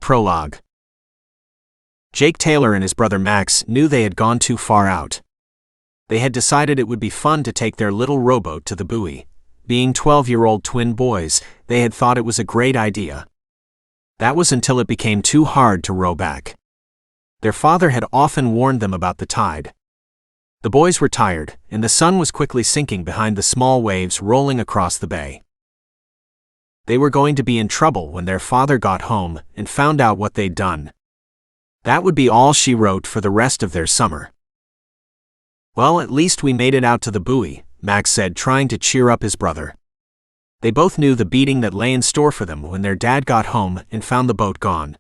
Prologue. Jake Taylor and his brother Max knew they had gone too far out. They had decided it would be fun to take their little rowboat to the buoy. Being 12-year-old twin boys, they had thought it was a great idea. That was until it became too hard to row back. Their father had often warned them about the tide. The boys were tired, and the sun was quickly sinking behind the small waves rolling across the bay. They were going to be in trouble when their father got home and found out what they'd done. That would be all she wrote for the rest of their summer. "Well, at least we made it out to the buoy," Max said, trying to cheer up his brother. They both knew the beating that lay in store for them when their dad got home and found the boat gone.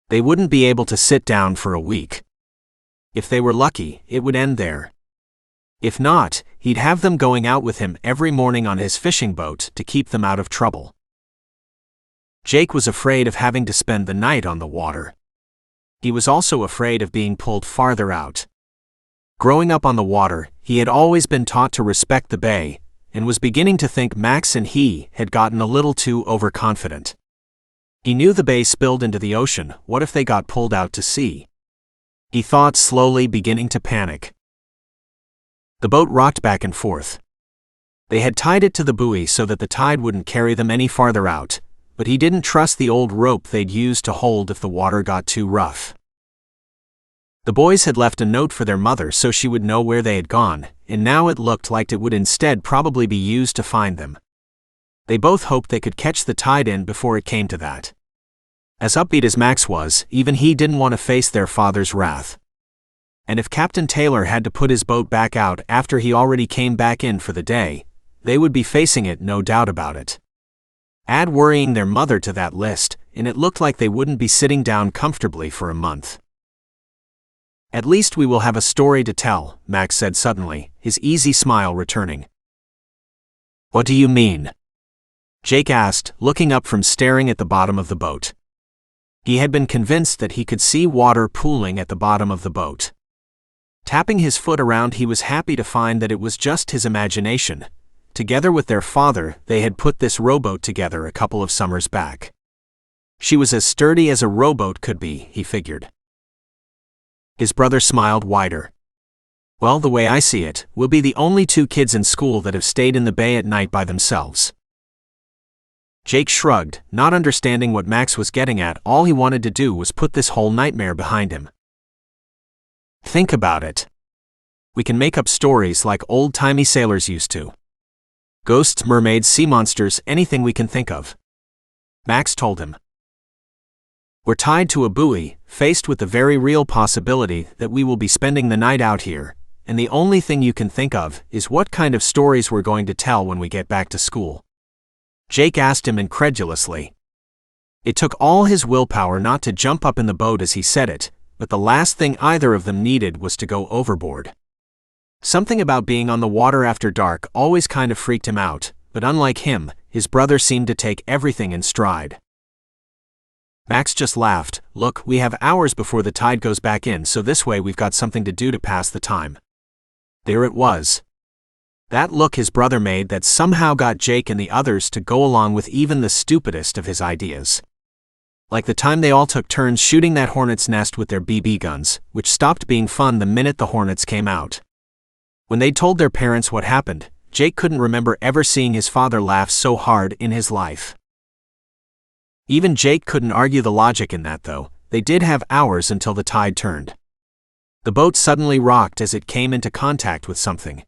They wouldn't be able to sit down for a week. If they were lucky, it would end there. If not, he'd have them going out with him every morning on his fishing boat to keep them out of trouble. Jake was afraid of having to spend the night on the water. He was also afraid of being pulled farther out. Growing up on the water, he had always been taught to respect the bay, and was beginning to think Max and he had gotten a little too overconfident. He knew the bay spilled into the ocean. What if they got pulled out to sea? He thought, slowly beginning to panic. The boat rocked back and forth. They had tied it to the buoy so that the tide wouldn't carry them any farther out, but he didn't trust the old rope they'd used to hold if the water got too rough. The boys had left a note for their mother so she would know where they had gone, and now it looked like it would instead probably be used to find them. They both hoped they could catch the tide in before it came to that. As upbeat as Max was, even he didn't want to face their father's wrath. And if Captain Taylor had to put his boat back out after he already came back in for the day, they would be facing it, no doubt about it. Add worrying their mother to that list, and it looked like they wouldn't be sitting down comfortably for a month. "At least we will have a story to tell," Max said suddenly, his easy smile returning. "What do you mean?" Jake asked, looking up from staring at the bottom of the boat. He had been convinced that he could see water pooling at the bottom of the boat. Tapping his foot around, he was happy to find that it was just his imagination. Together with their father, they had put this rowboat together a couple of summers back. She was as sturdy as a rowboat could be, he figured. His brother smiled wider. "Well, the way I see it, we'll be the only two kids in school that have stayed in the bay at night by themselves." Jake shrugged, not understanding what Max was getting at. All he wanted to do was put this whole nightmare behind him. "Think about it. We can make up stories like old-timey sailors used to. Ghosts, mermaids, sea monsters, anything we can think of," Max told him. "We're tied to a buoy, faced with the very real possibility that we will be spending the night out here, and the only thing you can think of is what kind of stories we're going to tell when we get back to school." Jake asked him incredulously. It took all his willpower not to jump up in the boat as he said it, but the last thing either of them needed was to go overboard. Something about being on the water after dark always kind of freaked him out, but unlike him, his brother seemed to take everything in stride. Max just laughed. "Look, we have hours before the tide goes back in, so this way we've got something to do to pass the time." There it was. That look his brother made that somehow got Jake and the others to go along with even the stupidest of his ideas. Like the time they all took turns shooting that hornet's nest with their BB guns, which stopped being fun the minute the hornets came out. When they told their parents what happened, Jake couldn't remember ever seeing his father laugh so hard in his life. Even Jake couldn't argue the logic in that, though. They did have hours until the tide turned. The boat suddenly rocked as it came into contact with something.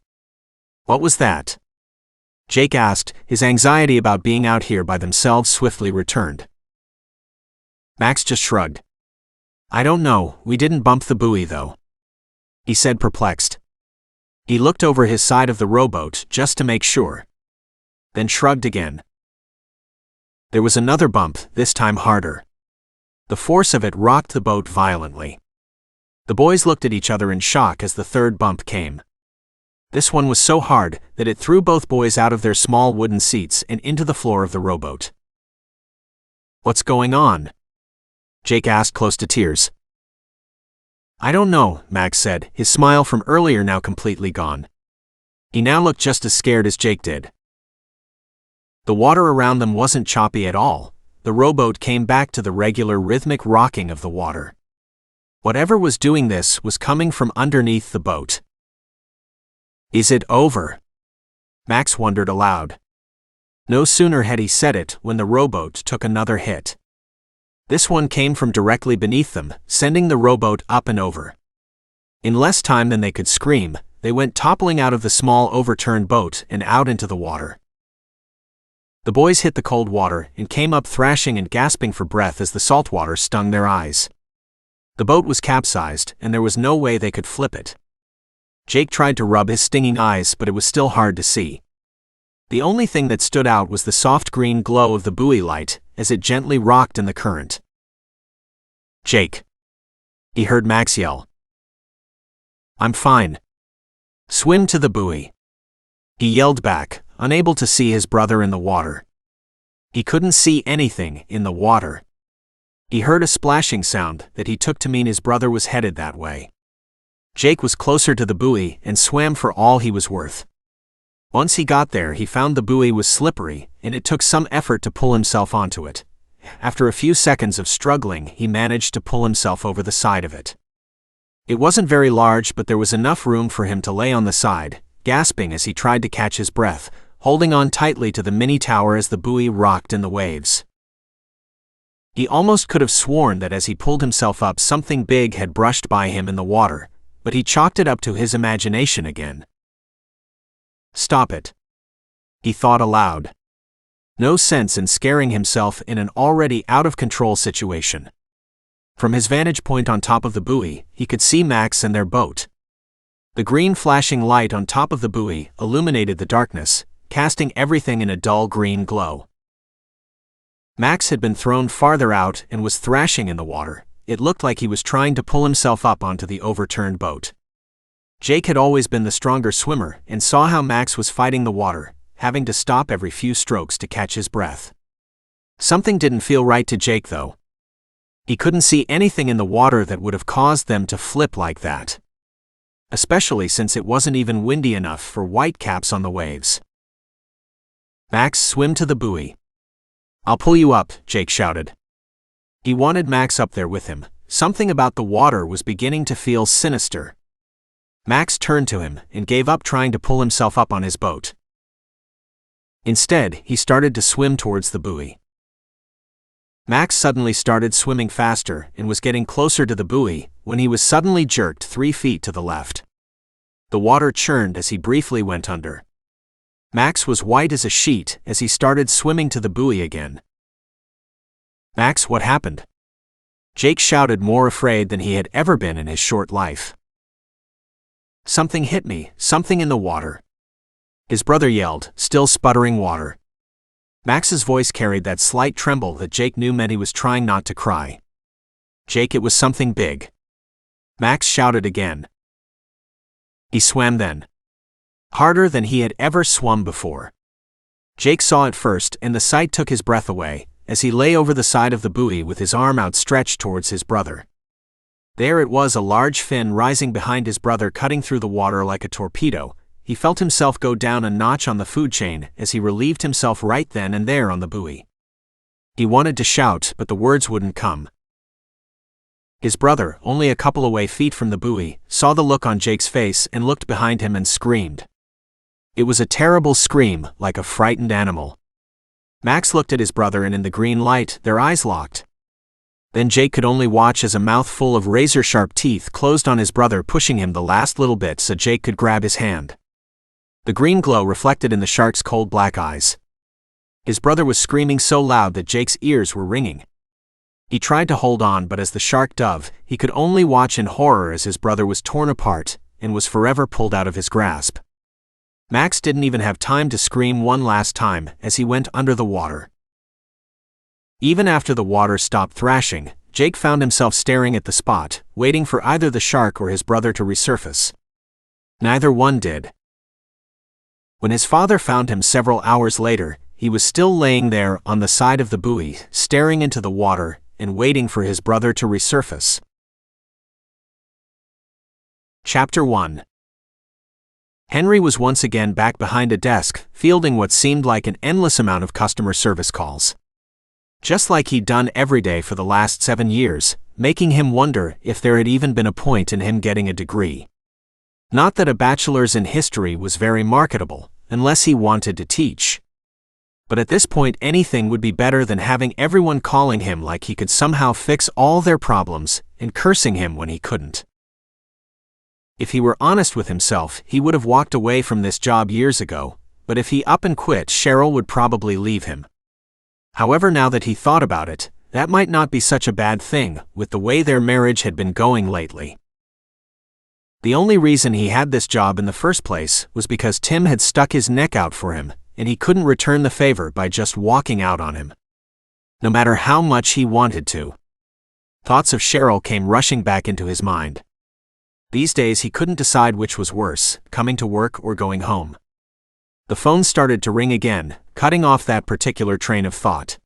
"What was that?" Jake asked, his anxiety about being out here by themselves swiftly returned. Max just shrugged. "I don't know, we didn't bump the buoy though," he said, perplexed. He looked over his side of the rowboat just to make sure, then shrugged again. There was another bump, this time harder. The force of it rocked the boat violently. The boys looked at each other in shock as the third bump came. This one was so hard that it threw both boys out of their small wooden seats and into the floor of the rowboat. "What's going on?" Jake asked, close to tears. "I don't know," Max said, his smile from earlier now completely gone. He now looked just as scared as Jake did. The water around them wasn't choppy at all, the rowboat came back to the regular rhythmic rocking of the water. Whatever was doing this was coming from underneath the boat. "Is it over?" Max wondered aloud. No sooner had he said it when the rowboat took another hit. This one came from directly beneath them, sending the rowboat up and over. In less time than they could scream, they went toppling out of the small overturned boat and out into the water. The boys hit the cold water and came up thrashing and gasping for breath as the salt water stung their eyes. The boat was capsized, and there was no way they could flip it. Jake tried to rub his stinging eyes, but it was still hard to see. The only thing that stood out was the soft green glow of the buoy light as it gently rocked in the current. "Jake!" he heard Max yell. "I'm fine. Swim to the buoy," he yelled back, unable to see his brother in the water. He couldn't see anything in the water. He heard a splashing sound that he took to mean his brother was headed that way. Jake was closer to the buoy and swam for all he was worth. Once he got there, he found the buoy was slippery, and it took some effort to pull himself onto it. After a few seconds of struggling, he managed to pull himself over the side of it. It wasn't very large, but there was enough room for him to lay on the side, gasping as he tried to catch his breath, holding on tightly to the mini tower as the buoy rocked in the waves. He almost could have sworn that as he pulled himself up, something big had brushed by him in the water, but he chalked it up to his imagination again. "Stop it," he thought aloud. No sense in scaring himself in an already out-of-control situation. From his vantage point on top of the buoy, he could see Max and their boat. The green flashing light on top of the buoy illuminated the darkness, casting everything in a dull green glow. Max had been thrown farther out and was thrashing in the water. It looked like he was trying to pull himself up onto the overturned boat. Jake had always been the stronger swimmer and saw how Max was fighting the water, having to stop every few strokes to catch his breath. Something didn't feel right to Jake, though. He couldn't see anything in the water that would have caused them to flip like that. Especially since it wasn't even windy enough for whitecaps on the waves. "Max, swim to the buoy." "I'll pull you up," Jake shouted. He wanted Max up there with him. Something about the water was beginning to feel sinister. Max turned to him and gave up trying to pull himself up on his boat. Instead, he started to swim towards the buoy. Max suddenly started swimming faster and was getting closer to the buoy when he was suddenly jerked 3 feet to the left. The water churned as he briefly went under. Max was white as a sheet as he started swimming to the buoy again. "Max, what happened?" Jake shouted, more afraid than he had ever been in his short life. "Something hit me, something in the water," his brother yelled, still sputtering water. Max's voice carried that slight tremble that Jake knew meant he was trying not to cry. "Jake, it was something big," Max shouted again. He swam then. Harder than he had ever swum before. Jake saw it first, and the sight took his breath away, as he lay over the side of the buoy with his arm outstretched towards his brother. There it was, a large fin rising behind his brother, cutting through the water like a torpedo. He felt himself go down a notch on the food chain as he relieved himself right then and there on the buoy. He wanted to shout, but the words wouldn't come. His brother, only a couple away feet from the buoy, saw the look on Jake's face and looked behind him and screamed. It was a terrible scream, like a frightened animal. Max looked at his brother, and in the green light, their eyes locked. Then Jake could only watch as a mouthful of razor-sharp teeth closed on his brother, pushing him the last little bit so Jake could grab his hand. The green glow reflected in the shark's cold black eyes. His brother was screaming so loud that Jake's ears were ringing. He tried to hold on, but as the shark dove, he could only watch in horror as his brother was torn apart and was forever pulled out of his grasp. Max didn't even have time to scream one last time as he went under the water. Even after the water stopped thrashing, Jake found himself staring at the spot, waiting for either the shark or his brother to resurface. Neither one did. When his father found him several hours later, he was still laying there on the side of the buoy, staring into the water and waiting for his brother to resurface. Chapter 1. Henry was once again back behind a desk, fielding what seemed like an endless amount of customer service calls. just like he'd done every day for the last 7 years, making him wonder if there had even been a point in him getting a degree. Not that a bachelor's in history was very marketable, unless he wanted to teach. But at this point anything would be better than having everyone calling him like he could somehow fix all their problems and cursing him when he couldn't. If he were honest with himself, he would have walked away from this job years ago, but if he up and quit, Cheryl would probably leave him. However, now that he thought about it, that might not be such a bad thing, with the way their marriage had been going lately. The only reason he had this job in the first place was because Tim had stuck his neck out for him, and he couldn't return the favor by just walking out on him, no matter how much he wanted to. Thoughts of Cheryl came rushing back into his mind. These days he couldn't decide which was worse, coming to work or going home. The phone started to ring again, cutting off that particular train of thought.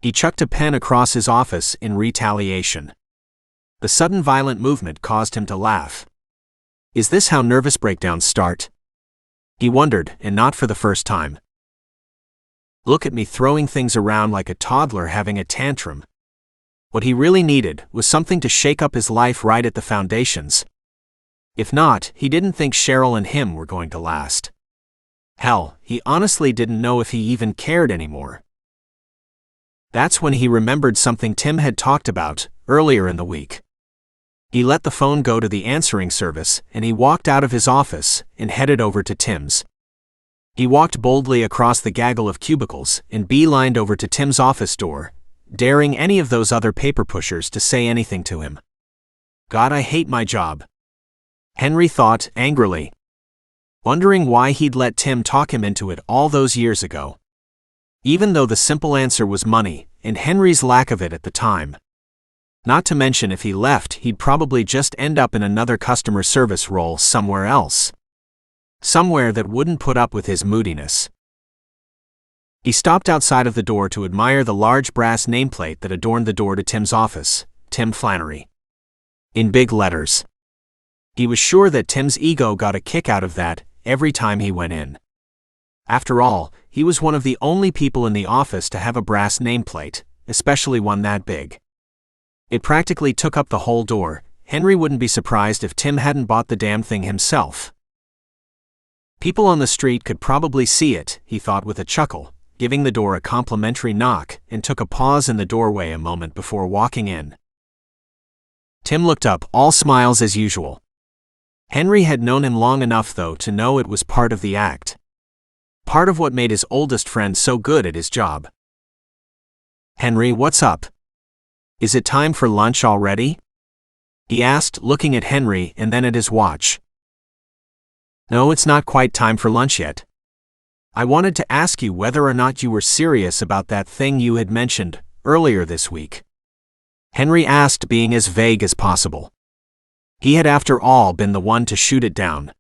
He chucked a pen across his office in retaliation. The sudden violent movement caused him to laugh. Is this how nervous breakdowns start? He wondered, and not for the first time. Look at me throwing things around like a toddler having a tantrum. What he really needed was something to shake up his life right at the foundations. If not, he didn't think Cheryl and him were going to last. Hell, he honestly didn't know if he even cared anymore. That's when he remembered something Tim had talked about earlier in the week. He let the phone go to the answering service, and he walked out of his office and headed over to Tim's. He walked boldly across the gaggle of cubicles and beelined over to Tim's office door, daring any of those other paper pushers to say anything to him. God, I hate my job, Henry thought angrily, wondering why he'd let Tim talk him into it all those years ago. Even though the simple answer was money, and Henry's lack of it at the time. Not to mention if he left, he'd probably just end up in another customer service role somewhere else. Somewhere that wouldn't put up with his moodiness. He stopped outside of the door to admire the large brass nameplate that adorned the door to Tim's office, Tim Flannery, in big letters. He was sure that Tim's ego got a kick out of that every time he went in. After all, he was one of the only people in the office to have a brass nameplate, especially one that big. It practically took up the whole door. Henry wouldn't be surprised if Tim hadn't bought the damn thing himself. People on the street could probably see it, he thought with a chuckle, giving the door a complimentary knock, and took a pause in the doorway a moment before walking in. Tim looked up, all smiles as usual. Henry had known him long enough, though, to know it was part of the act. Part of what made his oldest friend so good at his job. Henry, what's up? Is it time for lunch already? He asked, looking at Henry and then at his watch. No, it's not quite time for lunch yet. I wanted to ask you whether or not you were serious about that thing you had mentioned earlier this week. Henry asked, being as vague as possible. He had, after all, been the one to shoot it down.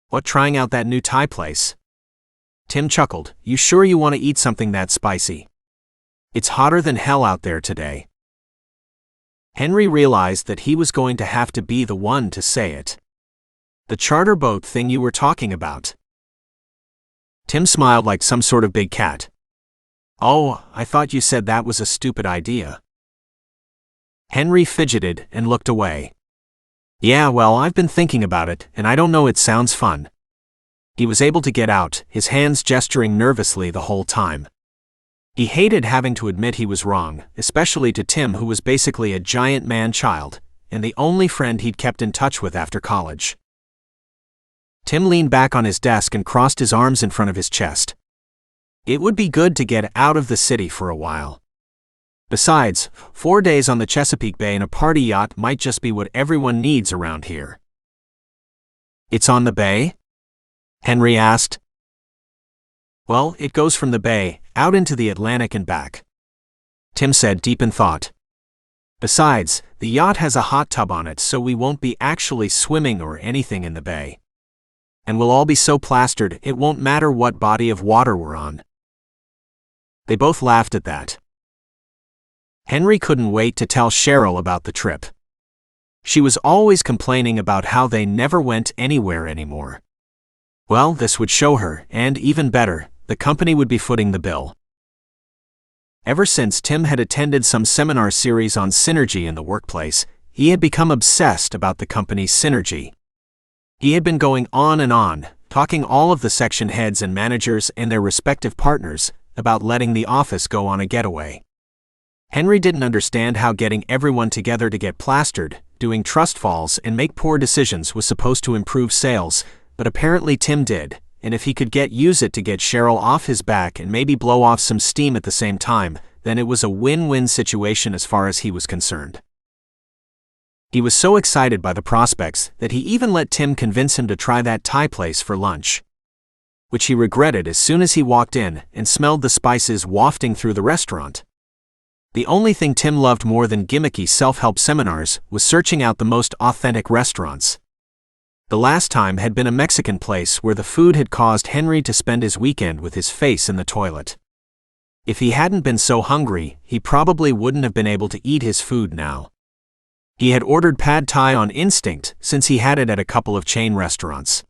What, trying out that new Thai place? Tim chuckled. You sure you want to eat something that spicy? It's hotter than hell out there today. Henry realized that he was going to have to be the one to say it. The charter boat thing you were talking about. Tim smiled like some sort of big cat. Oh, I thought you said that was a stupid idea. Henry fidgeted and looked away. Yeah, well, I've been thinking about it, and I don't know, it sounds fun. He was able to get out, his hands gesturing nervously the whole time. He hated having to admit he was wrong, especially to Tim, who was basically a giant man-child, and the only friend he'd kept in touch with after college. Tim leaned back on his desk and crossed his arms in front of his chest. It would be good to get out of the city for a while. Besides, 4 days on the Chesapeake Bay in a party yacht might just be what everyone needs around here. It's on the bay? Henry asked. Well, it goes from the bay, out into the Atlantic and back. Tim said, deep in thought. Besides, the yacht has a hot tub on it, so we won't be actually swimming or anything in the bay. And we'll all be so plastered, it won't matter what body of water we're on. They both laughed at that. Henry couldn't wait to tell Cheryl about the trip. She was always complaining about how they never went anywhere anymore. Well, this would show her, and even better, the company would be footing the bill. Ever since Tim had attended some seminar series on synergy in the workplace, he had become obsessed about the company's synergy. He had been going on and on, talking all of the section heads and managers and their respective partners about letting the office go on a getaway. Henry didn't understand how getting everyone together to get plastered, doing trust falls and make poor decisions was supposed to improve sales, but apparently Tim did, and if he could use it to get Cheryl off his back and maybe blow off some steam at the same time, then it was a win-win situation as far as he was concerned. He was so excited by the prospects that he even let Tim convince him to try that Thai place for lunch, which he regretted as soon as he walked in and smelled the spices wafting through the restaurant. The only thing Tim loved more than gimmicky self-help seminars was searching out the most authentic restaurants. The last time had been a Mexican place where the food had caused Henry to spend his weekend with his face in the toilet. If he hadn't been so hungry, he probably wouldn't have been able to eat his food now. He had ordered pad thai on instinct since he had it at a couple of chain restaurants.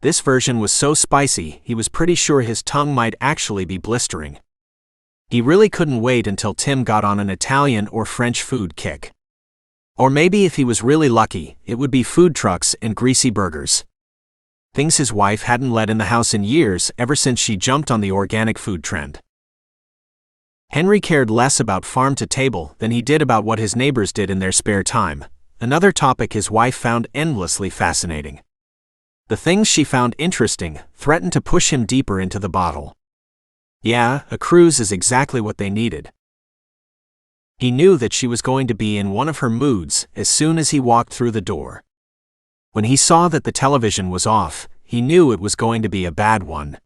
This version was so spicy, he was pretty sure his tongue might actually be blistering. He really couldn't wait until Tim got on an Italian or French food kick. Or maybe if he was really lucky, it would be food trucks and greasy burgers. Things his wife hadn't let in the house in years, ever since she jumped on the organic food trend. Henry cared less about farm to table than he did about what his neighbors did in their spare time, another topic his wife found endlessly fascinating. The things she found interesting threatened to push him deeper into the bottle. Yeah, a cruise is exactly what they needed. He knew that she was going to be in one of her moods as soon as he walked through the door. When he saw that the television was off, he knew it was going to be a bad one.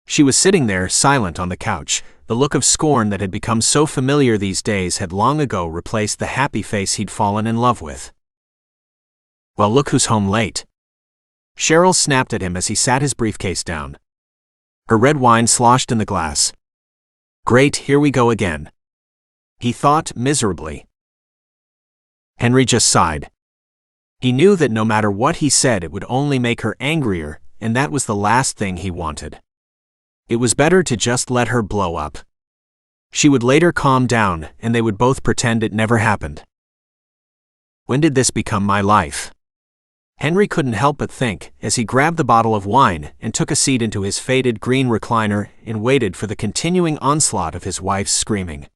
She was sitting there, silent on the couch. The look of scorn that had become so familiar these days had long ago replaced the happy face he'd fallen in love with. "Well, look who's home late." Cheryl snapped at him as he sat his briefcase down. Her red wine sloshed in the glass. "Great, here we go again," he thought miserably. Henry just sighed. He knew that no matter what he said, it would only make her angrier, and that was the last thing he wanted. It was better to just let her blow up. She would later calm down, and they would both pretend it never happened. When did this become my life? Henry couldn't help but think, as he grabbed the bottle of wine and took a seat into his faded green recliner and waited for the continuing onslaught of his wife's screaming.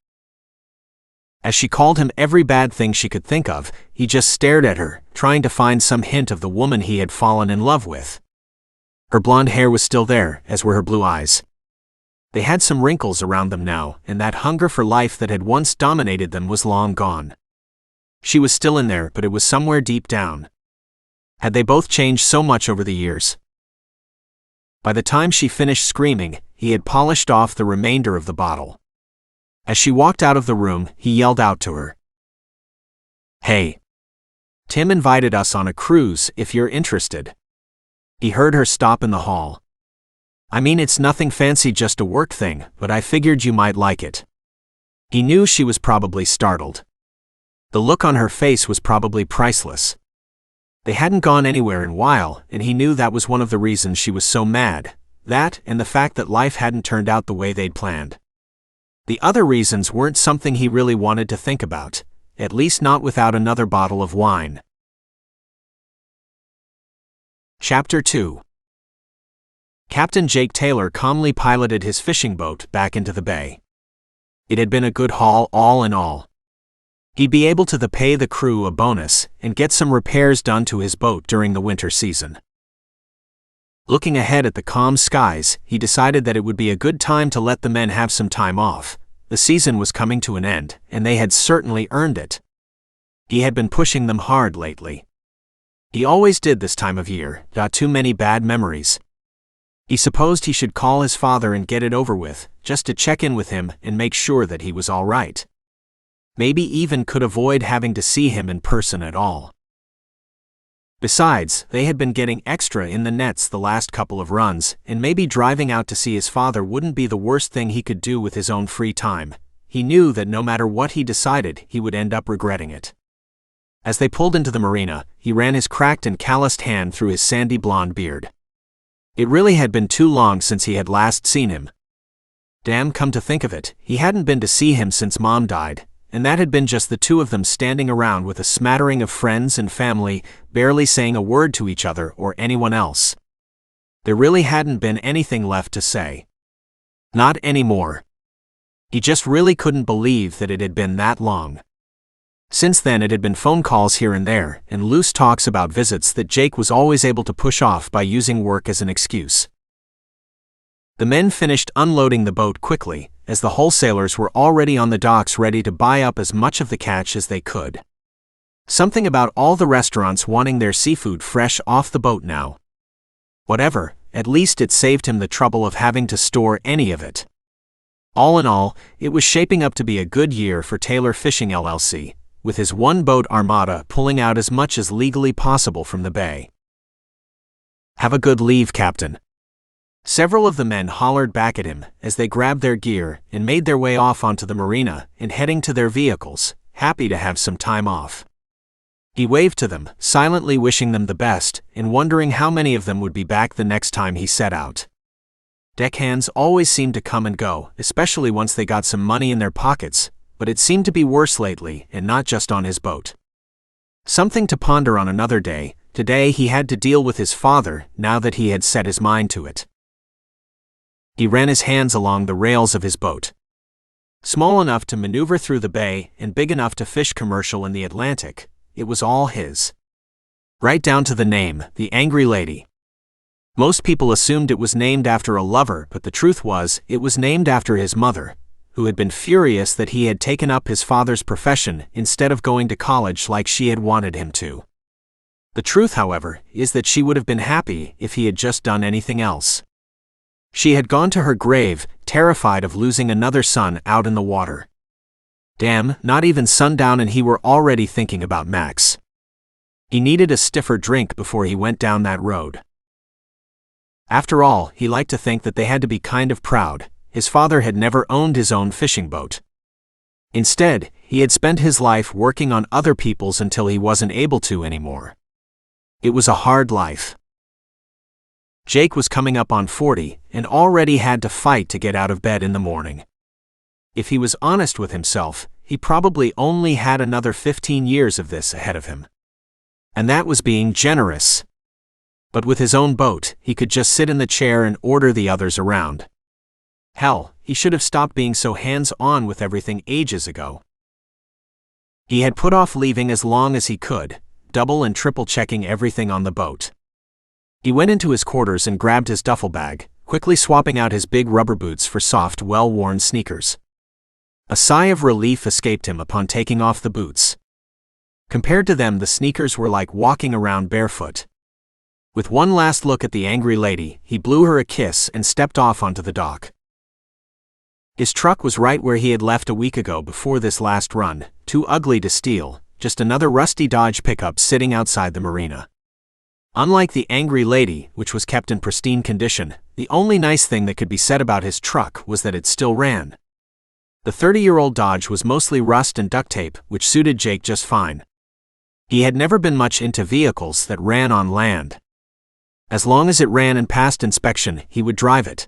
As she called him every bad thing she could think of, he just stared at her, trying to find some hint of the woman he had fallen in love with. Her blonde hair was still there, as were her blue eyes. They had some wrinkles around them now, and that hunger for life that had once dominated them was long gone. She was still in there, but it was somewhere deep down. Had they both changed so much over the years? By the time she finished screaming, he had polished off the remainder of the bottle. As she walked out of the room, he yelled out to her. "Hey. Tim invited us on a cruise if you're interested." He heard her stop in the hall. "I mean, it's nothing fancy, just a work thing, but I figured you might like it." He knew she was probably startled. The look on her face was probably priceless. They hadn't gone anywhere in a while, and he knew that was one of the reasons she was so mad, that and the fact that life hadn't turned out the way they'd planned. The other reasons weren't something he really wanted to think about, at least not without another bottle of wine. Chapter 2. Captain Jake Taylor calmly piloted his fishing boat back into the bay. It had been a good haul all in all. He'd be able to pay the crew a bonus and get some repairs done to his boat during the winter season. Looking ahead at the calm skies, he decided that it would be a good time to let the men have some time off. The season was coming to an end, and they had certainly earned it. He had been pushing them hard lately. He always did this time of year, got too many bad memories. He supposed he should call his father and get it over with, just to check in with him and make sure that he was all right. Maybe even could avoid having to see him in person at all. Besides, they had been getting extra in the nets the last couple of runs, and maybe driving out to see his father wouldn't be the worst thing he could do with his own free time. He knew that no matter what he decided, he would end up regretting it. As they pulled into the marina, he ran his cracked and calloused hand through his sandy blonde beard. It really had been too long since he had last seen him. Damn, come to think of it, he hadn't been to see him since Mom died, and that had been just the two of them standing around with a smattering of friends and family, barely saying a word to each other or anyone else. There really hadn't been anything left to say. Not anymore. He just really couldn't believe that it had been that long. Since then it had been phone calls here and there, and loose talks about visits that Jake was always able to push off by using work as an excuse. The men finished unloading the boat quickly, as the wholesalers were already on the docks ready to buy up as much of the catch as they could. Something about all the restaurants wanting their seafood fresh off the boat now. Whatever, at least it saved him the trouble of having to store any of it. All in all, it was shaping up to be a good year for Taylor Fishing LLC, with his one-boat armada pulling out as much as legally possible from the bay. "Have a good leave, Captain." Several of the men hollered back at him as they grabbed their gear and made their way off onto the marina and heading to their vehicles, happy to have some time off. He waved to them, silently wishing them the best and wondering how many of them would be back the next time he set out. Deckhands always seemed to come and go, especially once they got some money in their pockets, but it seemed to be worse lately, and not just on his boat. Something to ponder on another day. Today he had to deal with his father now that he had set his mind to it. He ran his hands along the rails of his boat. Small enough to maneuver through the bay and big enough to fish commercial in the Atlantic, it was all his. Right down to the name, the Angry Lady. Most people assumed it was named after a lover, but the truth was, it was named after his mother, who had been furious that he had taken up his father's profession instead of going to college like she had wanted him to. The truth, however, is that she would have been happy if he had just done anything else. She had gone to her grave, terrified of losing another son out in the water. Damn, not even sundown and he were already thinking about Max. He needed a stiffer drink before he went down that road. After all, he liked to think that they had to be kind of proud. His father had never owned his own fishing boat. Instead, he had spent his life working on other people's until he wasn't able to anymore. It was a hard life. Jake was coming up on 40 and already had to fight to get out of bed in the morning. If he was honest with himself, he probably only had another 15 years of this ahead of him. And that was being generous. But with his own boat, he could just sit in the chair and order the others around. Hell, he should have stopped being so hands-on with everything ages ago. He had put off leaving as long as he could, double and triple checking everything on the boat. He went into his quarters and grabbed his duffel bag, quickly swapping out his big rubber boots for soft, well-worn sneakers. A sigh of relief escaped him upon taking off the boots. Compared to them, the sneakers were like walking around barefoot. With one last look at the Angry Lady, he blew her a kiss and stepped off onto the dock. His truck was right where he had left a week ago before this last run, too ugly to steal, just another rusty Dodge pickup sitting outside the marina. Unlike the Angry Lady, which was kept in pristine condition, the only nice thing that could be said about his truck was that it still ran. The 30-year-old Dodge was mostly rust and duct tape, which suited Jake just fine. He had never been much into vehicles that ran on land. As long as it ran and passed inspection, he would drive it.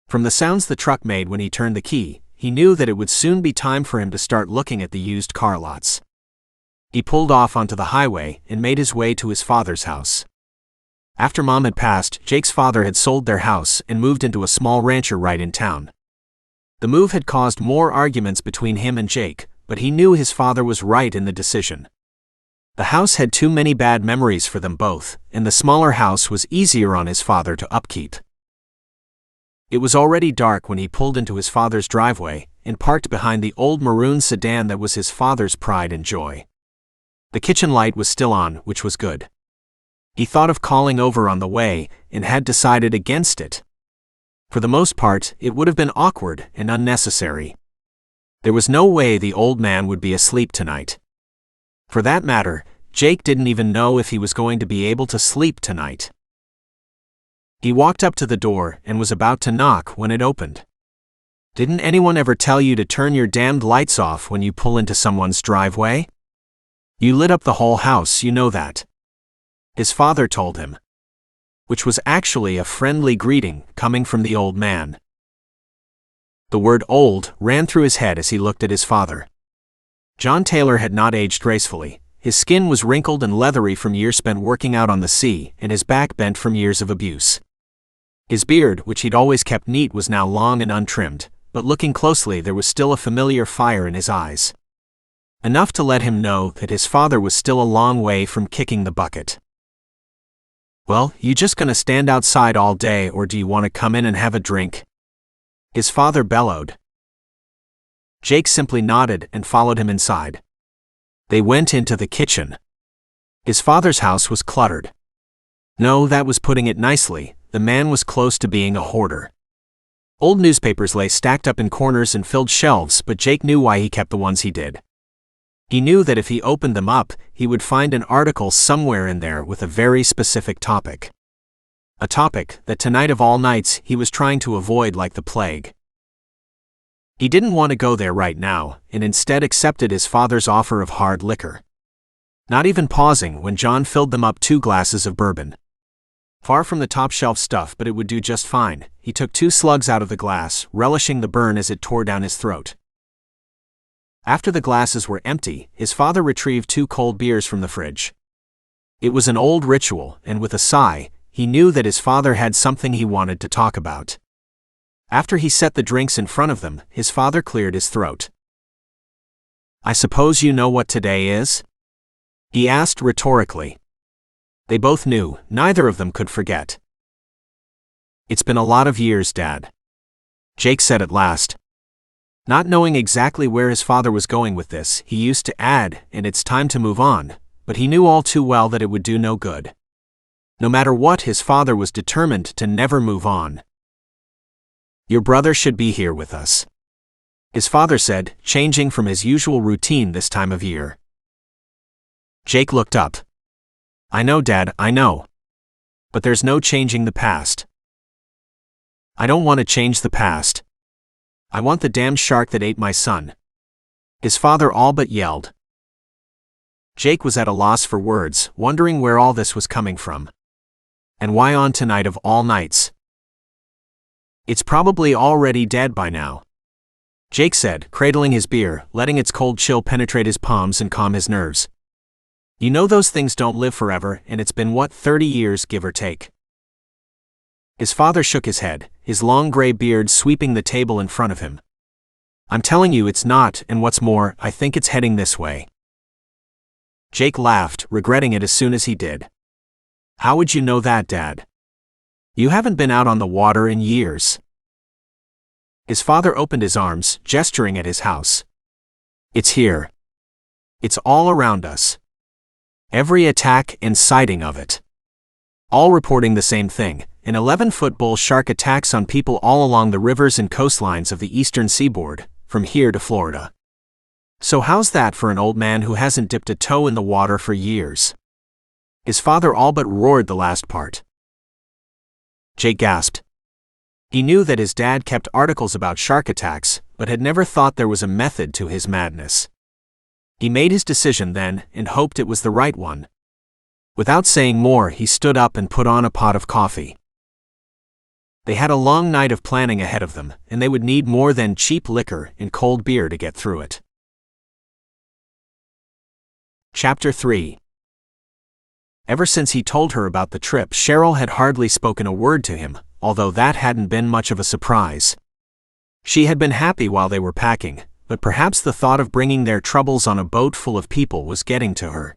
From the sounds the truck made when he turned the key, he knew that it would soon be time for him to start looking at the used car lots. He pulled off onto the highway and made his way to his father's house. After Mom had passed, Jake's father had sold their house and moved into a small rancher right in town. The move had caused more arguments between him and Jake, but he knew his father was right in the decision. The house had too many bad memories for them both, and the smaller house was easier on his father to upkeep. It was already dark when he pulled into his father's driveway and parked behind the old maroon sedan that was his father's pride and joy. The kitchen light was still on, which was good. He thought of calling over on the way and had decided against it. For the most part, it would have been awkward and unnecessary. There was no way the old man would be asleep tonight. For that matter, Jake didn't even know if he was going to be able to sleep tonight. He walked up to the door and was about to knock when it opened. "Didn't anyone ever tell you to turn your damned lights off when you pull into someone's driveway? You lit up the whole house, you know that," his father told him. Which was actually a friendly greeting coming from the old man. The word old ran through his head as he looked at his father. John Taylor had not aged gracefully. His skin was wrinkled and leathery from years spent working out on the sea, and his back bent from years of abuse. His beard, which he'd always kept neat, was now long and untrimmed, but looking closely there was still a familiar fire in his eyes. Enough to let him know that his father was still a long way from kicking the bucket. "Well, you just gonna stand outside all day, or do you want to come in and have a drink?" his father bellowed. Jake simply nodded and followed him inside. They went into the kitchen. His father's house was cluttered. No, that was putting it nicely. The man was close to being a hoarder. Old newspapers lay stacked up in corners and filled shelves, but Jake knew why he kept the ones he did. He knew that if he opened them up, he would find an article somewhere in there with a very specific topic. A topic that tonight of all nights he was trying to avoid like the plague. He didn't want to go there right now, and instead accepted his father's offer of hard liquor. Not even pausing when John filled them up 2 glasses of bourbon. Far from the top-shelf stuff, but it would do just fine. He took 2 slugs out of the glass, relishing the burn as it tore down his throat. After the glasses were empty, his father retrieved 2 cold beers from the fridge. It was an old ritual, and with a sigh, he knew that his father had something he wanted to talk about. After he set the drinks in front of them, his father cleared his throat. "I suppose you know what today is?" he asked rhetorically. They both knew, neither of them could forget. "It's been a lot of years, Dad," Jake said at last. Not knowing exactly where his father was going with this, he used to add, "and it's time to move on," but he knew all too well that it would do no good. No matter what, his father was determined to never move on. "Your brother should be here with us," his father said, changing from his usual routine this time of year. Jake looked up. "I know, Dad, I know. But there's no changing the past." "I don't want to change the past. I want the damned shark that ate my son," his father all but yelled. Jake was at a loss for words, wondering where all this was coming from. And why on tonight of all nights? "It's probably already dead by now," Jake said, cradling his beer, letting its cold chill penetrate his palms and calm his nerves. "You know those things don't live forever, and it's been 30 years, give or take." His father shook his head, his long gray beard sweeping the table in front of him. "I'm telling you it's not, and what's more, I think it's heading this way." Jake laughed, regretting it as soon as he did. "How would you know that, Dad? You haven't been out on the water in years." His father opened his arms, gesturing at his house. "It's here. It's all around us. Every attack and sighting of it. All reporting the same thing, an 11-foot bull shark attacks on people all along the rivers and coastlines of the eastern seaboard, from here to Florida. So how's that for an old man who hasn't dipped a toe in the water for years?" His father all but roared the last part. Jake gasped. He knew that his dad kept articles about shark attacks, but had never thought there was a method to his madness. He made his decision then, and hoped it was the right one. Without saying more, he stood up and put on a pot of coffee. They had a long night of planning ahead of them, and they would need more than cheap liquor and cold beer to get through it. Chapter 3. Ever since he told her about the trip, Cheryl had hardly spoken a word to him, although that hadn't been much of a surprise. She had been happy while they were packing, but perhaps the thought of bringing their troubles on a boat full of people was getting to her.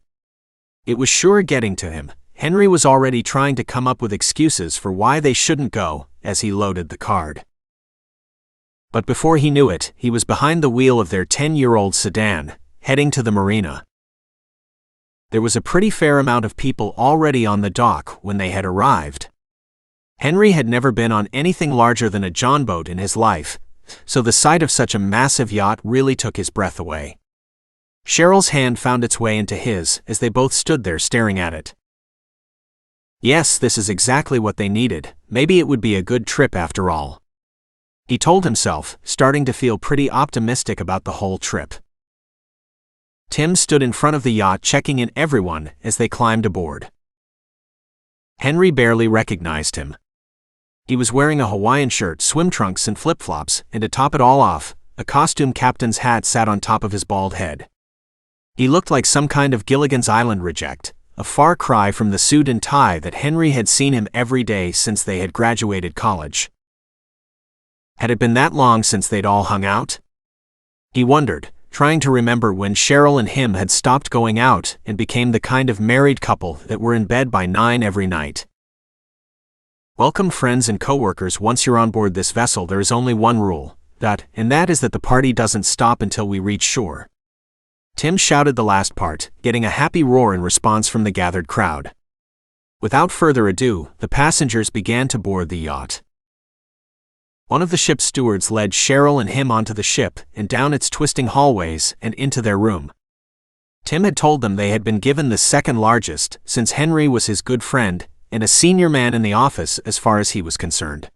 It was sure getting to him. Henry was already trying to come up with excuses for why they shouldn't go, as he loaded the card. But before he knew it, he was behind the wheel of their 10-year-old sedan, heading to the marina. There was a pretty fair amount of people already on the dock when they had arrived. Henry had never been on anything larger than a John boat in his life, so the sight of such a massive yacht really took his breath away. Cheryl's hand found its way into his as they both stood there staring at it. Yes, this is exactly what they needed. Maybe it would be a good trip after all. He told himself, starting to feel pretty optimistic about the whole trip. Tim stood in front of the yacht checking in everyone as they climbed aboard. Henry barely recognized him. He was wearing a Hawaiian shirt, swim trunks, and flip-flops, and to top it all off, a costume captain's hat sat on top of his bald head. He looked like some kind of Gilligan's Island reject, a far cry from the suit and tie that Henry had seen him every day since they had graduated college. Had it been that long since they'd all hung out? He wondered, trying to remember when Cheryl and him had stopped going out and became the kind of married couple that were in bed by 9 every night. Welcome friends and coworkers. Once you're on board this vessel, there is only one rule, and that is that the party doesn't stop until we reach shore. Tim shouted the last part, getting a happy roar in response from the gathered crowd. Without further ado, the passengers began to board the yacht. One of the ship's stewards led Cheryl and him onto the ship and down its twisting hallways and into their room. Tim had told them they had been given the second largest, since Henry was his good friend and a senior man in the office as far as he was concerned.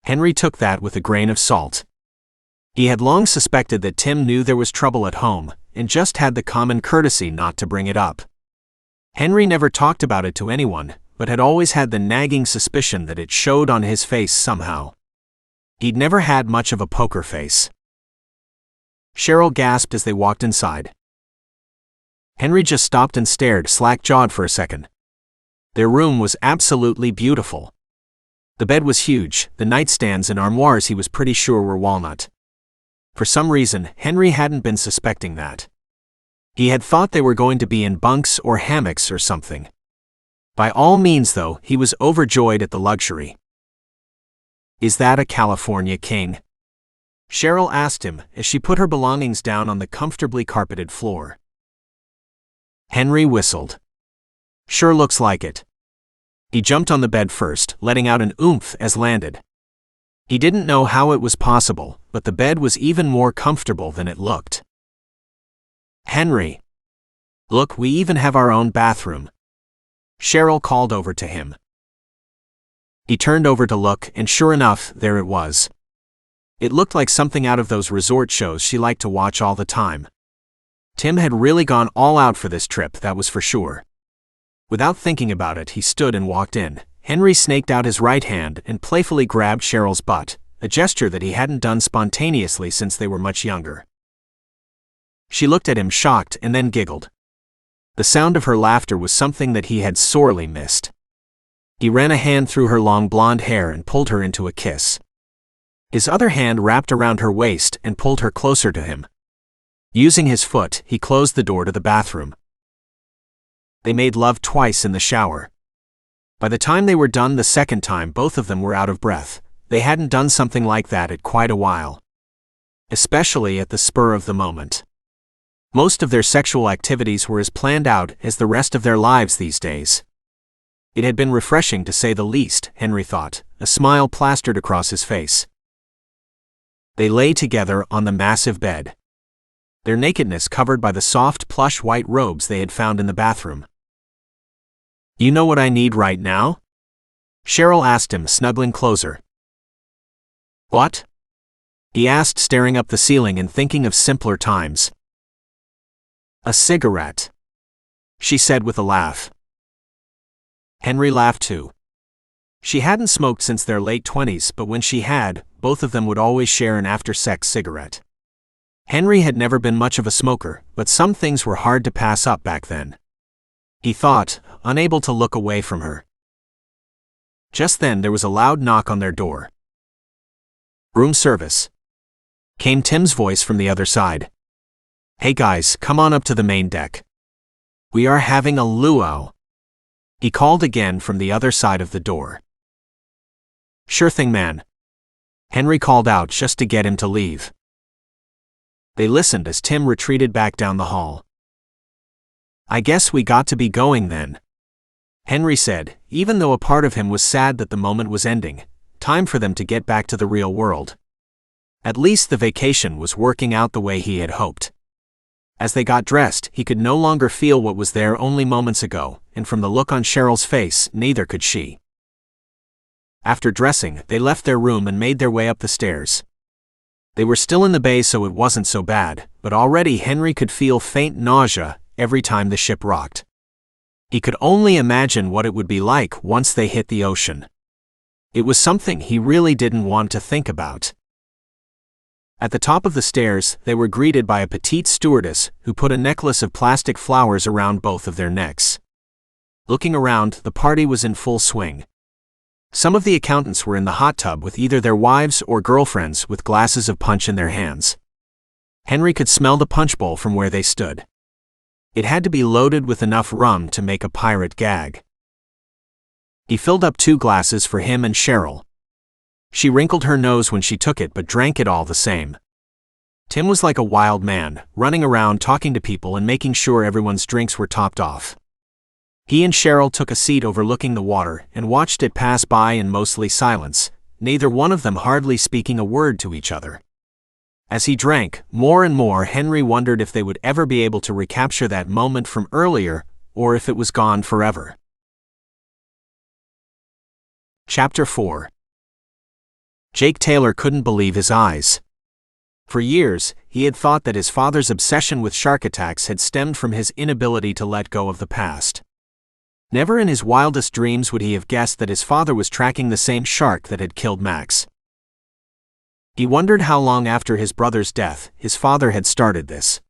Henry took that with a grain of salt. He had long suspected that Tim knew there was trouble at home, and just had the common courtesy not to bring it up. Henry never talked about it to anyone, but had always had the nagging suspicion that it showed on his face somehow. He'd never had much of a poker face. Cheryl gasped as they walked inside. Henry just stopped and stared, slack-jawed for a second. Their room was absolutely beautiful. The bed was huge, the nightstands and armoires he was pretty sure were walnut. For some reason, Henry hadn't been suspecting that. He had thought they were going to be in bunks or hammocks or something. By all means, though, he was overjoyed at the luxury. "Is that a California king?" Cheryl asked him as she put her belongings down on the comfortably carpeted floor. Henry whistled. "Sure looks like it." He jumped on the bed first, letting out an oomph as landed. He didn't know how it was possible, but the bed was even more comfortable than it looked. "Henry! Look, we even have our own bathroom," Cheryl called over to him. He turned over to look, and sure enough, there it was. It looked like something out of those resort shows she liked to watch all the time. Tim had really gone all out for this trip, that was for sure. Without thinking about it, he stood and walked in. Henry snaked out his right hand and playfully grabbed Cheryl's butt, a gesture that he hadn't done spontaneously since they were much younger. She looked at him shocked and then giggled. The sound of her laughter was something that he had sorely missed. He ran a hand through her long blonde hair and pulled her into a kiss. His other hand wrapped around her waist and pulled her closer to him. Using his foot, he closed the door to the bathroom. They made love twice in the shower. By the time they were done the second time, both of them were out of breath. They hadn't done something like that at quite a while. Especially at the spur of the moment. Most of their sexual activities were as planned out as the rest of their lives these days. It had been refreshing to say the least, Henry thought, a smile plastered across his face. They lay together on the massive bed, their nakedness covered by the soft plush white robes they had found in the bathroom. "You know what I need right now?" Cheryl asked him, snuggling closer. "What?" he asked, staring up the ceiling and thinking of simpler times. "A cigarette," she said with a laugh. Henry laughed too. She hadn't smoked since their late 20s, but when she had, both of them would always share an after-sex cigarette. Henry had never been much of a smoker, but some things were hard to pass up back then. He thought, unable to look away from her. Just then there was a loud knock on their door. "Room service," came Tim's voice from the other side. "Hey guys, come on up to the main deck. We are having a luau," he called again from the other side of the door. "Sure thing, man," Henry called out just to get him to leave. They listened as Tim retreated back down the hall. "I guess we got to be going then," Henry said, even though a part of him was sad that the moment was ending. Time for them to get back to the real world. At least the vacation was working out the way he had hoped. As they got dressed, he could no longer feel what was there only moments ago, and from the look on Cheryl's face, neither could she. After dressing, they left their room and made their way up the stairs. They were still in the bay, so it wasn't so bad, but already Henry could feel faint nausea every time the ship rocked. He could only imagine what it would be like once they hit the ocean. It was something he really didn't want to think about. At the top of the stairs, they were greeted by a petite stewardess who put a necklace of plastic flowers around both of their necks. Looking around, the party was in full swing. Some of the accountants were in the hot tub with either their wives or girlfriends with glasses of punch in their hands. Henry could smell the punch bowl from where they stood. It had to be loaded with enough rum to make a pirate gag. He filled up 2 glasses for him and Cheryl. She wrinkled her nose when she took it but drank it all the same. Tim was like a wild man, running around talking to people and making sure everyone's drinks were topped off. He and Cheryl took a seat overlooking the water and watched it pass by in mostly silence, neither one of them hardly speaking a word to each other. As he drank, more and more Henry wondered if they would ever be able to recapture that moment from earlier, or if it was gone forever. Chapter 4. Jake Taylor couldn't believe his eyes. For years, he had thought that his father's obsession with shark attacks had stemmed from his inability to let go of the past. Never in his wildest dreams would he have guessed that his father was tracking the same shark that had killed Max. He wondered how long after his brother's death his father had started this.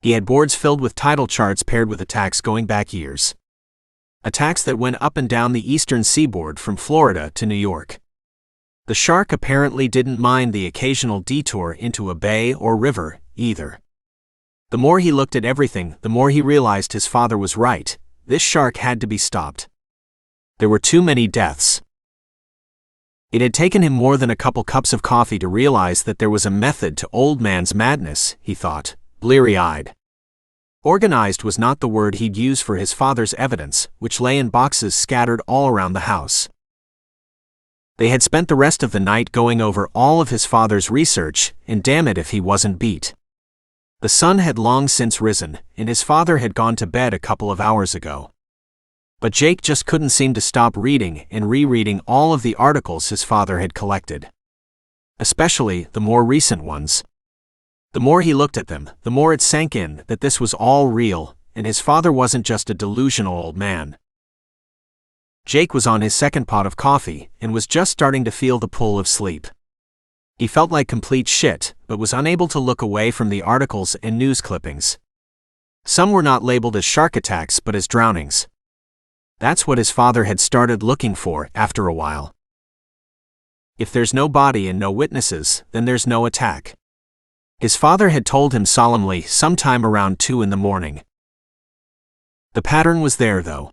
He had boards filled with title charts paired with attacks going back years. Attacks that went up and down the eastern seaboard from Florida to New York. The shark apparently didn't mind the occasional detour into a bay or river, either. The more he looked at everything, the more he realized his father was right. This shark had to be stopped. There were too many deaths. It had taken him more than a couple cups of coffee to realize that there was a method to old man's madness, he thought, bleary-eyed. Organized was not the word he'd use for his father's evidence, which lay in boxes scattered all around the house. They had spent the rest of the night going over all of his father's research, and damn it if he wasn't beat. The sun had long since risen, and his father had gone to bed a couple of hours ago. But Jake just couldn't seem to stop reading and rereading all of the articles his father had collected. Especially the more recent ones. The more he looked at them, the more it sank in that this was all real, and his father wasn't just a delusional old man. Jake was on his second pot of coffee and was just starting to feel the pull of sleep. He felt like complete shit, but was unable to look away from the articles and news clippings. Some were not labeled as shark attacks but as drownings. That's what his father had started looking for after a while. If there's no body and no witnesses, then there's no attack. His father had told him solemnly sometime around 2 in the morning. The pattern was there though.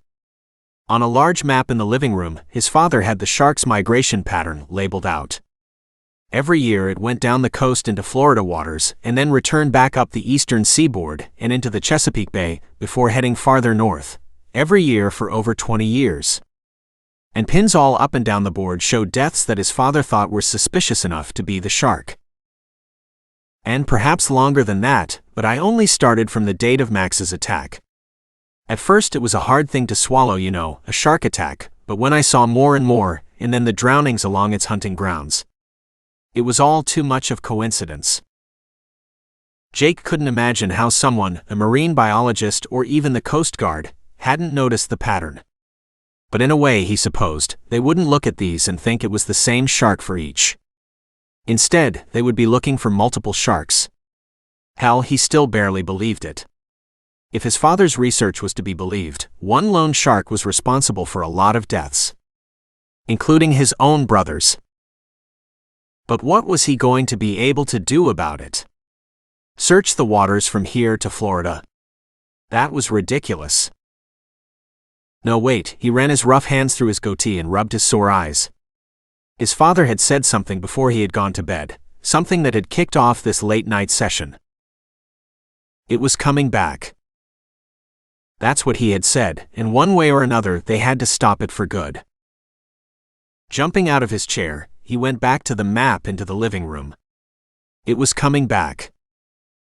On a large map in the living room, his father had the shark's migration pattern labeled out. Every year it went down the coast into Florida waters and then returned back up the eastern seaboard and into the Chesapeake Bay before heading farther north, every year for over 20 years. And pins all up and down the board showed deaths that his father thought were suspicious enough to be the shark. And perhaps longer than that, but I only started from the date of Max's attack. At first it was a hard thing to swallow, a shark attack, but when I saw more and more, and then the drownings along its hunting grounds. It was all too much of coincidence. Jake couldn't imagine how someone, a marine biologist or even the Coast Guard, hadn't noticed the pattern. But in a way, he supposed, they wouldn't look at these and think it was the same shark for each. Instead, they would be looking for multiple sharks. Hell, he still barely believed it. If his father's research was to be believed, one lone shark was responsible for a lot of deaths. Including his own brothers. But what was he going to be able to do about it? Search the waters from here to Florida? That was ridiculous. No, wait, he ran his rough hands through his goatee and rubbed his sore eyes. His father had said something before he had gone to bed, something that had kicked off this late-night session. It was coming back. That's what he had said, and one way or another they had to stop it for good. Jumping out of his chair, he went back to the map into the living room. It was coming back.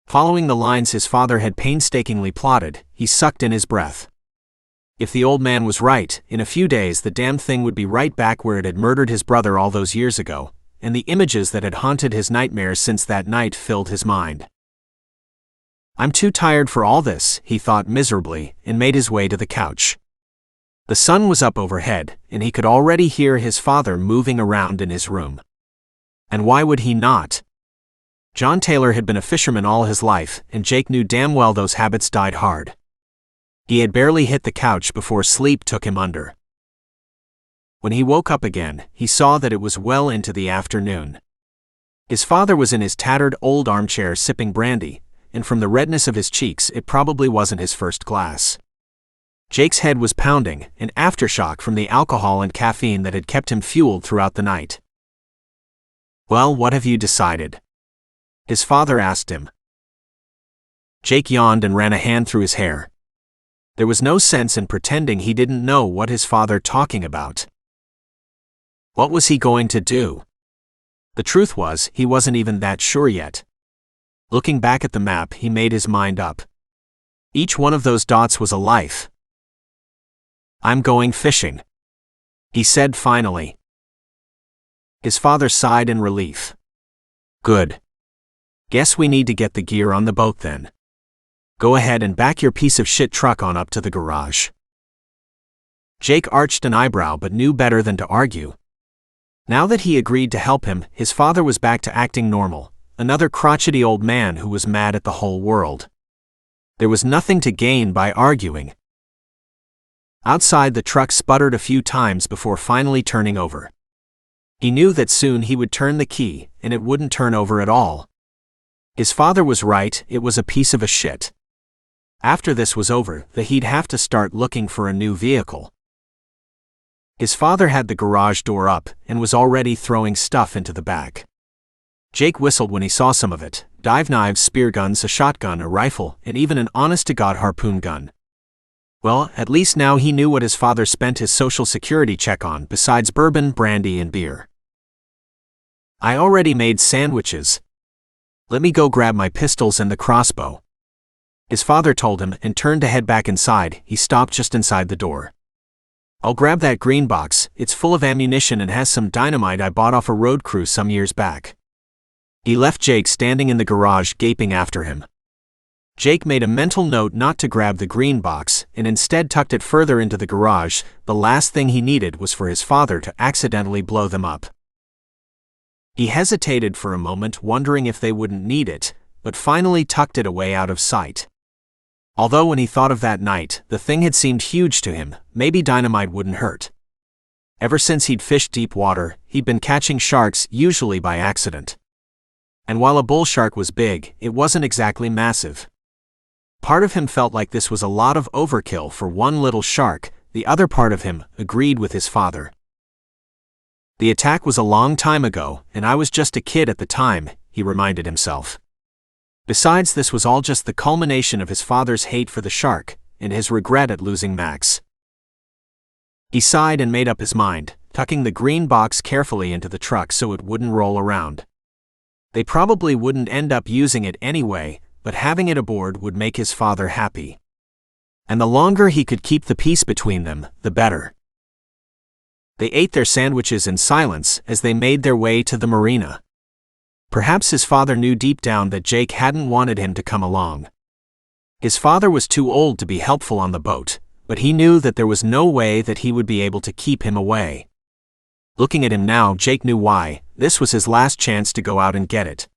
Following the lines his father had painstakingly plotted, he sucked in his breath. If the old man was right, in a few days the damn thing would be right back where it had murdered his brother all those years ago, and the images that had haunted his nightmares since that night filled his mind. I'm too tired for all this, he thought miserably, and made his way to the couch. The sun was up overhead, and he could already hear his father moving around in his room. And why would he not? John Taylor had been a fisherman all his life, and Jake knew damn well those habits died hard. He had barely hit the couch before sleep took him under. When he woke up again, he saw that it was well into the afternoon. His father was in his tattered old armchair sipping brandy, and from the redness of his cheeks it probably wasn't his first glass. Jake's head was pounding, an aftershock from the alcohol and caffeine that had kept him fueled throughout the night. "Well, what have you decided?" his father asked him. Jake yawned and ran a hand through his hair. There was no sense in pretending he didn't know what his father talking about. What was he going to do? The truth was, he wasn't even that sure yet. Looking back at the map, he made his mind up. Each one of those dots was a life. "I'm going fishing," he said finally. His father sighed in relief. "Good. Guess we need to get the gear on the boat then. Go ahead and back your piece of shit truck on up to the garage." Jake arched an eyebrow but knew better than to argue. Now that he agreed to help him, his father was back to acting normal, another crotchety old man who was mad at the whole world. There was nothing to gain by arguing. Outside, the truck sputtered a few times before finally turning over. He knew that soon he would turn the key, and it wouldn't turn over at all. His father was right, it was a piece of a shit. After this was over, he'd have to start looking for a new vehicle. His father had the garage door up, and was already throwing stuff into the back. Jake whistled when he saw some of it: dive knives, spear guns, a shotgun, a rifle, and even an honest-to-God harpoon gun. Well, at least now he knew what his father spent his social security check on besides bourbon, brandy, and beer. "I already made sandwiches. Let me go grab my pistols and the crossbow," his father told him, and turned to head back inside. He stopped just inside the door. "I'll grab that green box, it's full of ammunition and has some dynamite I bought off a road crew some years back." He left Jake standing in the garage gaping after him. Jake made a mental note not to grab the green box, and instead tucked it further into the garage. The last thing he needed was for his father to accidentally blow them up. He hesitated for a moment, wondering if they wouldn't need it, but finally tucked it away out of sight. Although when he thought of that night, the thing had seemed huge to him, maybe dynamite wouldn't hurt. Ever since he'd fished deep water, he'd been catching sharks, usually by accident. And while a bull shark was big, it wasn't exactly massive. Part of him felt like this was a lot of overkill for one little shark, the other part of him agreed with his father. "The attack was a long time ago, and I was just a kid at the time," he reminded himself. Besides, this was all just the culmination of his father's hate for the shark, and his regret at losing Max. He sighed and made up his mind, tucking the green box carefully into the truck so it wouldn't roll around. They probably wouldn't end up using it anyway, but having it aboard would make his father happy. And the longer he could keep the peace between them, the better. They ate their sandwiches in silence as they made their way to the marina. Perhaps his father knew deep down that Jake hadn't wanted him to come along. His father was too old to be helpful on the boat, but he knew that there was no way that he would be able to keep him away. Looking at him now, Jake knew why. This was his last chance to go out and get it.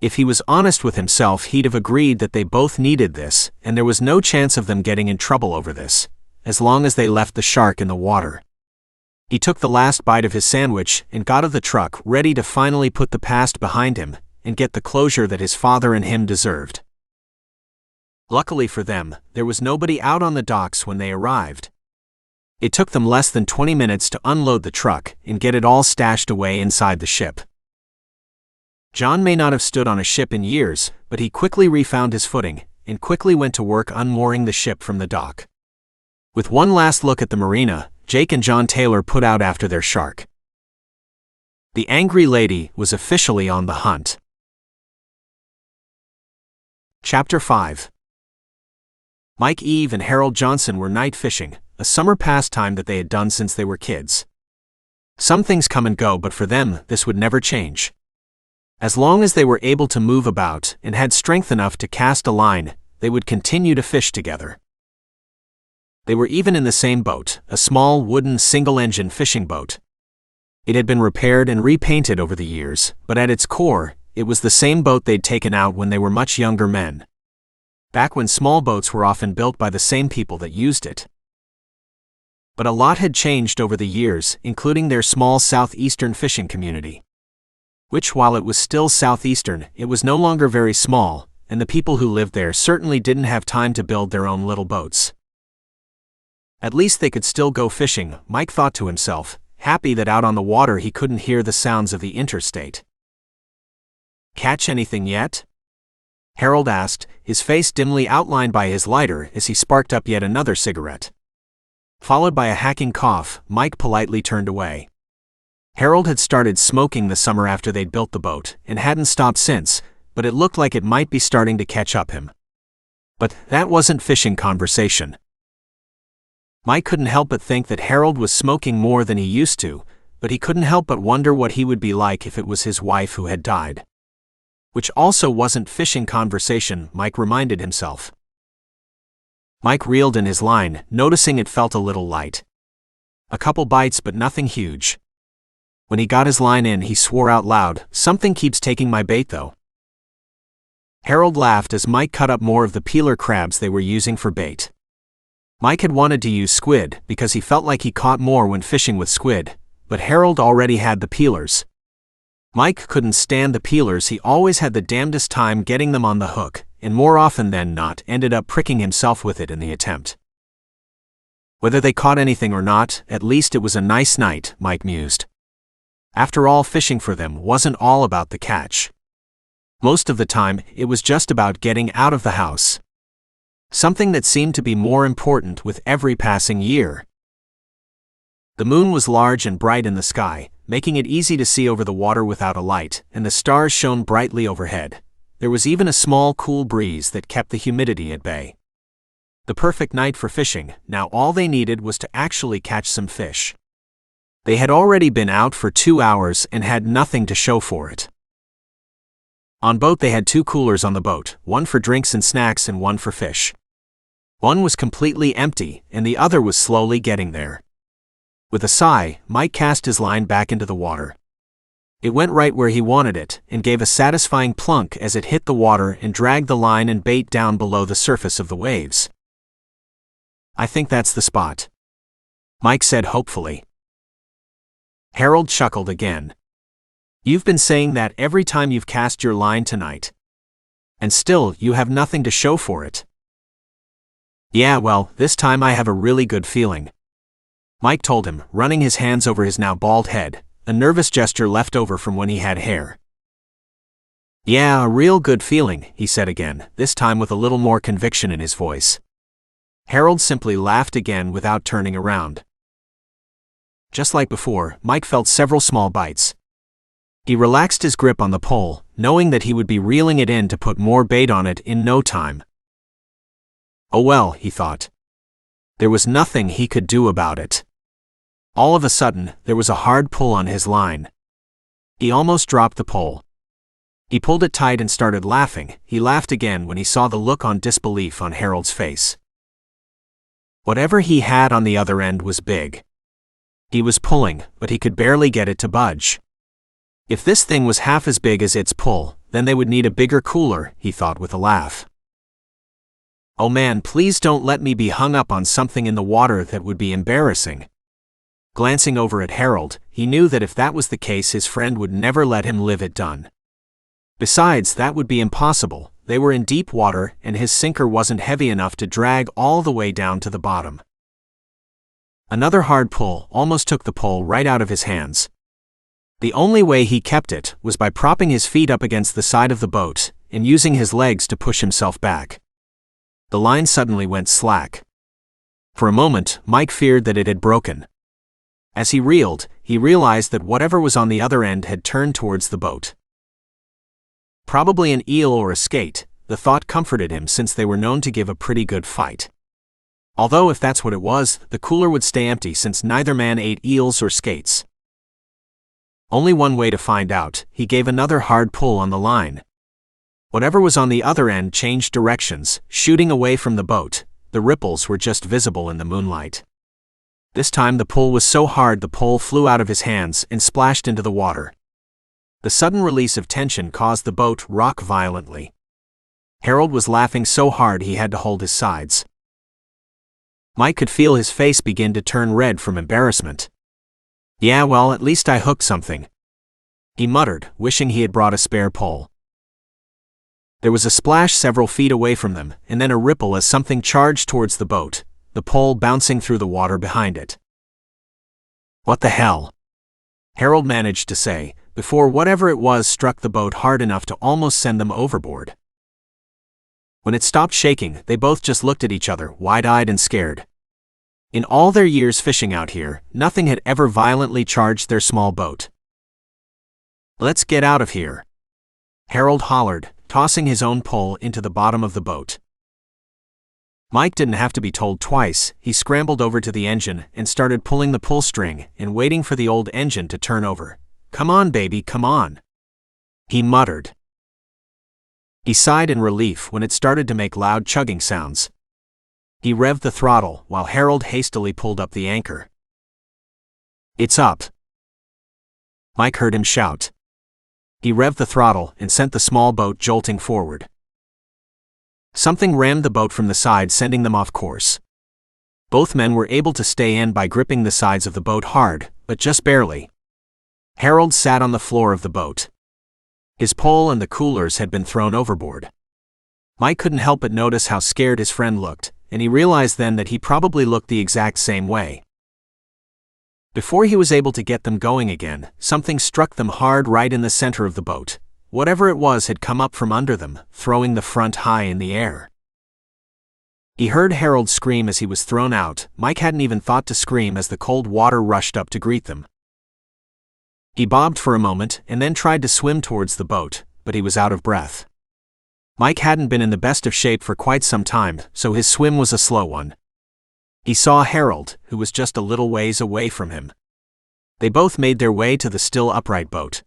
If he was honest with himself, he'd have agreed that they both needed this, and there was no chance of them getting in trouble over this, as long as they left the shark in the water. He took the last bite of his sandwich and got out of the truck, ready to finally put the past behind him and get the closure that his father and him deserved. Luckily for them, there was nobody out on the docks when they arrived. It took them less than 20 minutes to unload the truck and get it all stashed away inside the ship. John may not have stood on a ship in years, but he quickly refound his footing and quickly went to work unmooring the ship from the dock. With one last look at the marina, Jake and John Taylor put out after their shark. The angry lady was officially on the hunt. Chapter 5. Mike Eve and Harold Johnson were night fishing, a summer pastime that they had done since they were kids. Some things come and go, but for them, this would never change. As long as they were able to move about and had strength enough to cast a line, they would continue to fish together. They were even in the same boat, a small wooden single-engine fishing boat. It had been repaired and repainted over the years, but at its core, it was the same boat they'd taken out when they were much younger men. Back when small boats were often built by the same people that used it. But a lot had changed over the years, including their small southeastern fishing community. Which, while it was still southeastern, it was no longer very small, and the people who lived there certainly didn't have time to build their own little boats. At least they could still go fishing, Mike thought to himself, happy that out on the water he couldn't hear the sounds of the interstate. "Catch anything yet?" Harold asked, his face dimly outlined by his lighter as he sparked up yet another cigarette. Followed by a hacking cough, Mike politely turned away. Harold had started smoking the summer after they'd built the boat, and hadn't stopped since, but it looked like it might be starting to catch up him. But that wasn't fishing conversation. Mike couldn't help but think that Harold was smoking more than he used to, but he couldn't help but wonder what he would be like if it was his wife who had died. Which also wasn't fishing conversation, Mike reminded himself. Mike reeled in his line, noticing it felt a little light. A couple bites but nothing huge. When he got his line in, he swore out loud, "Something keeps taking my bait though." Harold laughed as Mike cut up more of the peeler crabs they were using for bait. Mike had wanted to use squid because he felt like he caught more when fishing with squid, but Harold already had the peelers. Mike couldn't stand the peelers. He always had the damnedest time getting them on the hook, and more often than not ended up pricking himself with it in the attempt. Whether they caught anything or not, at least it was a nice night, Mike mused. After all, fishing for them wasn't all about the catch. Most of the time, it was just about getting out of the house. Something that seemed to be more important with every passing year. The moon was large and bright in the sky, making it easy to see over the water without a light, and the stars shone brightly overhead. There was even a small cool breeze that kept the humidity at bay. The perfect night for fishing. Now all they needed was to actually catch some fish. They had already been out for 2 hours and had nothing to show for it. On boat they had 2 coolers on the boat, one for drinks and snacks and one for fish. One was completely empty, and the other was slowly getting there. With a sigh, Mike cast his line back into the water. It went right where he wanted it, and gave a satisfying plunk as it hit the water and dragged the line and bait down below the surface of the waves. "I think that's the spot," Mike said hopefully. Harold chuckled again. "You've been saying that every time you've cast your line tonight. And still, you have nothing to show for it." "Yeah, well, this time I have a really good feeling," Mike told him, running his hands over his now bald head, a nervous gesture left over from when he had hair. "Yeah, a real good feeling," he said again, this time with a little more conviction in his voice. Harold simply laughed again without turning around. Just like before, Mike felt several small bites. He relaxed his grip on the pole, knowing that he would be reeling it in to put more bait on it in no time. Oh well, he thought. There was nothing he could do about it. All of a sudden, there was a hard pull on his line. He almost dropped the pole. He pulled it tight and started laughing. He laughed again when he saw the look of disbelief on Harold's face. Whatever he had on the other end was big. He was pulling, but he could barely get it to budge. If this thing was half as big as its pull, then they would need a bigger cooler, he thought with a laugh. Oh man, please don't let me be hung up on something in the water. That would be embarrassing. Glancing over at Harold, he knew that if that was the case, his friend would never let him live it done. Besides, that would be impossible. They were in deep water, and his sinker wasn't heavy enough to drag all the way down to the bottom. Another hard pull almost took the pole right out of his hands. The only way he kept it was by propping his feet up against the side of the boat and using his legs to push himself back. The line suddenly went slack. For a moment, Mike feared that it had broken. As he reeled, he realized that whatever was on the other end had turned towards the boat. Probably an eel or a skate, the thought comforted him since they were known to give a pretty good fight. Although if that's what it was, the cooler would stay empty since neither man ate eels or skates. Only one way to find out. He gave another hard pull on the line. Whatever was on the other end changed directions, shooting away from the boat, the ripples were just visible in the moonlight. This time the pull was so hard the pole flew out of his hands and splashed into the water. The sudden release of tension caused the boat rock violently. Harold was laughing so hard he had to hold his sides. Mike could feel his face begin to turn red from embarrassment. "Yeah, well, at least I hooked something," he muttered, wishing he had brought a spare pole. There was a splash several feet away from them, and then a ripple as something charged towards the boat, the pole bouncing through the water behind it. "What the hell?" Harold managed to say, before whatever it was struck the boat hard enough to almost send them overboard. When it stopped shaking, they both just looked at each other, wide-eyed and scared. In all their years fishing out here, nothing had ever violently charged their small boat. "Let's get out of here," Harold hollered, tossing his own pole into the bottom of the boat. Mike didn't have to be told twice. He scrambled over to the engine and started pulling the pull string and waiting for the old engine to turn over. "Come on, baby, come on," he muttered. He sighed in relief when it started to make loud chugging sounds. He revved the throttle while Harold hastily pulled up the anchor. "It's up," Mike heard him shout. He revved the throttle and sent the small boat jolting forward. Something rammed the boat from the side, sending them off course. Both men were able to stay in by gripping the sides of the boat hard, but just barely. Harold sat on the floor of the boat. His pole and the coolers had been thrown overboard. Mike couldn't help but notice how scared his friend looked, and he realized then that he probably looked the exact same way. Before he was able to get them going again, something struck them hard right in the center of the boat. Whatever it was had come up from under them, throwing the front high in the air. He heard Harold scream as he was thrown out. Mike hadn't even thought to scream as the cold water rushed up to greet them. He bobbed for a moment and then tried to swim towards the boat, but he was out of breath. Mike hadn't been in the best of shape for quite some time, so his swim was a slow one. He saw Harold, who was just a little ways away from him. They both made their way to the still upright boat.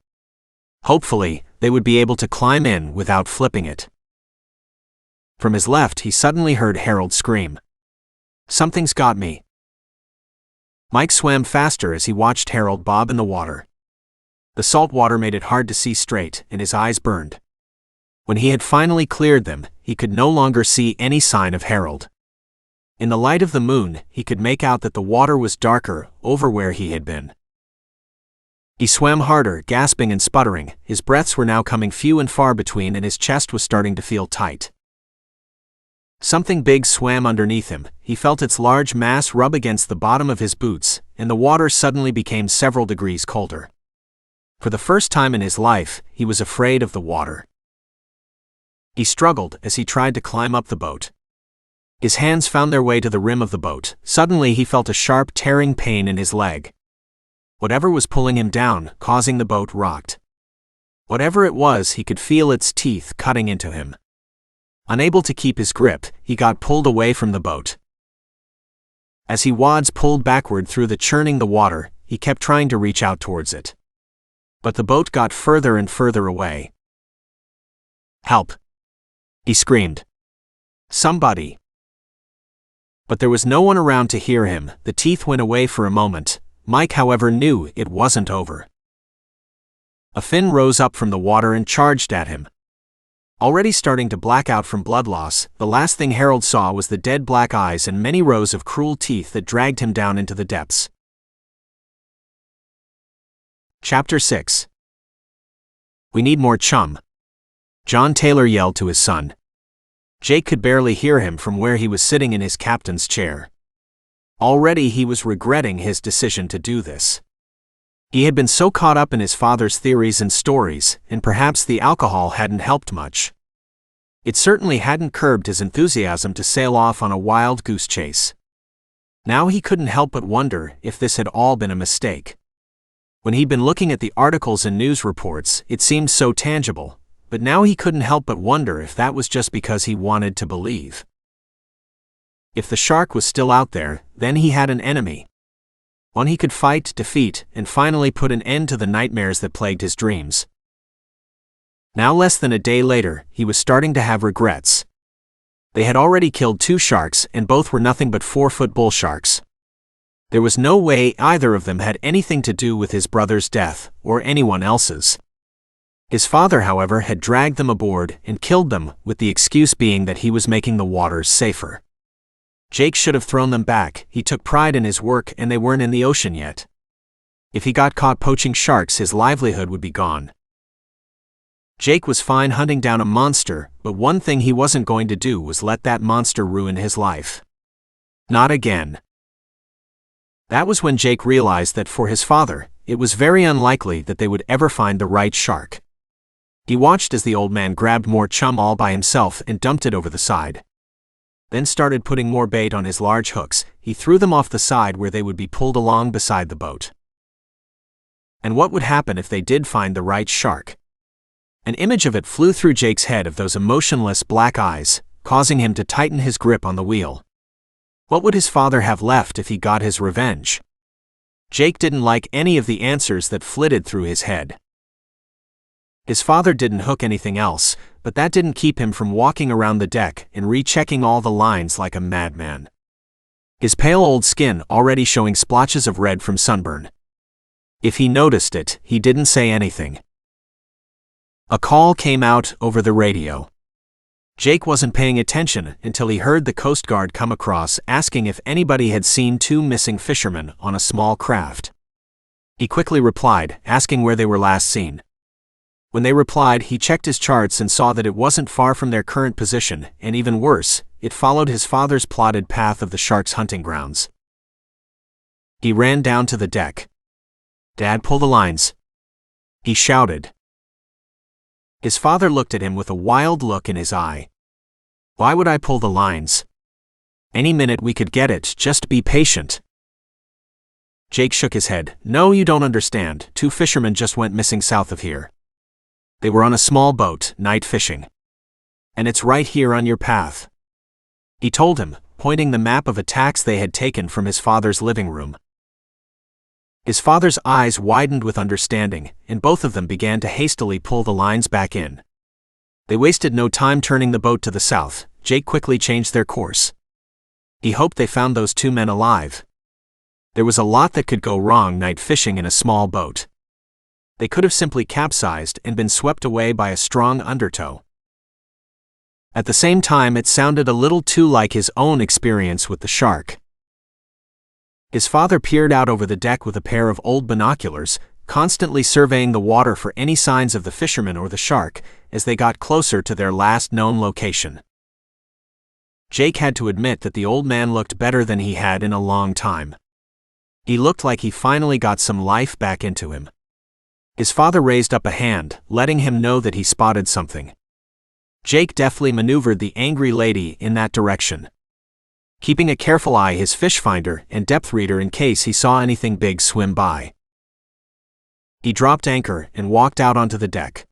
Hopefully, they would be able to climb in without flipping it. From his left, he suddenly heard Harold scream, "Something's got me." Mike swam faster as he watched Harold bob in the water. The salt water made it hard to see straight, and his eyes burned. When he had finally cleared them, he could no longer see any sign of Harold. In the light of the moon, he could make out that the water was darker over where he had been. He swam harder, gasping and sputtering. His breaths were now coming few and far between, and his chest was starting to feel tight. Something big swam underneath him. He felt its large mass rub against the bottom of his boots, and the water suddenly became several degrees colder. For the first time in his life, he was afraid of the water. He struggled as he tried to climb up the boat. His hands found their way to the rim of the boat. Suddenly he felt a sharp, tearing pain in his leg. Whatever was pulling him down, causing the boat rocked. Whatever it was, he could feel its teeth cutting into him. Unable to keep his grip, he got pulled away from the boat. As he wads pulled backward through the churning the water, he kept trying to reach out towards it. But the boat got further and further away. "Help!" he screamed. "Somebody!" But there was no one around to hear him. The teeth went away for a moment. Mike, however, knew it wasn't over. A fin rose up from the water and charged at him. Already starting to black out from blood loss, the last thing Harold saw was the dead black eyes and many rows of cruel teeth that dragged him down into the depths. Chapter 6. "We need more chum," John Taylor yelled to his son. Jake could barely hear him from where he was sitting in his captain's chair. Already he was regretting his decision to do this. He had been so caught up in his father's theories and stories, and perhaps the alcohol hadn't helped much. It certainly hadn't curbed his enthusiasm to sail off on a wild goose chase. Now he couldn't help but wonder if this had all been a mistake. When he'd been looking at the articles and news reports, it seemed so tangible, but now he couldn't help but wonder if that was just because he wanted to believe. If the shark was still out there, then he had an enemy. One he could fight, defeat, and finally put an end to the nightmares that plagued his dreams. Now, less than a day later, he was starting to have regrets. They had already killed 2 sharks, and both were nothing but 4-foot bull sharks. There was no way either of them had anything to do with his brother's death, or anyone else's. His father, however, had dragged them aboard and killed them, with the excuse being that he was making the waters safer. Jake should have thrown them back. He took pride in his work and they weren't in the ocean yet. If he got caught poaching sharks, his livelihood would be gone. Jake was fine hunting down a monster, but one thing he wasn't going to do was let that monster ruin his life. Not again. That was when Jake realized that for his father, it was very unlikely that they would ever find the right shark. He watched as the old man grabbed more chum all by himself and dumped it over the side. Then started putting more bait on his large hooks. He threw them off the side where they would be pulled along beside the boat. And what would happen if they did find the right shark? An image of it flew through Jake's head, of those emotionless black eyes, causing him to tighten his grip on the wheel. What would his father have left if he got his revenge? Jake didn't like any of the answers that flitted through his head. His father didn't hook anything else, but that didn't keep him from walking around the deck and rechecking all the lines like a madman. His pale old skin already showing splotches of red from sunburn. If he noticed it, he didn't say anything. A call came out over the radio. Jake wasn't paying attention until he heard the Coast Guard come across asking if anybody had seen 2 missing fishermen on a small craft. He quickly replied, asking where they were last seen. When they replied, he checked his charts and saw that it wasn't far from their current position, and even worse, it followed his father's plotted path of the sharks' hunting grounds. He ran down to the deck. "Dad, pull the lines," he shouted. His father looked at him with a wild look in his eye. "Why would I pull the lines? Any minute we could get it, just be patient." Jake shook his head. "No, you don't understand. 2 fishermen just went missing south of here. They were on a small boat, night fishing. And it's right here on your path," he told him, pointing the map of attacks they had taken from his father's living room. His father's eyes widened with understanding, and both of them began to hastily pull the lines back in. They wasted no time turning the boat to the south. Jake quickly changed their course. He hoped they found those 2 men alive. There was a lot that could go wrong night fishing in a small boat. They could have simply capsized and been swept away by a strong undertow. At the same time, it sounded a little too like his own experience with the shark. His father peered out over the deck with a pair of old binoculars, constantly surveying the water for any signs of the fishermen or the shark as they got closer to their last known location. Jake had to admit that the old man looked better than he had in a long time. He looked like he finally got some life back into him. His father raised up a hand, letting him know that he spotted something. Jake deftly maneuvered the angry lady in that direction, keeping a careful eye his fish finder and depth reader in case he saw anything big swim by. He dropped anchor and walked out onto the deck.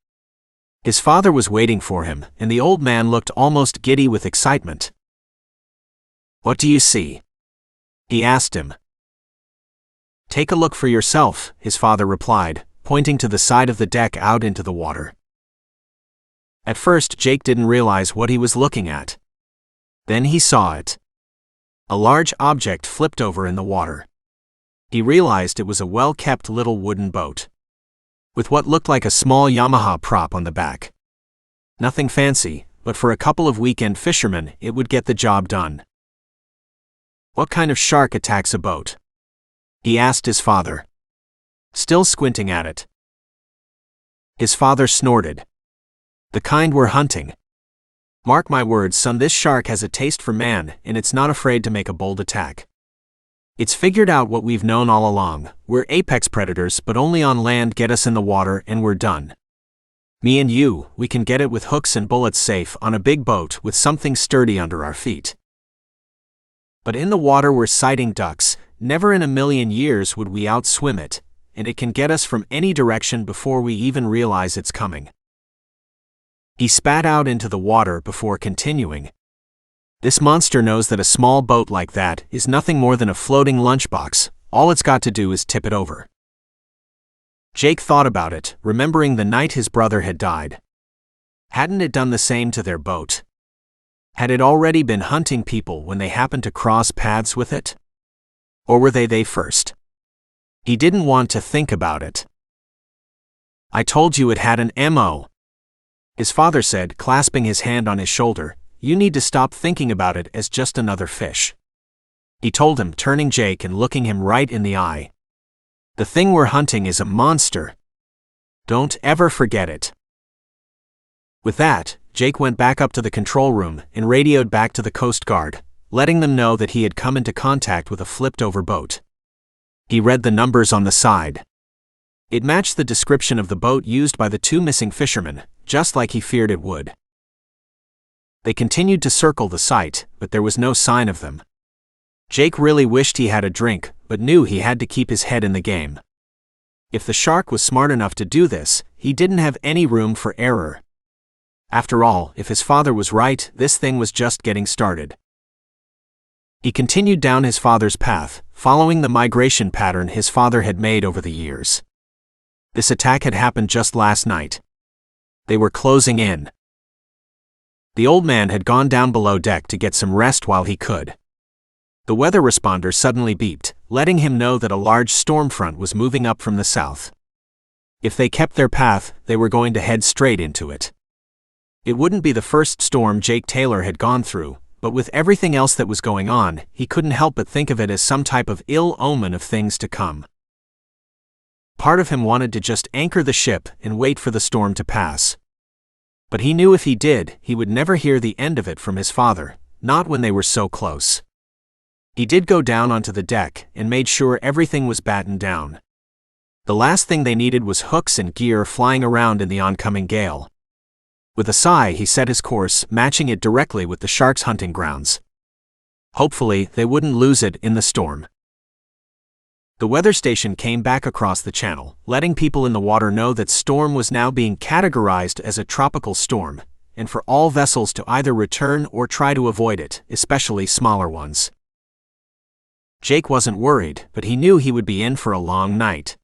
His father was waiting for him, and the old man looked almost giddy with excitement. "What do you see?" he asked him. "Take a look for yourself," his father replied, pointing to the side of the deck out into the water. At first, Jake didn't realize what he was looking at. Then he saw it. A large object flipped over in the water. He realized it was a well-kept little wooden boat, with what looked like a small Yamaha prop on the back. Nothing fancy, but for a couple of weekend fishermen, it would get the job done. "What kind of shark attacks a boat?" he asked his father, still squinting at it. His father snorted. "The kind we're hunting. Mark my words, son, this shark has a taste for man, and it's not afraid to make a bold attack. It's figured out what we've known all along. We're apex predators, but only on land. Get us in the water and we're done. Me and you, we can get it with hooks and bullets safe on a big boat with something sturdy under our feet. But in the water we're sighting ducks. Never in a million years would we outswim it, and it can get us from any direction before we even realize it's coming." He spat out into the water before continuing. "This monster knows that a small boat like that is nothing more than a floating lunchbox. All it's got to do is tip it over." Jake thought about it, remembering the night his brother had died. Hadn't it done the same to their boat? Had it already been hunting people when they happened to cross paths with it? Or were they first? He didn't want to think about it. "I told you it had an MO," his father said, clasping his hand on his shoulder. "You need to stop thinking about it as just another fish," he told him, turning Jake and looking him right in the eye. "The thing we're hunting is a monster. Don't ever forget it." With that, Jake went back up to the control room and radioed back to the Coast Guard, letting them know that he had come into contact with a flipped-over boat. He read the numbers on the side. It matched the description of the boat used by the two missing fishermen, just like he feared it would. They continued to circle the site, but there was no sign of them. Jake really wished he had a drink, but knew he had to keep his head in the game. If the shark was smart enough to do this, he didn't have any room for error. After all, if his father was right, this thing was just getting started. He continued down his father's path, following the migration pattern his father had made over the years. This attack had happened just last night. They were closing in. The old man had gone down below deck to get some rest while he could. The weather responder suddenly beeped, letting him know that a large storm front was moving up from the south. If they kept their path, they were going to head straight into it. It wouldn't be the first storm Jake Taylor had gone through, but with everything else that was going on, he couldn't help but think of it as some type of ill omen of things to come. Part of him wanted to just anchor the ship and wait for the storm to pass. But he knew if he did, he would never hear the end of it from his father, not when they were so close. He did go down onto the deck and made sure everything was battened down. The last thing they needed was hooks and gear flying around in the oncoming gale. With a sigh, he set his course, matching it directly with the shark's hunting grounds. Hopefully, they wouldn't lose it in the storm. The weather station came back across the channel, letting people in the water know that storm was now being categorized as a tropical storm, and for all vessels to either return or try to avoid it, especially smaller ones. Jake wasn't worried, but he knew he would be in for a long night.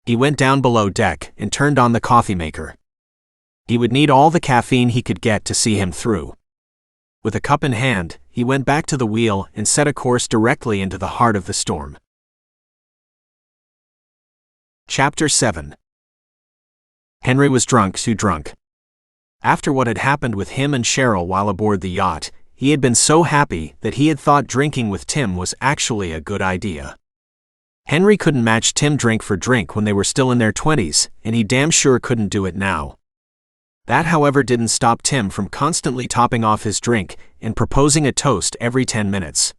He went down below deck and turned on the coffee maker. He would need all the caffeine he could get to see him through. With a cup in hand, he went back to the wheel and set a course directly into the heart of the storm. Chapter 7. Henry was too drunk. After what had happened with him and Cheryl while aboard the yacht, he had been so happy that he had thought drinking with Tim was actually a good idea. Henry couldn't match Tim drink for drink when they were still in their 20s, and he damn sure couldn't do it now. That, however, didn't stop Tim from constantly topping off his drink and proposing a toast every 10 minutes.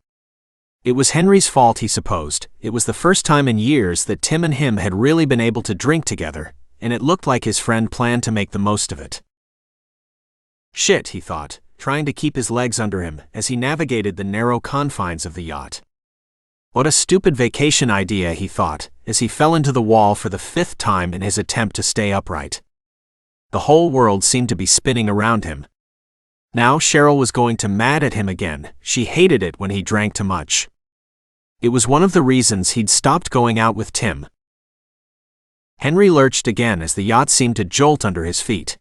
It was Henry's fault, he supposed. It was the first time in years that Tim and him had really been able to drink together, and it looked like his friend planned to make the most of it. Shit, he thought, trying to keep his legs under him as he navigated the narrow confines of the yacht. What a stupid vacation idea, he thought, as he fell into the wall for the 5th time in his attempt to stay upright. The whole world seemed to be spinning around him. Now Cheryl was going to mad at him again. She hated it when he drank too much. It was one of the reasons he'd stopped going out with Tim. Henry lurched again as the yacht seemed to jolt under his feet.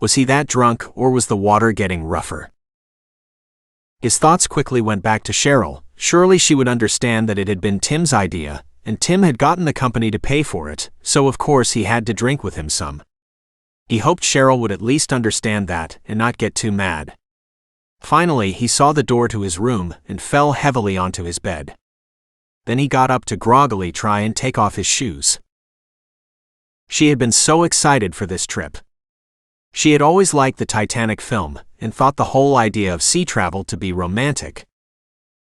Was he that drunk, or was the water getting rougher? His thoughts quickly went back to Cheryl. Surely she would understand that it had been Tim's idea, and Tim had gotten the company to pay for it, so of course he had to drink with him some. He hoped Cheryl would at least understand that and not get too mad. Finally, he saw the door to his room and fell heavily onto his bed. Then he got up to groggily try and take off his shoes. She had been so excited for this trip. She had always liked the Titanic film and thought the whole idea of sea travel to be romantic.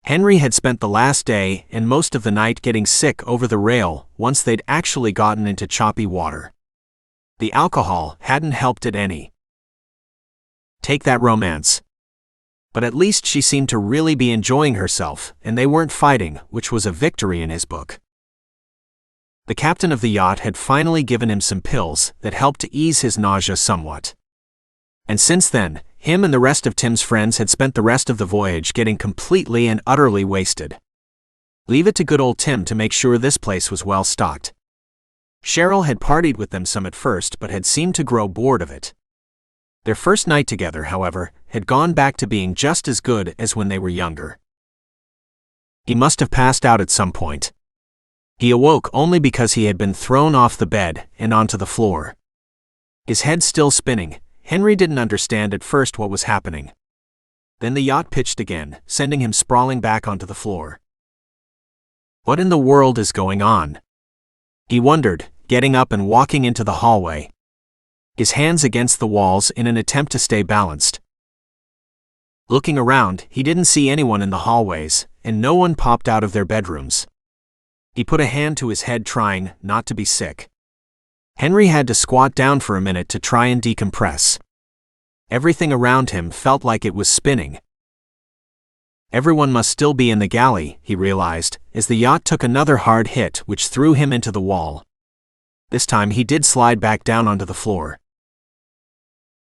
Henry had spent the last day and most of the night getting sick over the rail once they'd actually gotten into choppy water. The alcohol hadn't helped it any. Take that romance. But at least she seemed to really be enjoying herself, and they weren't fighting, which was a victory in his book. The captain of the yacht had finally given him some pills that helped to ease his nausea somewhat. And since then, him and the rest of Tim's friends had spent the rest of the voyage getting completely and utterly wasted. Leave it to good old Tim to make sure this place was well stocked. Cheryl had partied with them some at first but had seemed to grow bored of it. Their first night together, however, had gone back to being just as good as when they were younger. He must have passed out at some point. He awoke only because he had been thrown off the bed and onto the floor. His head still spinning, Henry didn't understand at first what was happening. Then the yacht pitched again, sending him sprawling back onto the floor. What in the world is going on? He wondered, getting up and walking into the hallway, his hands against the walls in an attempt to stay balanced. Looking around, he didn't see anyone in the hallways, and no one popped out of their bedrooms. He put a hand to his head, trying not to be sick. Henry had to squat down for a minute to try and decompress. Everything around him felt like it was spinning. Everyone must still be in the galley, he realized, as the yacht took another hard hit which threw him into the wall. This time he did slide back down onto the floor.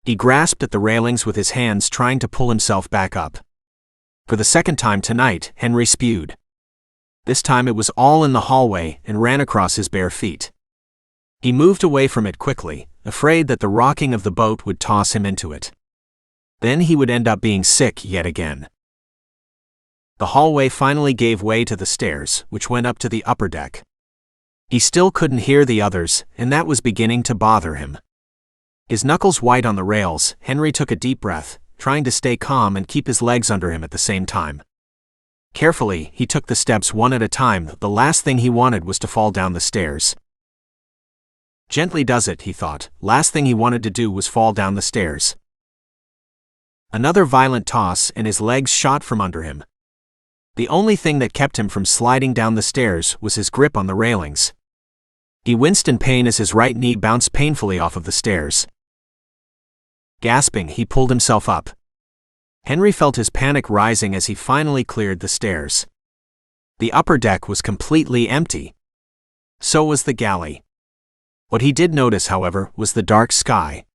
He grasped at the railings with his hands, trying to pull himself back up. For the second time tonight, Henry spewed. This time it was all in the hallway and ran across his bare feet. He moved away from it quickly, afraid that the rocking of the boat would toss him into it. Then he would end up being sick yet again. The hallway finally gave way to the stairs, which went up to the upper deck. He still couldn't hear the others, and that was beginning to bother him. His knuckles white on the rails, Henry took a deep breath, trying to stay calm and keep his legs under him at the same time. Carefully, he took the steps one at a time. The last thing he wanted was to fall down the stairs. Gently does it, he thought. Last thing he wanted to do was fall down the stairs. Another violent toss and his legs shot from under him. The only thing that kept him from sliding down the stairs was his grip on the railings. He winced in pain as his right knee bounced painfully off of the stairs. Gasping, he pulled himself up. Henry felt his panic rising as he finally cleared the stairs. The upper deck was completely empty. So was the galley. What he did notice, however, was the dark sky.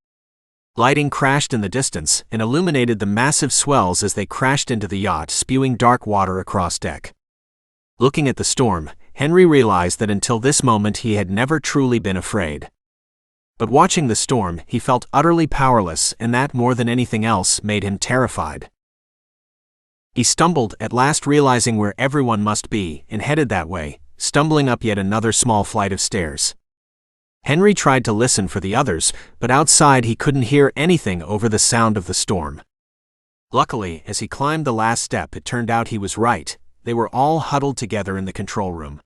Lighting crashed in the distance and illuminated the massive swells as they crashed into the yacht, spewing dark water across deck. Looking at the storm, Henry realized that until this moment he had never truly been afraid. But watching the storm, he felt utterly powerless, and that, more than anything else, made him terrified. He stumbled, at last realizing where everyone must be, and headed that way, stumbling up yet another small flight of stairs. Henry tried to listen for the others, but outside he couldn't hear anything over the sound of the storm. Luckily, as he climbed the last step, it turned out he was right. They were all huddled together in the control room.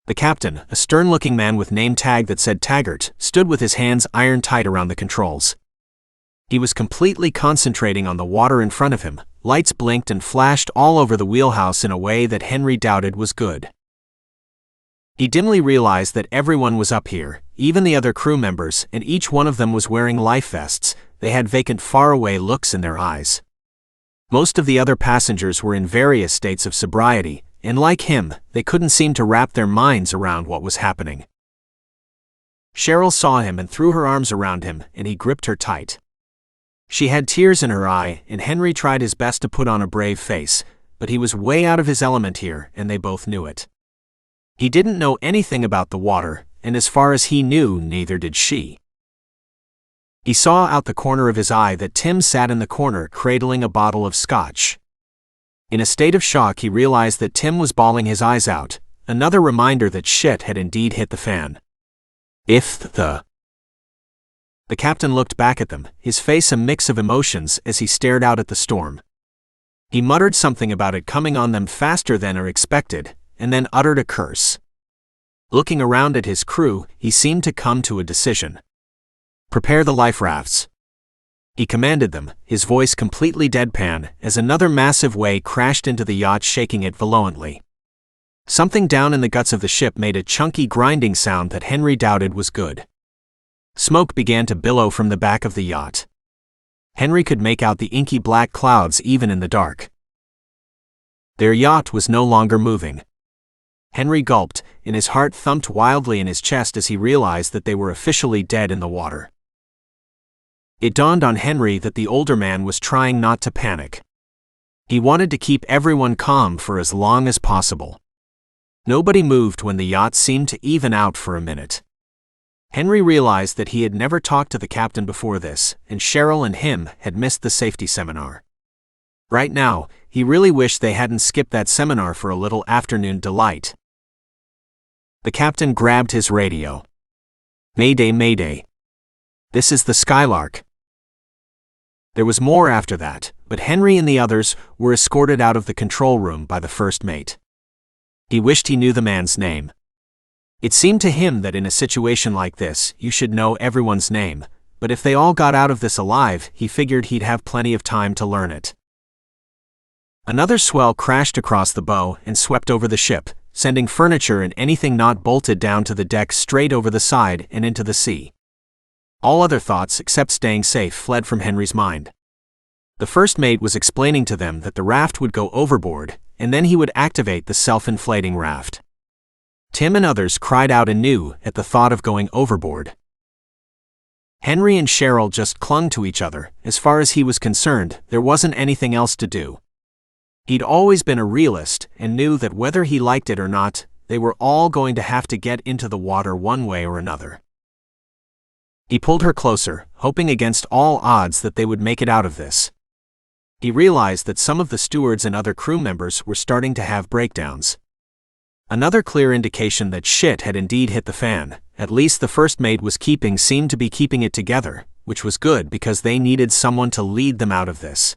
The captain, a stern-looking man with name tag that said Taggart, stood with his hands iron tight around the controls. He was completely concentrating on the water in front of him. Lights blinked and flashed all over the wheelhouse in a way that Henry doubted was good. He dimly realized that everyone was up here, even the other crew members, and each one of them was wearing life vests. They had vacant, faraway looks in their eyes. Most of the other passengers were in various states of sobriety, and like him, they couldn't seem to wrap their minds around what was happening. Cheryl saw him and threw her arms around him, and he gripped her tight. She had tears in her eye, and Henry tried his best to put on a brave face, but he was way out of his element here, and they both knew it. He didn't know anything about the water, and as far as he knew, neither did she. He saw out the corner of his eye that Tim sat in the corner cradling a bottle of scotch. In a state of shock, he realized that Tim was bawling his eyes out, another reminder that shit had indeed hit the fan. The captain looked back at them, his face a mix of emotions as he stared out at the storm. He muttered something about it coming on them faster than or expected, and then uttered a curse. Looking around at his crew, he seemed to come to a decision. "Prepare the life rafts," he commanded them, his voice completely deadpan, as another massive wave crashed into the yacht, shaking it violently. Something down in the guts of the ship made a chunky grinding sound that Henry doubted was good. Smoke began to billow from the back of the yacht. Henry could make out the inky black clouds even in the dark. Their yacht was no longer moving. Henry gulped, and his heart thumped wildly in his chest as he realized that they were officially dead in the water. It dawned on Henry that the older man was trying not to panic. He wanted to keep everyone calm for as long as possible. Nobody moved when the yacht seemed to even out for a minute. Henry realized that he had never talked to the captain before this, and Cheryl and him had missed the safety seminar. Right now, he really wished they hadn't skipped that seminar for a little afternoon delight. The captain grabbed his radio. "Mayday, mayday. This is the Skylark." There was more after that, but Henry and the others were escorted out of the control room by the first mate. He wished he knew the man's name. It seemed to him that in a situation like this, you should know everyone's name, but if they all got out of this alive, he figured he'd have plenty of time to learn it. Another swell crashed across the bow and swept over the ship, sending furniture and anything not bolted down to the deck straight over the side and into the sea. All other thoughts except staying safe fled from Henry's mind. The first mate was explaining to them that the raft would go overboard, and then he would activate the self-inflating raft. Tim and others cried out anew at the thought of going overboard. Henry and Cheryl just clung to each other. As far as he was concerned, there wasn't anything else to do. He'd always been a realist and knew that whether he liked it or not, they were all going to have to get into the water one way or another. He pulled her closer, hoping against all odds that they would make it out of this. He realized that some of the stewards and other crew members were starting to have breakdowns. Another clear indication that shit had indeed hit the fan. At least the first mate seemed to be keeping it together, which was good because they needed someone to lead them out of this.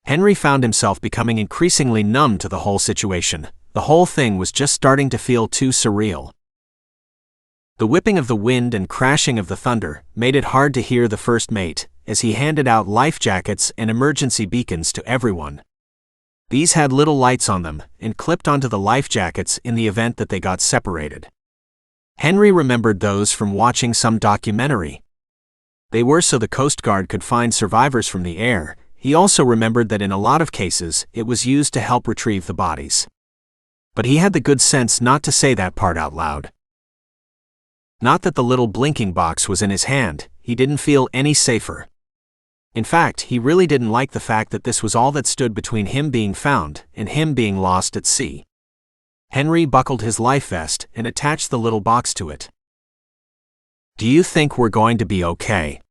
Henry found himself becoming increasingly numb to the whole situation. The whole thing was just starting to feel too surreal. The whipping of the wind and crashing of the thunder made it hard to hear the first mate, as he handed out life jackets and emergency beacons to everyone. These had little lights on them, and clipped onto the life jackets in the event that they got separated. Henry remembered those from watching some documentary. They were so the Coast Guard could find survivors from the air. He also remembered that in a lot of cases, it was used to help retrieve the bodies. But he had the good sense not to say that part out loud. Not that the little blinking box was in his hand, he didn't feel any safer. In fact, he really didn't like the fact that this was all that stood between him being found and him being lost at sea. Henry buckled his life vest and attached the little box to it. "Do you think we're going to be okay?"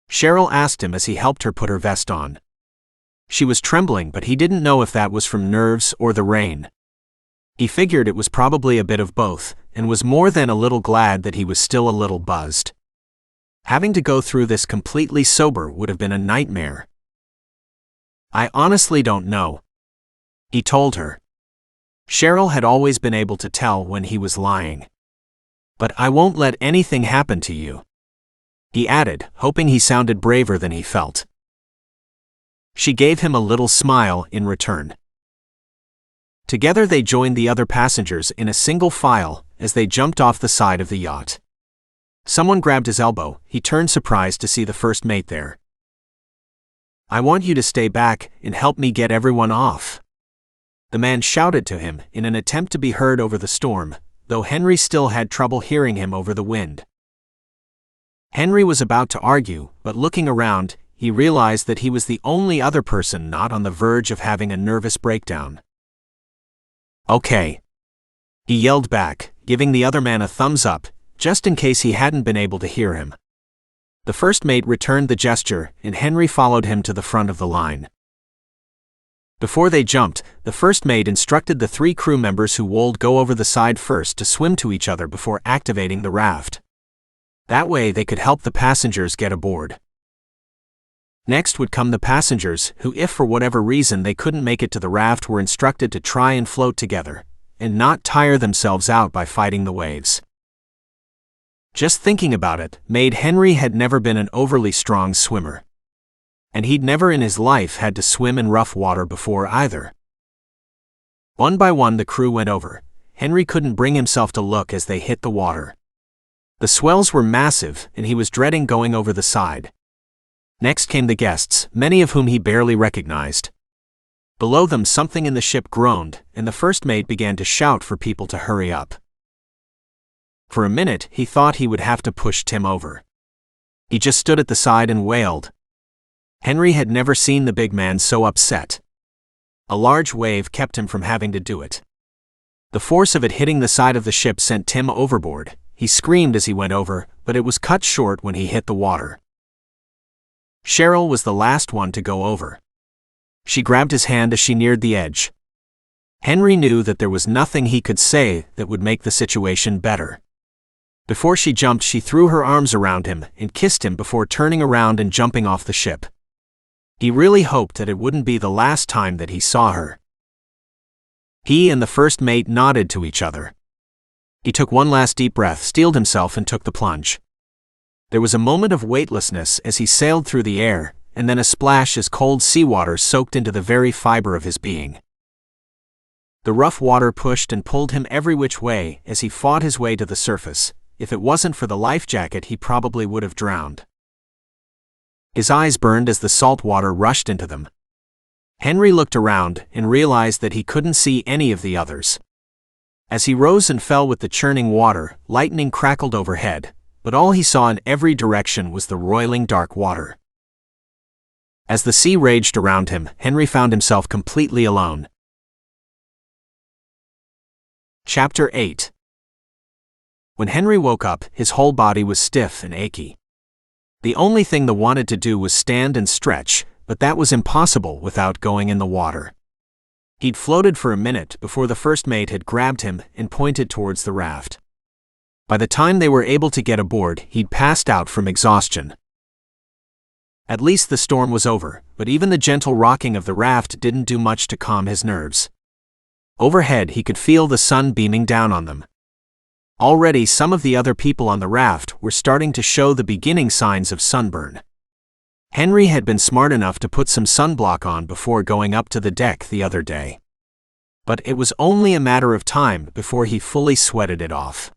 Cheryl asked him as he helped her put her vest on. She was trembling, but he didn't know if that was from nerves or the rain. He figured it was probably a bit of both, and was more than a little glad that he was still a little buzzed. Having to go through this completely sober would have been a nightmare. "I honestly don't know," he told her. Cheryl had always been able to tell when he was lying. "But I won't let anything happen to you," he added, hoping he sounded braver than he felt. She gave him a little smile in return. Together they joined the other passengers in a single file as they jumped off the side of the yacht. Someone grabbed his elbow. He turned surprised to see the first mate there. "I want you to stay back and help me get everyone off," the man shouted to him in an attempt to be heard over the storm, though Henry still had trouble hearing him over the wind. Henry was about to argue, but looking around, he realized that he was the only other person not on the verge of having a nervous breakdown. "Okay," he yelled back, giving the other man a thumbs up, just in case he hadn't been able to hear him. The first mate returned the gesture, and Henry followed him to the front of the line. Before they jumped, the first mate instructed the 3 crew members who would go over the side first to swim to each other before activating the raft. That way they could help the passengers get aboard. Next would come the passengers who, if for whatever reason they couldn't make it to the raft, were instructed to try and float together, and not tire themselves out by fighting the waves. Just thinking about it made Henry had never been an overly strong swimmer. And he'd never in his life had to swim in rough water before either. One by one the crew went over. Henry couldn't bring himself to look as they hit the water. The swells were massive, and he was dreading going over the side. Next came the guests, many of whom he barely recognized. Below them something in the ship groaned, and the first mate began to shout for people to hurry up. For a minute he thought he would have to push Tim over. He just stood at the side and wailed. Henry had never seen the big man so upset. A large wave kept him from having to do it. The force of it hitting the side of the ship sent Tim overboard, he screamed as he went over, but it was cut short when he hit the water. Cheryl was the last one to go over. She grabbed his hand as she neared the edge. Henry knew that there was nothing he could say that would make the situation better. Before she jumped, she threw her arms around him and kissed him before turning around and jumping off the ship. He really hoped that it wouldn't be the last time that he saw her. He and the first mate nodded to each other. He took one last deep breath, steeled himself, and took the plunge. There was a moment of weightlessness as he sailed through the air, and then a splash as cold seawater soaked into the very fiber of his being. The rough water pushed and pulled him every which way as he fought his way to the surface. If it wasn't for the life jacket, he probably would have drowned. His eyes burned as the salt water rushed into them. Henry looked around and realized that he couldn't see any of the others. As he rose and fell with the churning water, lightning crackled overhead, but all he saw in every direction was the roiling dark water. As the sea raged around him, Henry found himself completely alone. Chapter 8. When Henry woke up, his whole body was stiff and achy. The only thing that wanted to do was stand and stretch, but that was impossible without going in the water. He'd floated for a minute before the first mate had grabbed him and pointed towards the raft. By the time they were able to get aboard, he'd passed out from exhaustion. At least the storm was over, but even the gentle rocking of the raft didn't do much to calm his nerves. Overhead, he could feel the sun beaming down on them. Already, some of the other people on the raft were starting to show the beginning signs of sunburn. Henry had been smart enough to put some sunblock on before going up to the deck the other day. But it was only a matter of time before he fully sweated it off.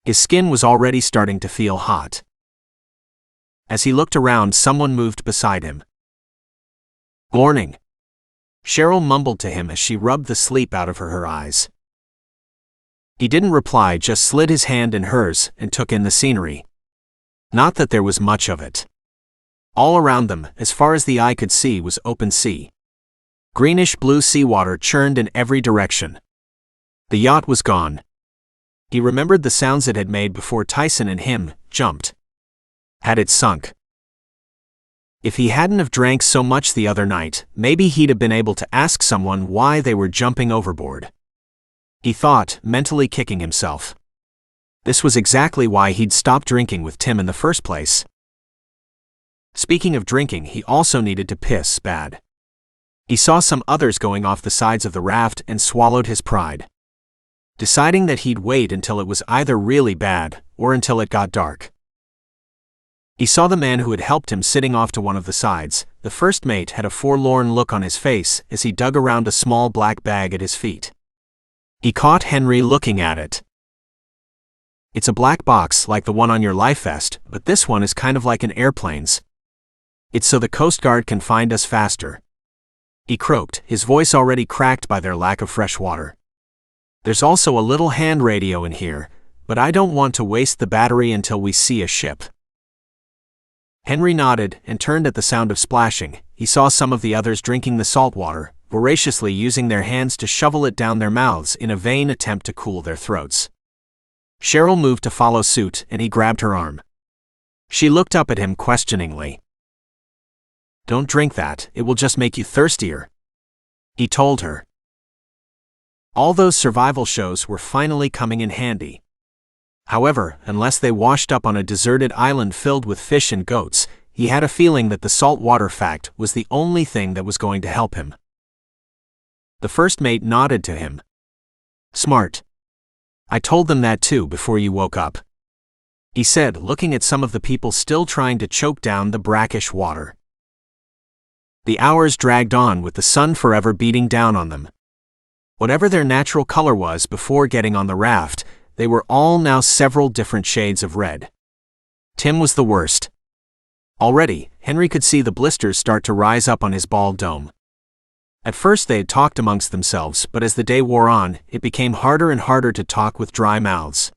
His skin was already starting to feel hot. As he looked around, someone moved beside him. "Morning," Cheryl mumbled to him as she rubbed the sleep out of her eyes. He didn't reply, just slid his hand in hers and took in the scenery. Not that there was much of it. All around them, as far as the eye could see, was open sea. Greenish-blue seawater churned in every direction. The yacht was gone. He remembered the sounds it had made before Tyson and him jumped. Had it sunk? If he hadn't have drank so much the other night, maybe he'd have been able to ask someone why they were jumping overboard. He thought, mentally kicking himself. This was exactly why he'd stopped drinking with Tim in the first place. Speaking of drinking, he also needed to piss bad. He saw some others going off the sides of the raft and swallowed his pride. Deciding that he'd wait until it was either really bad or until it got dark. He saw the man who had helped him sitting off to one of the sides. The first mate had a forlorn look on his face as he dug around a small black bag at his feet. He caught Henry looking at it. "It's a black box like the one on your life vest, but this one is kind of like an airplane's. It's so the Coast Guard can find us faster," he croaked, his voice already cracked by their lack of fresh water. "There's also a little hand radio in here, but I don't want to waste the battery until we see a ship." Henry nodded and turned at the sound of splashing. He saw some of the others drinking the salt water, voraciously using their hands to shovel it down their mouths in a vain attempt to cool their throats. Cheryl moved to follow suit, and he grabbed her arm. She looked up at him questioningly. "Don't drink that, it will just make you thirstier," he told her. All those survival shows were finally coming in handy. However, unless they washed up on a deserted island filled with fish and goats, he had a feeling that the salt water fact was the only thing that was going to help him. The first mate nodded to him. "Smart. I told them that too before you woke up," he said, looking at some of the people still trying to choke down the brackish water. The hours dragged on with the sun forever beating down on them. Whatever their natural color was before getting on the raft, they were all now several different shades of red. Tim was the worst. Already, Henry could see the blisters start to rise up on his bald dome. At first they had talked amongst themselves, but as the day wore on, it became harder and harder to talk with dry mouths.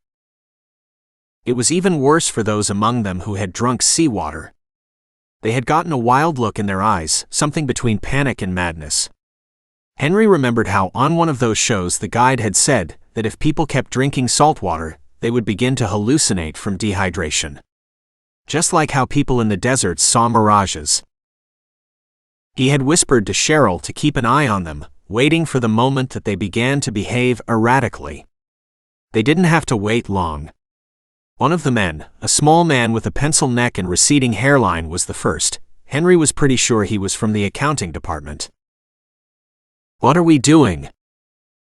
It was even worse for those among them who had drunk seawater. They had gotten a wild look in their eyes, something between panic and madness. Henry remembered how on one of those shows the guide had said that if people kept drinking salt water, they would begin to hallucinate from dehydration. Just like how people in the deserts saw mirages. He had whispered to Cheryl to keep an eye on them, waiting for the moment that they began to behave erratically. They didn't have to wait long. One of the men, a small man with a pencil neck and receding hairline, was the first. Henry was pretty sure he was from the accounting department. "What are we doing?"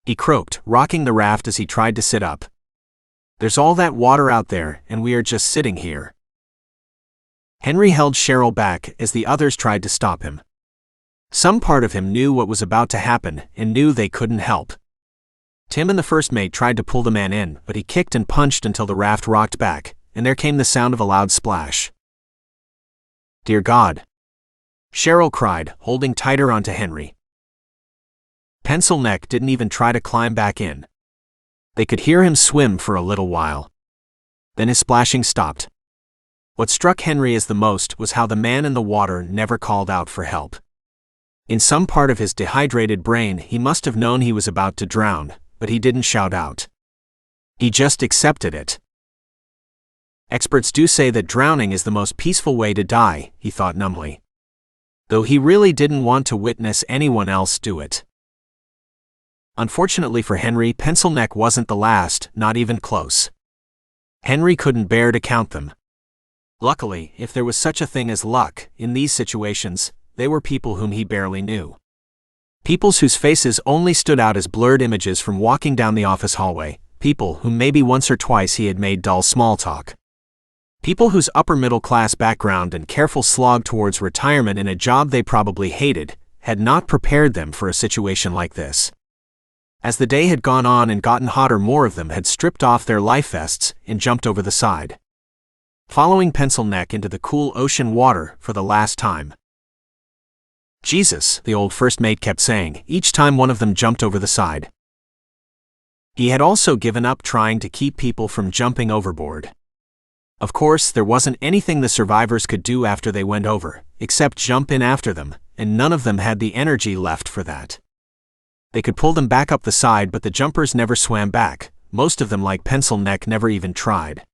he croaked, rocking the raft as he tried to sit up. "There's all that water out there, and we are just sitting here." Henry held Cheryl back as the others tried to stop him. Some part of him knew what was about to happen and knew they couldn't help. Tim and the first mate tried to pull the man in, but he kicked and punched until the raft rocked back, and there came the sound of a loud splash. "Dear God!" Cheryl cried, holding tighter onto Henry. Pencil Neck didn't even try to climb back in. They could hear him swim for a little while. Then his splashing stopped. What struck Henry as the most was how the man in the water never called out for help. In some part of his dehydrated brain, he must have known he was about to drown, but he didn't shout out. He just accepted it. Experts do say that drowning is the most peaceful way to die, he thought numbly. Though he really didn't want to witness anyone else do it. Unfortunately for Henry, Pencil Neck wasn't the last, not even close. Henry couldn't bear to count them. Luckily, if there was such a thing as luck, in these situations, they were people whom he barely knew. People whose faces only stood out as blurred images from walking down the office hallway, people whom maybe once or twice he had made dull small talk. People whose upper middle class background and careful slog towards retirement in a job they probably hated had not prepared them for a situation like this. As the day had gone on and gotten hotter, more of them had stripped off their life vests and jumped over the side, following Pencil Neck into the cool ocean water for the last time. "Jesus," the old first mate kept saying, each time one of them jumped over the side. He had also given up trying to keep people from jumping overboard. Of course, there wasn't anything the survivors could do after they went over, except jump in after them, and none of them had the energy left for that. They could pull them back up the side, but the jumpers never swam back. Most of them, like Pencil Neck, never even tried.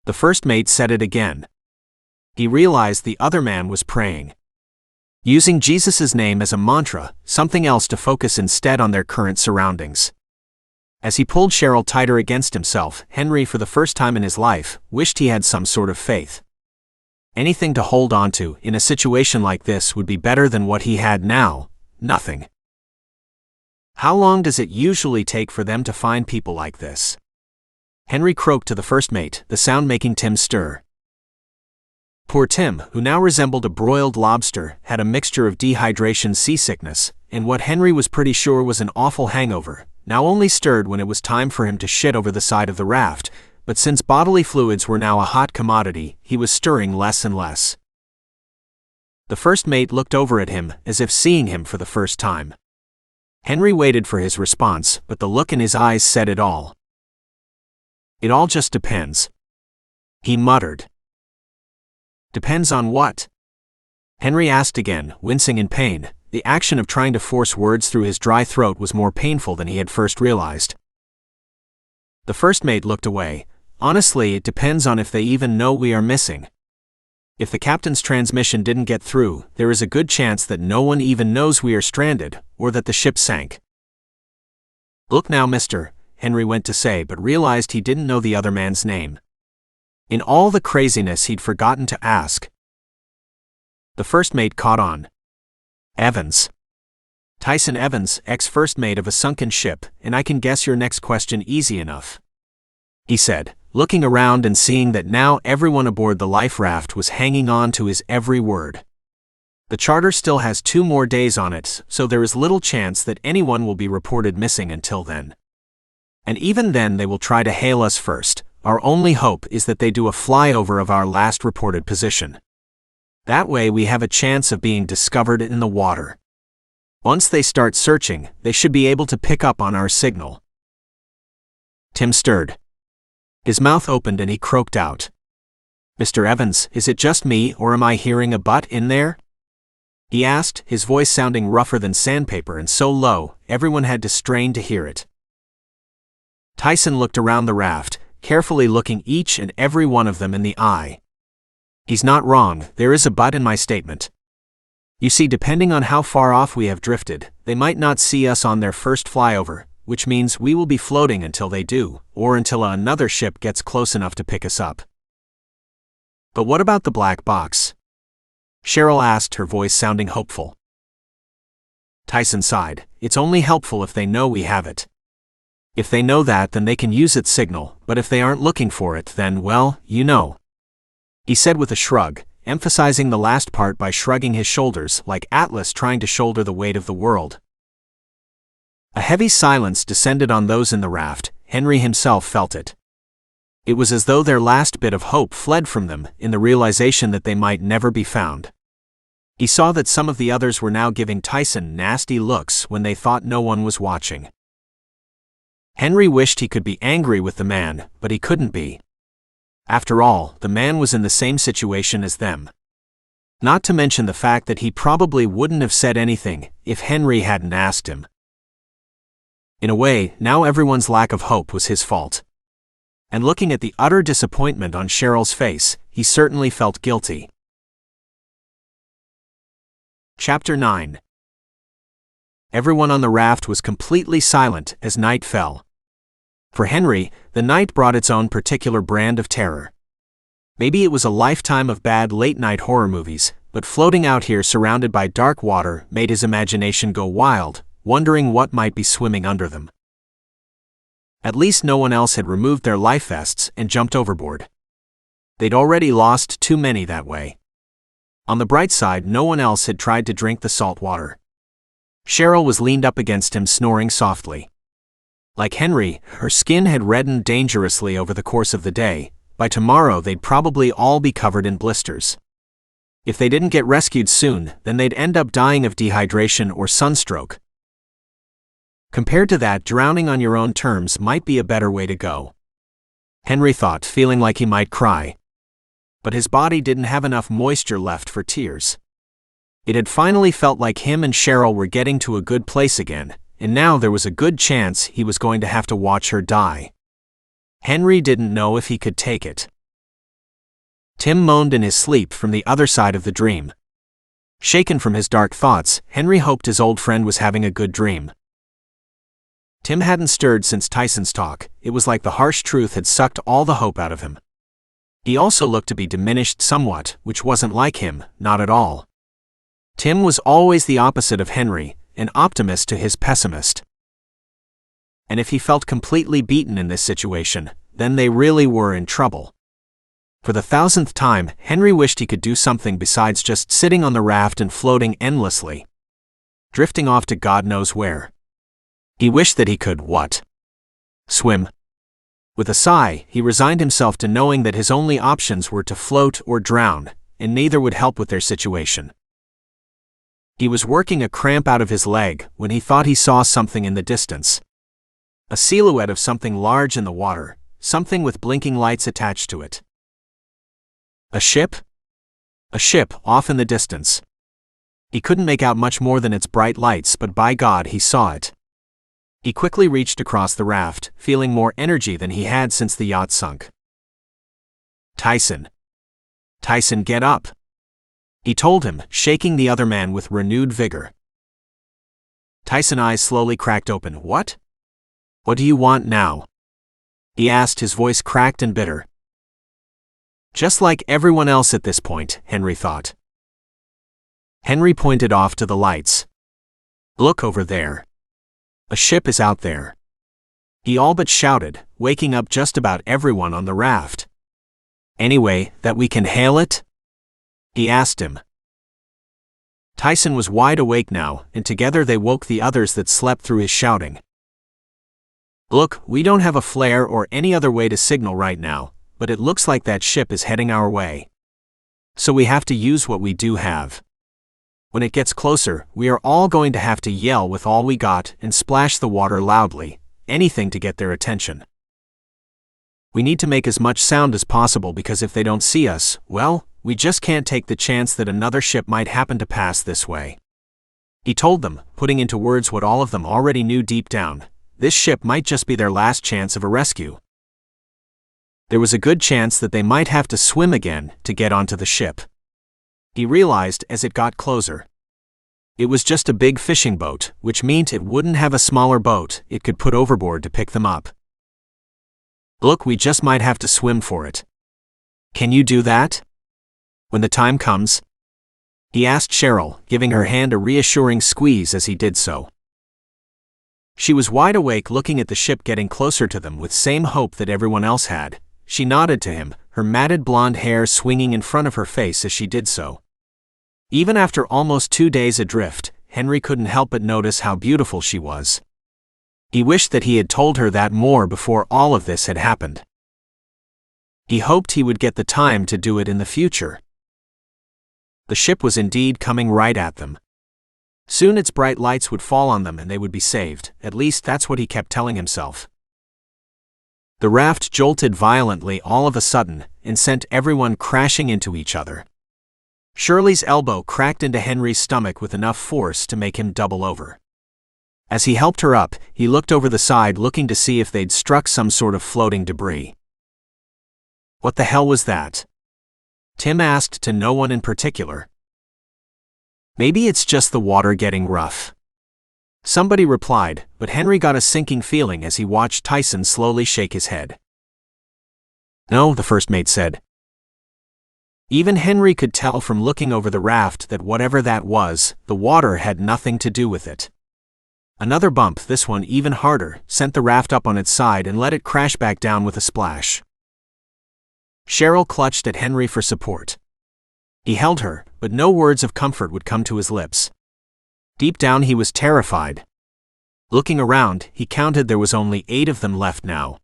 The first mate said it again. He realized the other man was praying, using Jesus' name as a mantra, something else to focus instead on their current surroundings. As he pulled Cheryl tighter against himself, Henry, for the first time in his life, wished he had some sort of faith. Anything to hold on to in a situation like this would be better than what he had now: nothing. How long does it usually take for them to find people like this? Henry croaked to the first mate, the sound making Tim stir. Poor Tim, who now resembled a broiled lobster, had a mixture of dehydration, seasickness, and what Henry was pretty sure was an awful hangover, now only stirred when it was time for him to shit over the side of the raft, but since bodily fluids were now a hot commodity, he was stirring less and less. The first mate looked over at him, as if seeing him for the first time. Henry waited for his response, but the look in his eyes said it all. "It all just depends," he muttered. "Depends on what?" Henry asked again, wincing in pain. The action of trying to force words through his dry throat was more painful than he had first realized. The first mate looked away. "Honestly, it depends on if they even know we are missing. If the captain's transmission didn't get through, there is a good chance that no one even knows we are stranded, or that the ship sank." "Look now, mister," Henry went to say, but realized he didn't know the other man's name. In all the craziness, he'd forgotten to ask. The first mate caught on. "Evans. Tyson Evans, ex-first mate of a sunken ship, and I can guess your next question easy enough," he said, looking around and seeing that now everyone aboard the life raft was hanging on to his every word. The charter still has 2 more days on it, so there is little chance that anyone will be reported missing until then. And even then they will try to hail us first. Our only hope is that they do a flyover of our last reported position. That way we have a chance of being discovered in the water. Once they start searching, they should be able to pick up on our signal." Tim stirred. His mouth opened and he croaked out, "Mr. Evans, is it just me, or am I hearing a butt in there?" he asked, his voice sounding rougher than sandpaper and so low, everyone had to strain to hear it. Tyson looked around the raft, carefully looking each and every one of them in the eye. He's not wrong, there is a but in my statement. You see, depending on how far off we have drifted, they might not see us on their first flyover, which means we will be floating until they do, or until another ship gets close enough to pick us up. But what about the black box? Cheryl asked, her voice sounding hopeful. Tyson sighed. It's only helpful if they know we have it. If they know that, then they can use its signal, but if they aren't looking for it, then, well, you know. He said with a shrug, emphasizing the last part by shrugging his shoulders like Atlas trying to shoulder the weight of the world. A heavy silence descended on those in the raft. Henry himself felt it. It was as though their last bit of hope fled from them in the realization that they might never be found. He saw that some of the others were now giving Tyson nasty looks when they thought no one was watching. Henry wished he could be angry with the man, but he couldn't be. After all, the man was in the same situation as them. Not to mention the fact that he probably wouldn't have said anything if Henry hadn't asked him. In a way, now everyone's lack of hope was his fault. And looking at the utter disappointment on Cheryl's face, he certainly felt guilty. Chapter 9. Everyone on the raft was completely silent as night fell. For Henry, the night brought its own particular brand of terror. Maybe it was a lifetime of bad late-night horror movies, but floating out here surrounded by dark water made his imagination go wild, wondering what might be swimming under them. At least no one else had removed their life vests and jumped overboard. They'd already lost too many that way. On the bright side, no one else had tried to drink the salt water. Cheryl was leaned up against him, snoring softly. Like Henry, her skin had reddened dangerously over the course of the day. By tomorrow they'd probably all be covered in blisters. If they didn't get rescued soon, then they'd end up dying of dehydration or sunstroke. Compared to that, drowning on your own terms might be a better way to go. Henry thought, feeling like he might cry. But his body didn't have enough moisture left for tears. It had finally felt like him and Cheryl were getting to a good place again, and now there was a good chance he was going to have to watch her die. Henry didn't know if he could take it. Tim moaned in his sleep from the other side of the dream. Shaken from his dark thoughts, Henry hoped his old friend was having a good dream. Tim hadn't stirred since Tyson's talk. It was like the harsh truth had sucked all the hope out of him. He also looked to be diminished somewhat, which wasn't like him, not at all. Tim was always the opposite of Henry, an optimist to his pessimist. And if he felt completely beaten in this situation, then they really were in trouble. For the 1000th time, Henry wished he could do something besides just sitting on the raft and floating endlessly, drifting off to God knows where. He wished that he could, what? Swim. With a sigh, he resigned himself to knowing that his only options were to float or drown, and neither would help with their situation. He was working a cramp out of his leg when he thought he saw something in the distance. A silhouette of something large in the water, something with blinking lights attached to it. A ship? A ship, off in the distance. He couldn't make out much more than its bright lights, but by God he saw it. He quickly reached across the raft, feeling more energy than he had since the yacht sunk. Tyson. Tyson, get up. He told him, shaking the other man with renewed vigor. Tyson's eyes slowly cracked open. What? What do you want now? He asked, his voice cracked and bitter. Just like everyone else at this point, Henry thought. Henry pointed off to the lights. Look over there. A ship is out there. He all but shouted, waking up just about everyone on the raft. Anyway, that we can hail it? He asked him. Tyson was wide awake now, and together they woke the others that slept through his shouting. Look, we don't have a flare or any other way to signal right now, but it looks like that ship is heading our way. So we have to use what we do have. When it gets closer, we are all going to have to yell with all we got and splash the water loudly, anything to get their attention. We need to make as much sound as possible because if they don't see us, well, we just can't take the chance that another ship might happen to pass this way. He told them, putting into words what all of them already knew deep down. this ship might just be their last chance of a rescue. There was a good chance that they might have to swim again to get onto the ship. He realized as it got closer. It was just a big fishing boat, which meant it wouldn't have a smaller boat it could put overboard to pick them up. Look, we just might have to swim for it. Can you do that? When the time comes? He asked Cheryl, giving her hand a reassuring squeeze as he did so. She was wide awake looking at the ship getting closer to them with same hope that everyone else had. She nodded to him, her matted blonde hair swinging in front of her face as she did so. Even after almost 2 days adrift, Henry couldn't help but notice how beautiful she was. He wished that he had told her that more before all of this had happened. He hoped he would get the time to do it in the future. The ship was indeed coming right at them. Soon its bright lights would fall on them and they would be saved, at least that's what he kept telling himself. The raft jolted violently all of a sudden and sent everyone crashing into each other. Shirley's elbow cracked into Henry's stomach with enough force to make him double over. As he helped her up, he looked over the side looking to see if they'd struck some sort of floating debris. What the hell was that? Tim asked to no one in particular. Maybe it's just the water getting rough. Somebody replied, but Henry got a sinking feeling as he watched Tyson slowly shake his head. No, the first mate said. Even Henry could tell from looking over the raft that whatever that was, the water had nothing to do with it. Another bump, this one even harder, sent the raft up on its side and let it crash back down with a splash. Cheryl clutched at Henry for support. He held her, but no words of comfort would come to his lips. Deep down he was terrified. Looking around, he counted there was only 8 of them left now.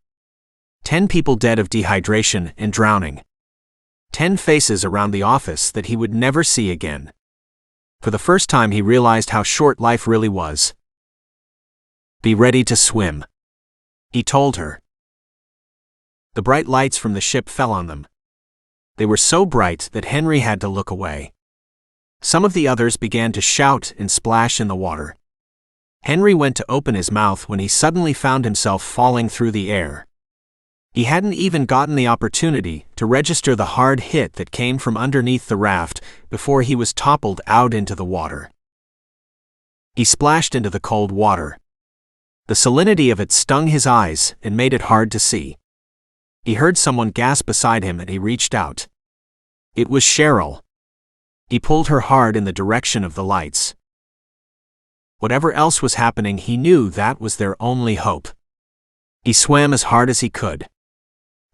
10 people dead of dehydration and drowning. 10 faces around the office that he would never see again. For the first time he realized how short life really was. Be ready to swim, he told her. The bright lights from the ship fell on them. They were so bright that Henry had to look away. Some of the others began to shout and splash in the water. Henry went to open his mouth when he suddenly found himself falling through the air. He hadn't even gotten the opportunity to register the hard hit that came from underneath the raft before he was toppled out into the water. He splashed into the cold water. The salinity of it stung his eyes and made it hard to see. He heard someone gasp beside him and he reached out. It was Cheryl. He pulled her hard in the direction of the lights. Whatever else was happening, he knew that was their only hope. He swam as hard as he could.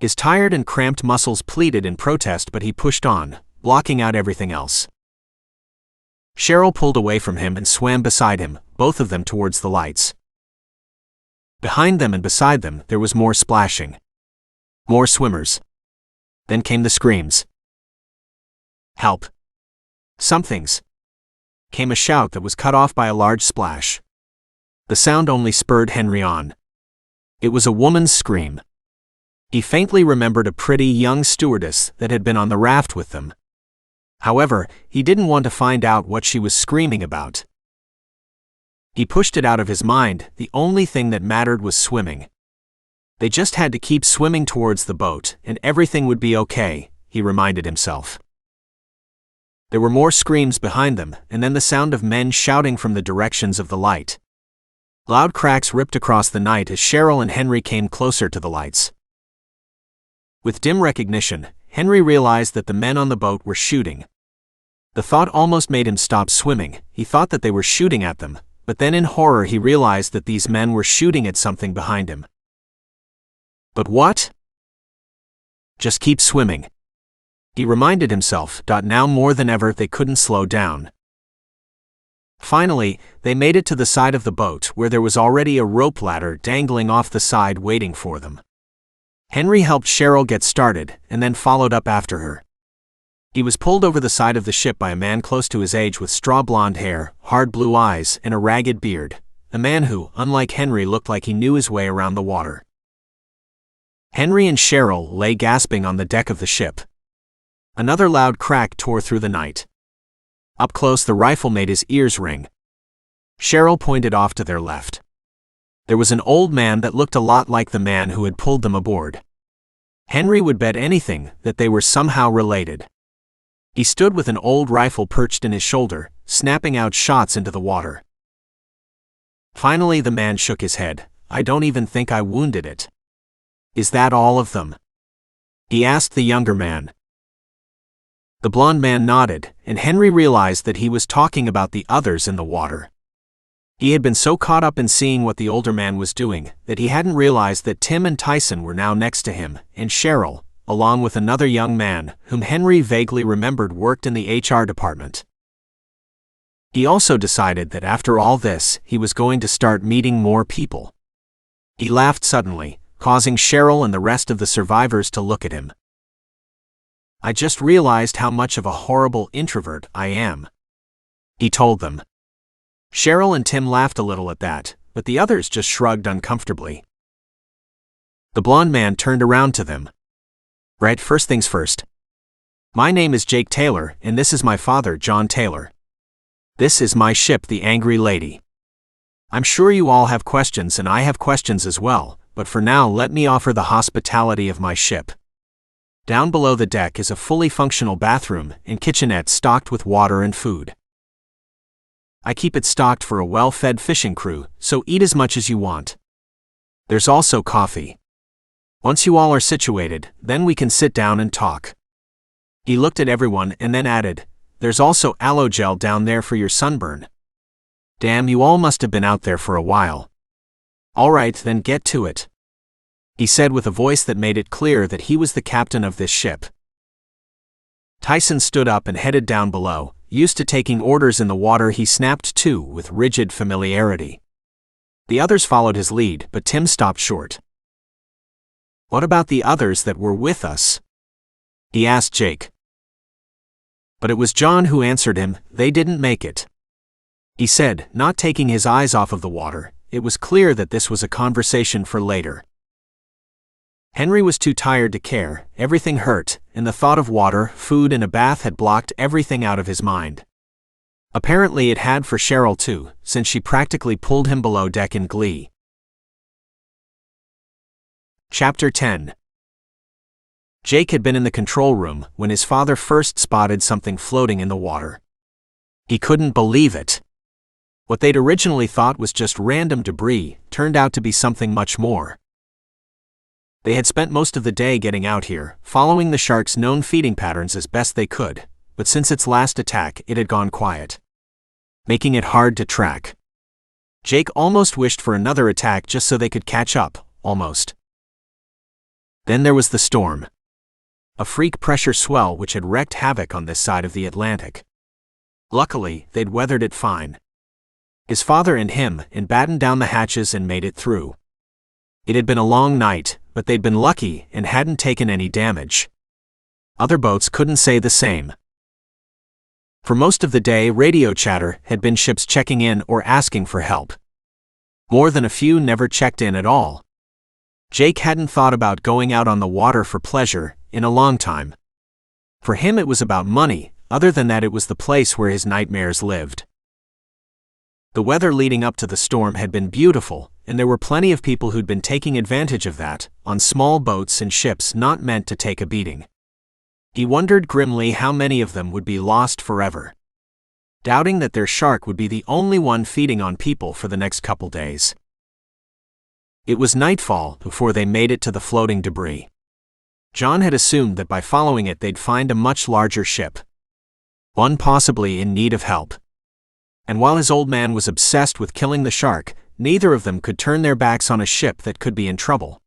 His tired and cramped muscles pleaded in protest, but he pushed on, blocking out everything else. Cheryl pulled away from him and swam beside him, both of them towards the lights. Behind them and beside them, there was more splashing. More swimmers. Then came the screams. Help! Something's. Came a shout that was cut off by a large splash. The sound only spurred Henry on. It was a woman's scream. He faintly remembered a pretty young stewardess that had been on the raft with them. However, he didn't want to find out what she was screaming about. He pushed it out of his mind. The only thing that mattered was swimming. They just had to keep swimming towards the boat, and everything would be okay, he reminded himself. There were more screams behind them, and then the sound of men shouting from the directions of the light. Loud cracks ripped across the night as Cheryl and Henry came closer to the lights. With dim recognition, Henry realized that the men on the boat were shooting. The thought almost made him stop swimming. He thought that they were shooting at them, but then in horror he realized that these men were shooting at something behind him. But what? Just keep swimming, he reminded himself. Now more than ever they couldn't slow down. Finally, they made it to the side of the boat where there was already a rope ladder dangling off the side waiting for them. Henry helped Cheryl get started and then followed up after her. He was pulled over the side of the ship by a man close to his age with straw blonde hair, hard blue eyes, and a ragged beard, a man who, unlike Henry, looked like he knew his way around the water. Henry and Cheryl lay gasping on the deck of the ship. Another loud crack tore through the night. Up close, the rifle made his ears ring. Cheryl pointed off to their left. There was an old man that looked a lot like the man who had pulled them aboard. Henry would bet anything that they were somehow related. He stood with an old rifle perched in his shoulder, snapping out shots into the water. Finally the man shook his head. "I don't even think I wounded it." "Is that all of them?" he asked the younger man. The blond man nodded, and Henry realized that he was talking about the others in the water. He had been so caught up in seeing what the older man was doing that he hadn't realized that Tim and Tyson were now next to him, and Cheryl, along with another young man, whom Henry vaguely remembered worked in the HR department. He also decided that after all this, he was going to start meeting more people. He laughed suddenly, causing Cheryl and the rest of the survivors to look at him. "I just realized how much of a horrible introvert I am," he told them. Cheryl and Tim laughed a little at that, but the others just shrugged uncomfortably. The blond man turned around to them. "Right, first things first. My name is Jake Taylor, and this is my father, John Taylor. This is my ship, the Angry Lady. I'm sure you all have questions and I have questions as well, but for now let me offer the hospitality of my ship. Down below the deck is a fully functional bathroom and kitchenette stocked with water and food. I keep it stocked for a well-fed fishing crew, so eat as much as you want. There's also coffee. Once you all are situated, then we can sit down and talk." He looked at everyone and then added, "There's also aloe gel down there for your sunburn. Damn, you all must have been out there for a while. All right, then get to it," he said with a voice that made it clear that he was the captain of this ship. Tyson stood up and headed down below. Used to taking orders in the water, he snapped to with rigid familiarity. The others followed his lead, but Tim stopped short. "What about the others that were with us?" he asked Jake. But it was John who answered him. "They didn't make it," he said, not taking his eyes off of the water. It was clear that this was a conversation for later. Henry was too tired to care, everything hurt, and the thought of water, food and a bath had blocked everything out of his mind. Apparently it had for Cheryl too, since she practically pulled him below deck in glee. Chapter 10. Jake had been in the control room when his father first spotted something floating in the water. He couldn't believe it. What they'd originally thought was just random debris turned out to be something much more. They had spent most of the day getting out here, following the shark's known feeding patterns as best they could, but since its last attack it had gone quiet, making it hard to track. Jake almost wished for another attack just so they could catch up, almost. Then there was the storm. A freak pressure swell which had wreaked havoc on this side of the Atlantic. Luckily, they'd weathered it fine. His father and him battened down the hatches and made it through. It had been a long night, but they'd been lucky and hadn't taken any damage. Other boats couldn't say the same. For most of the day, radio chatter had been ships checking in or asking for help. More than a few never checked in at all. Jake hadn't thought about going out on the water for pleasure in a long time. For him it was about money, other than that it was the place where his nightmares lived. The weather leading up to the storm had been beautiful, and there were plenty of people who'd been taking advantage of that, on small boats and ships not meant to take a beating. He wondered grimly how many of them would be lost forever, doubting that their shark would be the only one feeding on people for the next couple days. It was nightfall before they made it to the floating debris. John had assumed that by following it they'd find a much larger ship, one possibly in need of help. And while his old man was obsessed with killing the shark, neither of them could turn their backs on a ship that could be in trouble.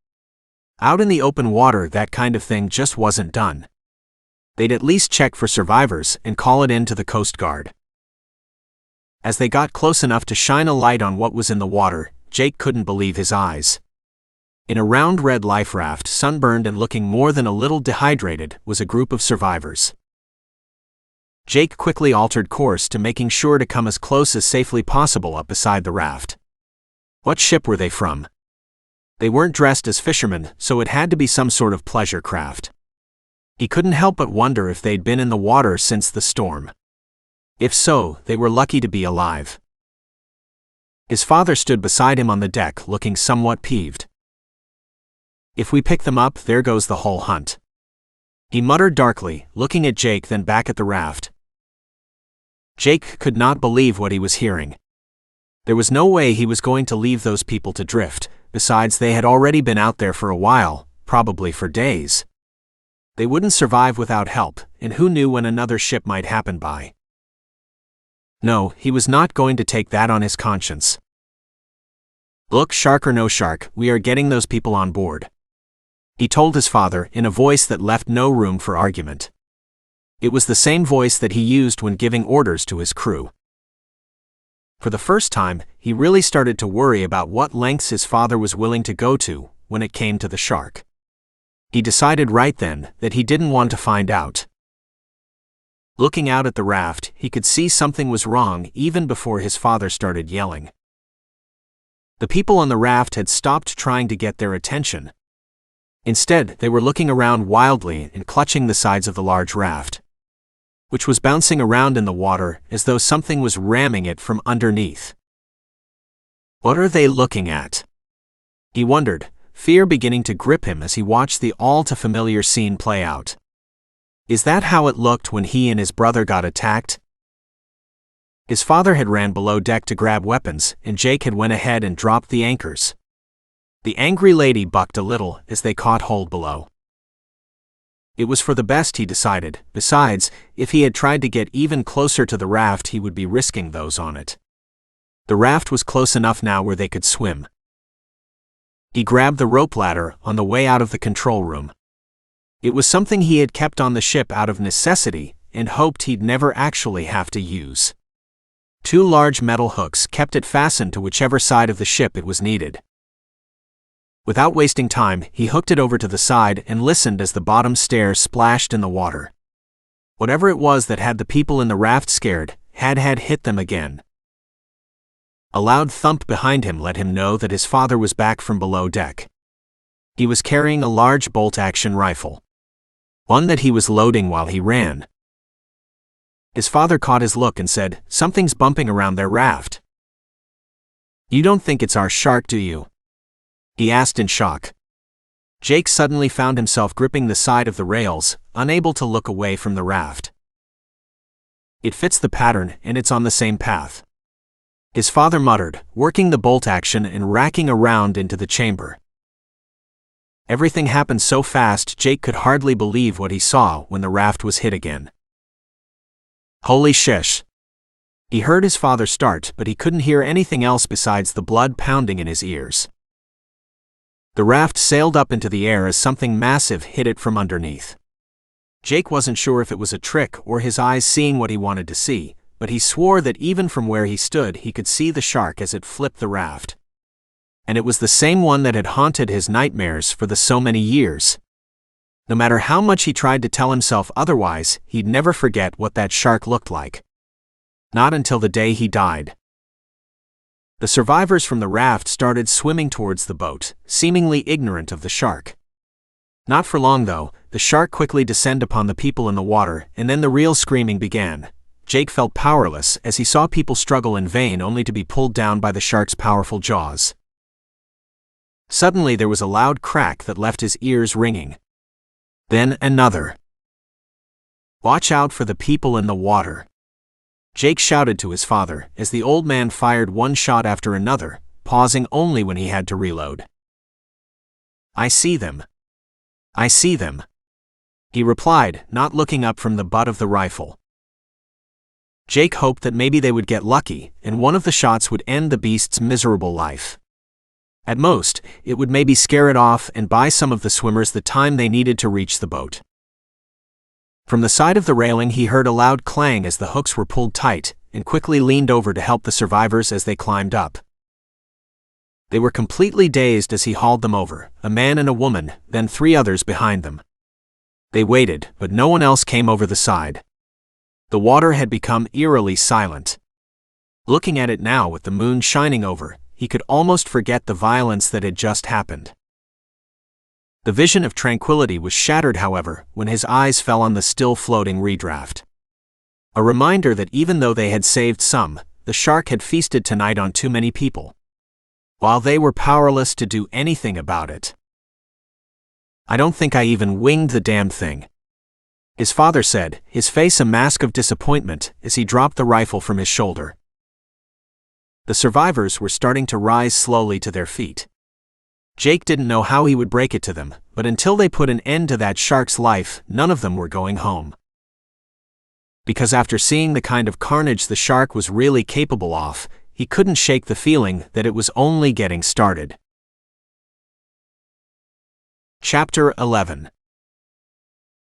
Out in the open water, that kind of thing just wasn't done. They'd at least check for survivors and call it in to the Coast Guard. As they got close enough to shine a light on what was in the water, Jake couldn't believe his eyes. In a round red life raft, sunburned and looking more than a little dehydrated, was a group of survivors. Jake quickly altered course to making sure to come as close as safely possible up beside the raft. What ship were they from? They weren't dressed as fishermen, so it had to be some sort of pleasure craft. He couldn't help but wonder if they'd been in the water since the storm. If so, they were lucky to be alive. His father stood beside him on the deck, looking somewhat peeved. "If we pick them up, there goes the whole hunt," he muttered darkly, looking at Jake then back at the raft. Jake could not believe what he was hearing. There was no way he was going to leave those people to drift. Besides, they had already been out there for a while, probably for days. They wouldn't survive without help, and who knew when another ship might happen by. No, he was not going to take that on his conscience. "Look, shark or no shark, we are getting those people on board," he told his father in a voice that left no room for argument. It was the same voice that he used when giving orders to his crew. For the first time, he really started to worry about what lengths his father was willing to go to when it came to the shark. He decided right then that he didn't want to find out. Looking out at the raft, he could see something was wrong even before his father started yelling. The people on the raft had stopped trying to get their attention. Instead, they were looking around wildly and clutching the sides of the large raft, which was bouncing around in the water as though something was ramming it from underneath. What are they looking at? He wondered, fear beginning to grip him as he watched the all-too-familiar scene play out. Is that how it looked when he and his brother got attacked? His father had ran below deck to grab weapons, and Jake had went ahead and dropped the anchors. The angry lady bucked a little as they caught hold below. It was for the best, he decided. Besides, if he had tried to get even closer to the raft, he would be risking those on it. The raft was close enough now where they could swim. He grabbed the rope ladder on the way out of the control room. It was something he had kept on the ship out of necessity and hoped he'd never actually have to use. 2 large metal hooks kept it fastened to whichever side of the ship it was needed. Without wasting time, he hooked it over to the side and listened as the bottom stair splashed in the water. Whatever it was that had the people in the raft scared had hit them again. A loud thump behind him let him know that his father was back from below deck. He was carrying a large bolt-action rifle, one that he was loading while he ran. His father caught his look and said, "Something's bumping around their raft." "You don't think it's our shark, do you?" he asked in shock. Jake suddenly found himself gripping the side of the rails, unable to look away from the raft. "It fits the pattern, and it's on the same path," his father muttered, working the bolt action and racking around into the chamber. Everything happened so fast Jake could hardly believe what he saw when the raft was hit again. "Holy shish!" He heard his father start, but he couldn't hear anything else besides the blood pounding in his ears. The raft sailed up into the air as something massive hit it from underneath. Jake wasn't sure if it was a trick or his eyes seeing what he wanted to see, but he swore that even from where he stood he could see the shark as it flipped the raft. And it was the same one that had haunted his nightmares for so many years. No matter how much he tried to tell himself otherwise, he'd never forget what that shark looked like. Not until the day he died. The survivors from the raft started swimming towards the boat, seemingly ignorant of the shark. Not for long though, the shark quickly descended upon the people in the water, and then the real screaming began. Jake felt powerless as he saw people struggle in vain only to be pulled down by the shark's powerful jaws. Suddenly there was a loud crack that left his ears ringing. Then another. "Watch out for the people in the water," Jake shouted to his father as the old man fired one shot after another, pausing only when he had to reload. "I see them. I see them," he replied, not looking up from the butt of the rifle. Jake hoped that maybe they would get lucky, and one of the shots would end the beast's miserable life. At most, it would maybe scare it off and buy some of the swimmers the time they needed to reach the boat. From the side of the railing he heard a loud clang as the hooks were pulled tight, and quickly leaned over to help the survivors as they climbed up. They were completely dazed as he hauled them over, a man and a woman, then 3 others behind them. They waited, but no one else came over the side. The water had become eerily silent. Looking at it now with the moon shining over, he could almost forget the violence that had just happened. The vision of tranquility was shattered, however, when his eyes fell on the still floating redraft. A reminder that even though they had saved some, the shark had feasted tonight on too many people, while they were powerless to do anything about it. "I don't think I even winged the damn thing," his father said, his face a mask of disappointment as he dropped the rifle from his shoulder. The survivors were starting to rise slowly to their feet. Jake didn't know how he would break it to them, but until they put an end to that shark's life, none of them were going home. Because after seeing the kind of carnage the shark was really capable of, he couldn't shake the feeling that it was only getting started. Chapter 11.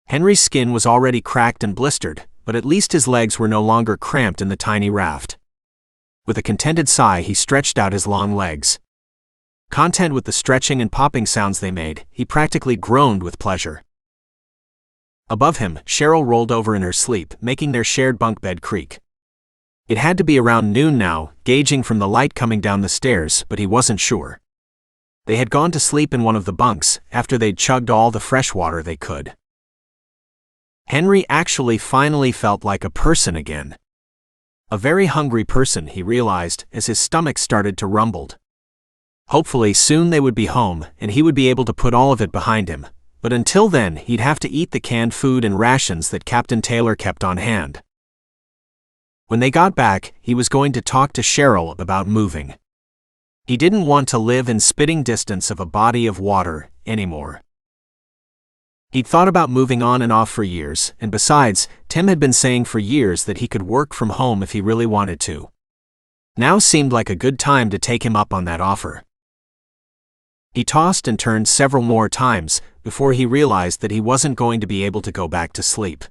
Henry's skin was already cracked and blistered, but at least his legs were no longer cramped in the tiny raft. With a contented sigh, he stretched out his long legs. Content with the stretching and popping sounds they made, he practically groaned with pleasure. Above him, Cheryl rolled over in her sleep, making their shared bunk bed creak. It had to be around noon now, gauging from the light coming down the stairs, but he wasn't sure. They had gone to sleep in one of the bunks, after they'd chugged all the fresh water they could. Henry actually finally felt like a person again. A very hungry person, he realized, as his stomach started to rumble. Hopefully soon they would be home, and he would be able to put all of it behind him, but until then he'd have to eat the canned food and rations that Captain Taylor kept on hand. When they got back, he was going to talk to Cheryl about moving. He didn't want to live in spitting distance of a body of water anymore. He'd thought about moving on and off for years, and besides, Tim had been saying for years that he could work from home if he really wanted to. Now seemed like a good time to take him up on that offer. He tossed and turned several more times before he realized that he wasn't going to be able to go back to sleep.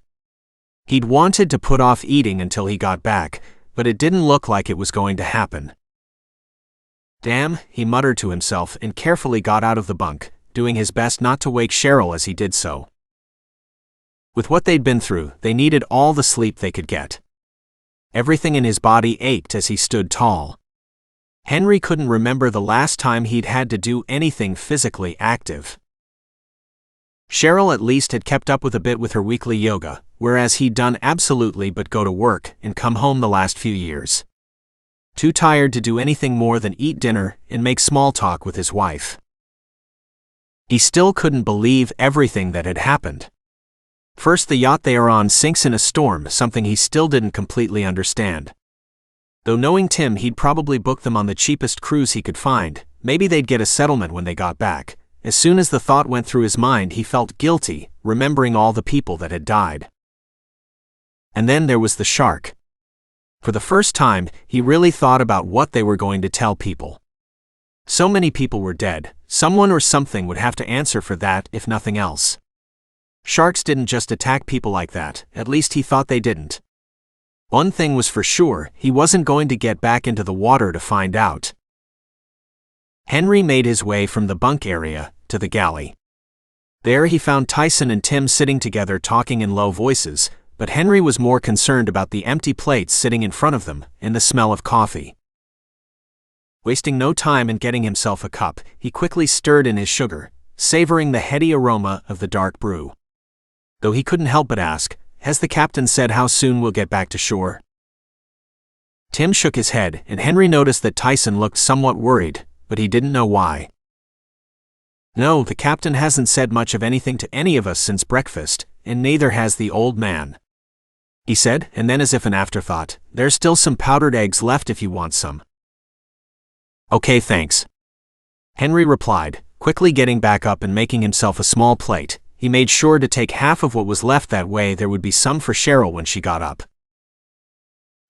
He'd wanted to put off eating until he got back, but it didn't look like it was going to happen. "Damn," he muttered to himself and carefully got out of the bunk, doing his best not to wake Cheryl as he did so. With what they'd been through, they needed all the sleep they could get. Everything in his body ached as he stood tall. Henry couldn't remember the last time he'd had to do anything physically active. Cheryl at least had kept up with a bit with her weekly yoga, whereas he'd done absolutely but go to work and come home the last few years. Too tired to do anything more than eat dinner and make small talk with his wife. He still couldn't believe everything that had happened. First, the yacht they are on sinks in a storm, something he still didn't completely understand. Though knowing Tim, he'd probably book them on the cheapest cruise he could find. Maybe they'd get a settlement when they got back. As soon as the thought went through his mind, he felt guilty, remembering all the people that had died. And then there was the shark. For the first time, he really thought about what they were going to tell people. So many people were dead, someone or something would have to answer for that if nothing else. Sharks didn't just attack people like that, at least he thought they didn't. One thing was for sure, he wasn't going to get back into the water to find out. Henry made his way from the bunk area to the galley. There he found Tyson and Tim sitting together talking in low voices, but Henry was more concerned about the empty plates sitting in front of them and the smell of coffee. Wasting no time in getting himself a cup, he quickly stirred in his sugar, savoring the heady aroma of the dark brew. Though he couldn't help but ask, "Has the captain said how soon we'll get back to shore?" Tim shook his head, and Henry noticed that Tyson looked somewhat worried, but he didn't know why. "No, the captain hasn't said much of anything to any of us since breakfast, and neither has the old man," he said, and then as if an afterthought, "There's still some powdered eggs left if you want some." "Okay, thanks," Henry replied, quickly getting back up and making himself a small plate. He made sure to take half of what was left, that way there would be some for Cheryl when she got up.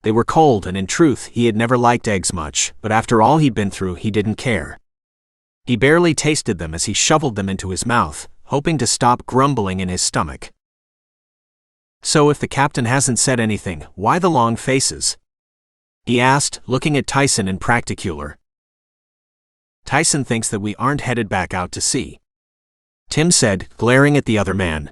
They were cold, and in truth, he had never liked eggs much, but after all he'd been through, he didn't care. He barely tasted them as he shoveled them into his mouth, hoping to stop grumbling in his stomach. "So if the captain hasn't said anything, why the long faces?" he asked, looking at Tyson in particular. "Tyson thinks that we aren't headed back out to sea," Tim said, glaring at the other man.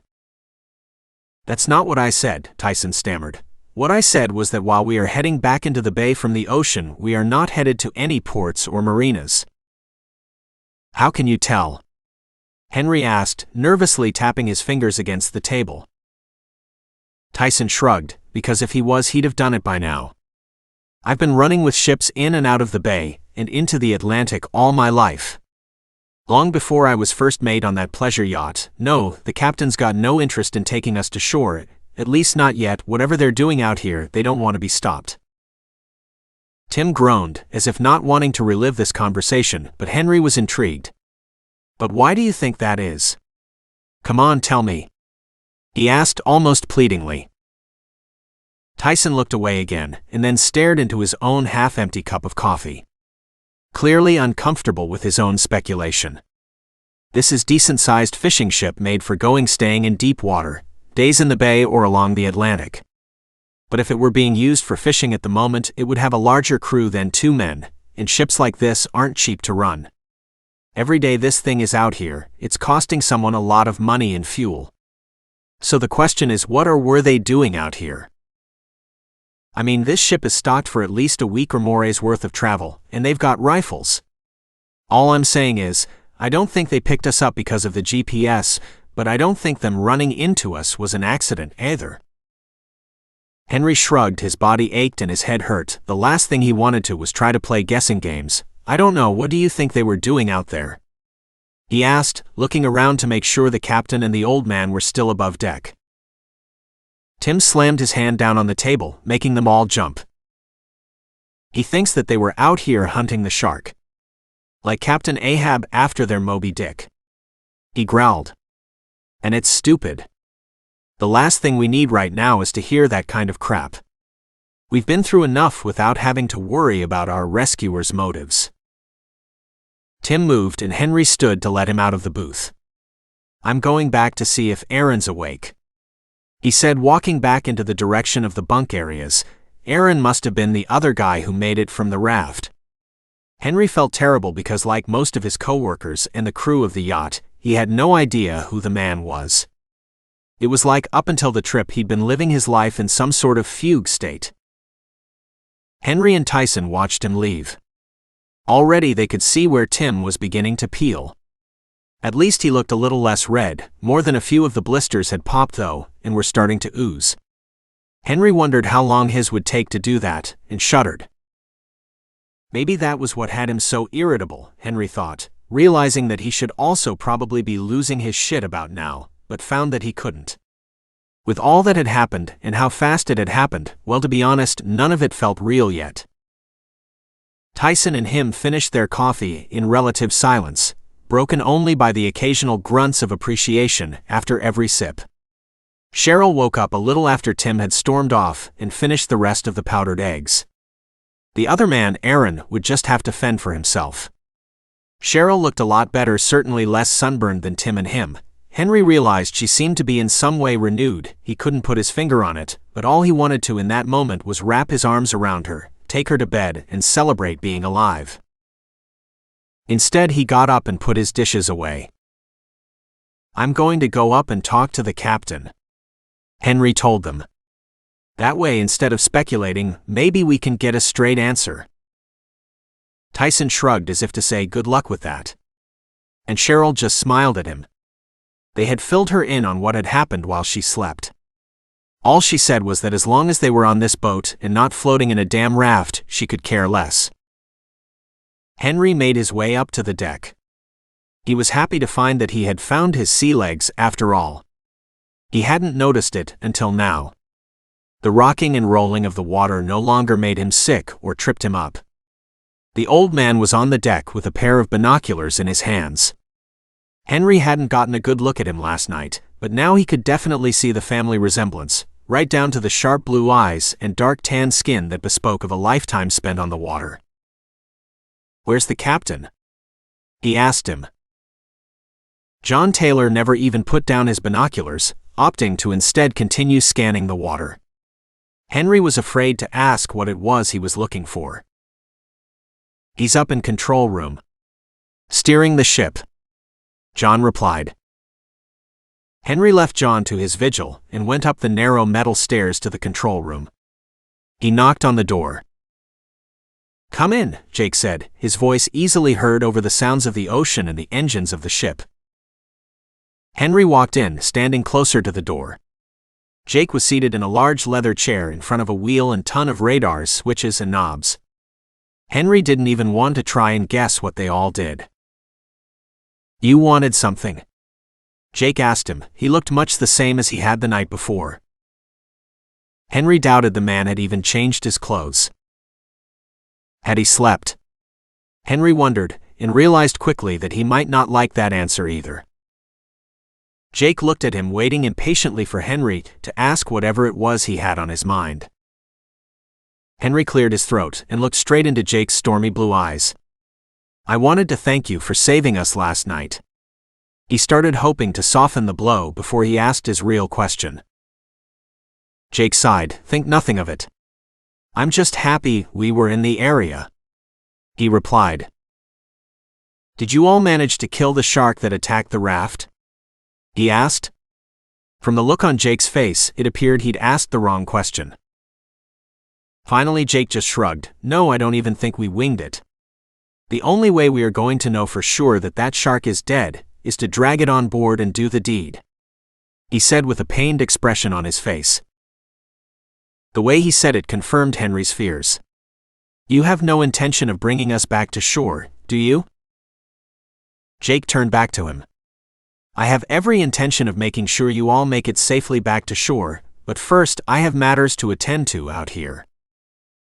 "That's not what I said," Tyson stammered. "What I said was that while we are heading back into the bay from the ocean, we are not headed to any ports or marinas." "How can you tell?" Henry asked, nervously tapping his fingers against the table. Tyson shrugged, because if he was, he'd have done it by now. I've been running with ships in and out of the bay, and into the Atlantic all my life. Long before I was first mate on that pleasure yacht. No, the captain's got no interest in taking us to shore, at least not yet. Whatever they're doing out here, they don't want to be stopped. Tim groaned, as if not wanting to relive this conversation, but Henry was intrigued. But why do you think that is? Come on, tell me. He asked almost pleadingly. Tyson looked away again, and then stared into his own half-empty cup of coffee. Clearly uncomfortable with his own speculation. This is decent-sized fishing ship made for staying in deep water, days in the bay or along the Atlantic. But if it were being used for fishing at the moment, it would have a larger crew than 2 men, and ships like this aren't cheap to run. Every day this thing is out here, it's costing someone a lot of money in fuel. So the question is, what or were they doing out here? I mean, this ship is stocked for at least a week or more's worth of travel, and they've got rifles. All I'm saying is, I don't think they picked us up because of the GPS, but I don't think them running into us was an accident either. Henry shrugged, his body ached and his head hurt. The last thing he wanted to was try to play guessing games. I don't know, what do you think they were doing out there? He asked, looking around to make sure the captain and the old man were still above deck. Tim slammed his hand down on the table, making them all jump. He thinks that they were out here hunting the shark. Like Captain Ahab after their Moby Dick. He growled. And it's stupid. The last thing we need right now is to hear that kind of crap. We've been through enough without having to worry about our rescuers' motives. Tim moved and Henry stood to let him out of the booth. I'm going back to see if Aaron's awake, he said, walking back into the direction of the bunk areas. Aaron must have been the other guy who made it from the raft. Henry felt terrible because, like most of his co-workers and the crew of the yacht, he had no idea who the man was. It was like up until the trip he'd been living his life in some sort of fugue state. Henry and Tyson watched him leave. Already they could see where Tim was beginning to peel. At least he looked a little less red. More than a few of the blisters had popped though, and were starting to ooze. Henry wondered how long his would take to do that, and shuddered. Maybe that was what had him so irritable, Henry thought, realizing that he should also probably be losing his shit about now, but found that he couldn't. With all that had happened, and how fast it had happened, well, to be honest, none of it felt real yet. Tyson and him finished their coffee in relative silence, broken only by the occasional grunts of appreciation after every sip. Cheryl woke up a little after Tim had stormed off and finished the rest of the powdered eggs. The other man, Aaron, would just have to fend for himself. Cheryl looked a lot better, certainly less sunburned than Tim and him. Henry realized she seemed to be in some way renewed. He couldn't put his finger on it, but all he wanted to in that moment was wrap his arms around her, take her to bed, and celebrate being alive. Instead, he got up and put his dishes away. I'm going to go up and talk to the captain, Henry told them. That way, instead of speculating, maybe we can get a straight answer. Tyson shrugged as if to say good luck with that. And Cheryl just smiled at him. They had filled her in on what had happened while she slept. All she said was that as long as they were on this boat and not floating in a damn raft, she could care less. Henry made his way up to the deck. He was happy to find that he had found his sea legs after all. He hadn't noticed it until now. The rocking and rolling of the water no longer made him sick or tripped him up. The old man was on the deck with a pair of binoculars in his hands. Henry hadn't gotten a good look at him last night, but now he could definitely see the family resemblance, right down to the sharp blue eyes and dark tan skin that bespoke of a lifetime spent on the water. Where's the captain? He asked him. John Taylor never even put down his binoculars, opting to instead continue scanning the water. Henry was afraid to ask what it was he was looking for. He's up in control room, steering the ship, John replied. Henry left John to his vigil and went up the narrow metal stairs to the control room. He knocked on the door. Come in, Jake said, his voice easily heard over the sounds of the ocean and the engines of the ship. Henry walked in, standing closer to the door. Jake was seated in a large leather chair in front of a wheel and ton of radars, switches, and knobs. Henry didn't even want to try and guess what they all did. "You wanted something?" Jake asked him. He looked much the same as he had the night before. Henry doubted the man had even changed his clothes. Had he slept? Henry wondered, and realized quickly that he might not like that answer either. Jake looked at him, waiting impatiently for Henry to ask whatever it was he had on his mind. Henry cleared his throat and looked straight into Jake's stormy blue eyes. "I wanted to thank you for saving us last night." He started, hoping to soften the blow before he asked his real question. Jake sighed. "Think nothing of it. I'm just happy we were in the area," he replied. "Did you all manage to kill the shark that attacked the raft?" he asked. From the look on Jake's face, it appeared he'd asked the wrong question. Finally, Jake just shrugged. "No, I don't even think we winged it. The only way we are going to know for sure that that shark is dead is to drag it on board and do the deed," he said with a pained expression on his face. The way he said it confirmed Henry's fears. "You have no intention of bringing us back to shore, do you?" Jake turned back to him. "I have every intention of making sure you all make it safely back to shore, but first I have matters to attend to out here.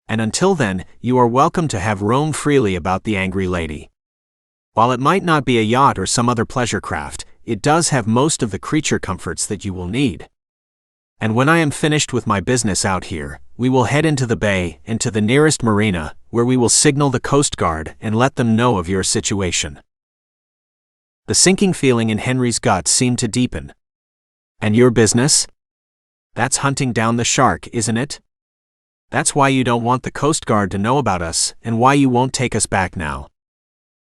And until then, you are welcome to have roam freely about the angry lady. While it might not be a yacht or some other pleasure craft, it does have most of the creature comforts that you will need. And when I am finished with my business out here, we will head into the bay and to the nearest marina, where we will signal the Coast Guard and let them know of your situation." The sinking feeling in Henry's gut seemed to deepen. "And your business? That's hunting down the shark, isn't it? That's why you don't want the Coast Guard to know about us, and why you won't take us back now.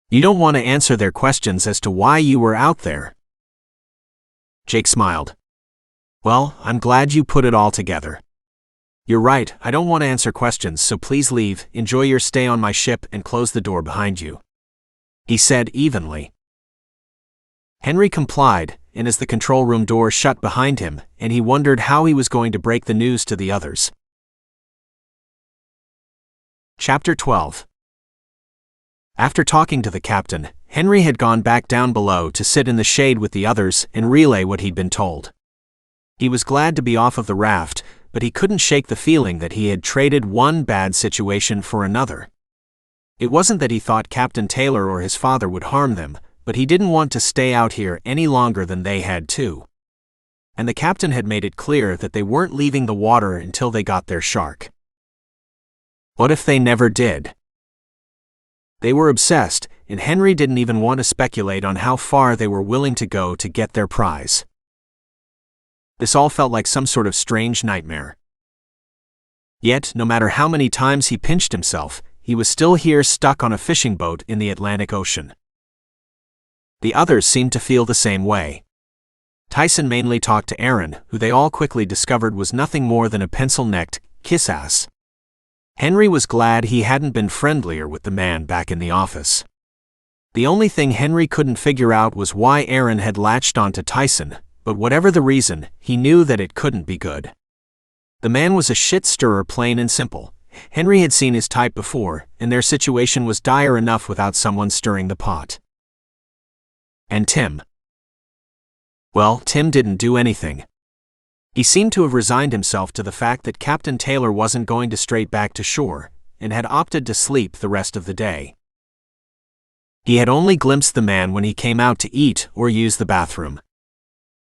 You don't want to answer their questions as to why you were out there." Jake smiled. "Well, I'm glad you put it all together. You're right, I don't want to answer questions, so please leave, enjoy your stay on my ship, and close the door behind you," he said evenly. Henry complied, and as the control room door shut behind him, and he wondered how he was going to break the news to the others. Chapter 12. After talking to the captain, Henry had gone back down below to sit in the shade with the others and relay what he'd been told. He was glad to be off of the raft, but he couldn't shake the feeling that he had traded one bad situation for another. It wasn't that he thought Captain Taylor or his father would harm them, but he didn't want to stay out here any longer than they had too. And the captain had made it clear that they weren't leaving the water until they got their shark. What if they never did? They were obsessed, and Henry didn't even want to speculate on how far they were willing to go to get their prize. This all felt like some sort of strange nightmare. Yet, no matter how many times he pinched himself, he was still here stuck on a fishing boat in the Atlantic Ocean. The others seemed to feel the same way. Tyson mainly talked to Aaron, who they all quickly discovered was nothing more than a pencil-necked kiss-ass. Henry was glad he hadn't been friendlier with the man back in the office. The only thing Henry couldn't figure out was why Aaron had latched onto Tyson, but whatever the reason, he knew that it couldn't be good. The man was a shit-stirrer, plain and simple. Henry had seen his type before, and their situation was dire enough without someone stirring the pot. And Tim? Well, Tim didn't do anything. He seemed to have resigned himself to the fact that Captain Taylor wasn't going to straight back to shore, and had opted to sleep the rest of the day. He had only glimpsed the man when he came out to eat or use the bathroom.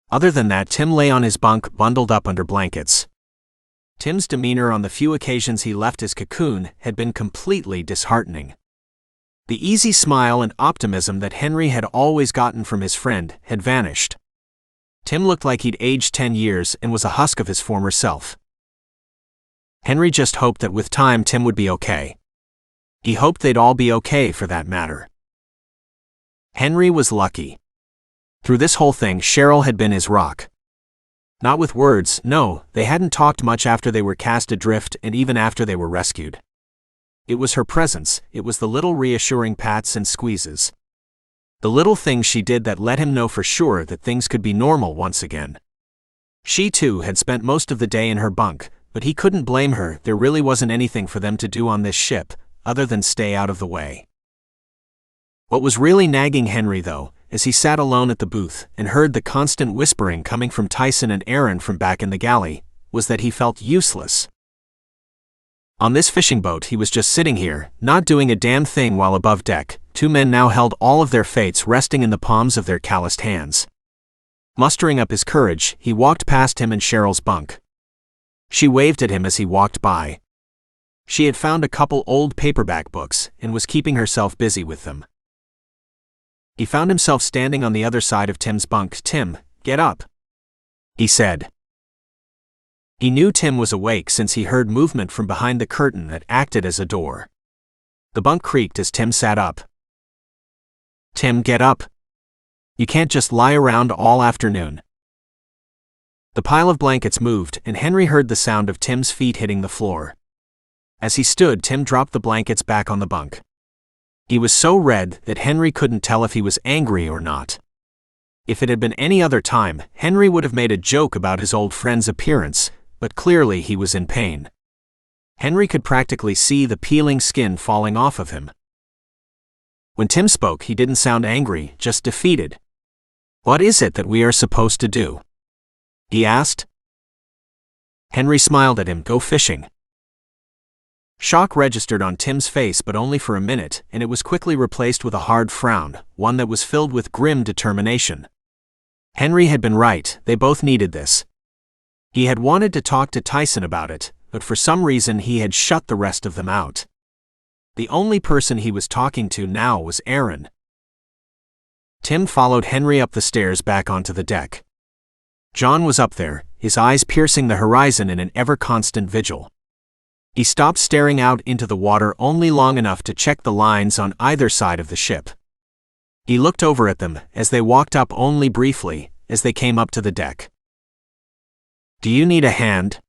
Other than that, Tim lay on his bunk bundled up under blankets. Tim's demeanor on the few occasions he left his cocoon had been completely disheartening. The easy smile and optimism that Henry had always gotten from his friend had vanished. Tim looked like he'd aged 10 years and was a husk of his former self. Henry just hoped that with time Tim would be okay. He hoped they'd all be okay for that matter. Henry was lucky. Through this whole thing, Cheryl had been his rock. Not with words, no, they hadn't talked much after they were cast adrift and even after they were rescued. It was her presence, it was the little reassuring pats and squeezes. The little things she did that let him know for sure that things could be normal once again. She too had spent most of the day in her bunk, but he couldn't blame her. There really wasn't anything for them to do on this ship, other than stay out of the way. What was really nagging Henry, though, as he sat alone at the booth and heard the constant whispering coming from Tyson and Aaron from back in the galley, was that he felt useless. On this fishing boat he was just sitting here, not doing a damn thing, while above deck, two men now held all of their fates resting in the palms of their calloused hands. Mustering up his courage, he walked past him and Cheryl's bunk. She waved at him as he walked by. She had found a couple old paperback books and was keeping herself busy with them. He found himself standing on the other side of Tim's bunk. "Tim, get up," he said. He knew Tim was awake since he heard movement from behind the curtain that acted as a door. The bunk creaked as Tim sat up. "Tim, get up. You can't just lie around all afternoon." The pile of blankets moved, and Henry heard the sound of Tim's feet hitting the floor. As he stood, Tim dropped the blankets back on the bunk. He was so red that Henry couldn't tell if he was angry or not. If it had been any other time, Henry would have made a joke about his old friend's appearance, but clearly he was in pain. Henry could practically see the peeling skin falling off of him. When Tim spoke, he didn't sound angry, just defeated. "What is it that we are supposed to do?" he asked. Henry smiled at him. "Go fishing." Shock registered on Tim's face, but only for a minute, and it was quickly replaced with a hard frown, one that was filled with grim determination. Henry had been right, they both needed this. He had wanted to talk to Tyson about it, but for some reason he had shut the rest of them out. The only person he was talking to now was Aaron. Tim followed Henry up the stairs back onto the deck. John was up there, his eyes piercing the horizon in an ever-constant vigil. He stopped staring out into the water only long enough to check the lines on either side of the ship. He looked over at them as they walked up only briefly, as they came up to the deck. "Do you need a hand?"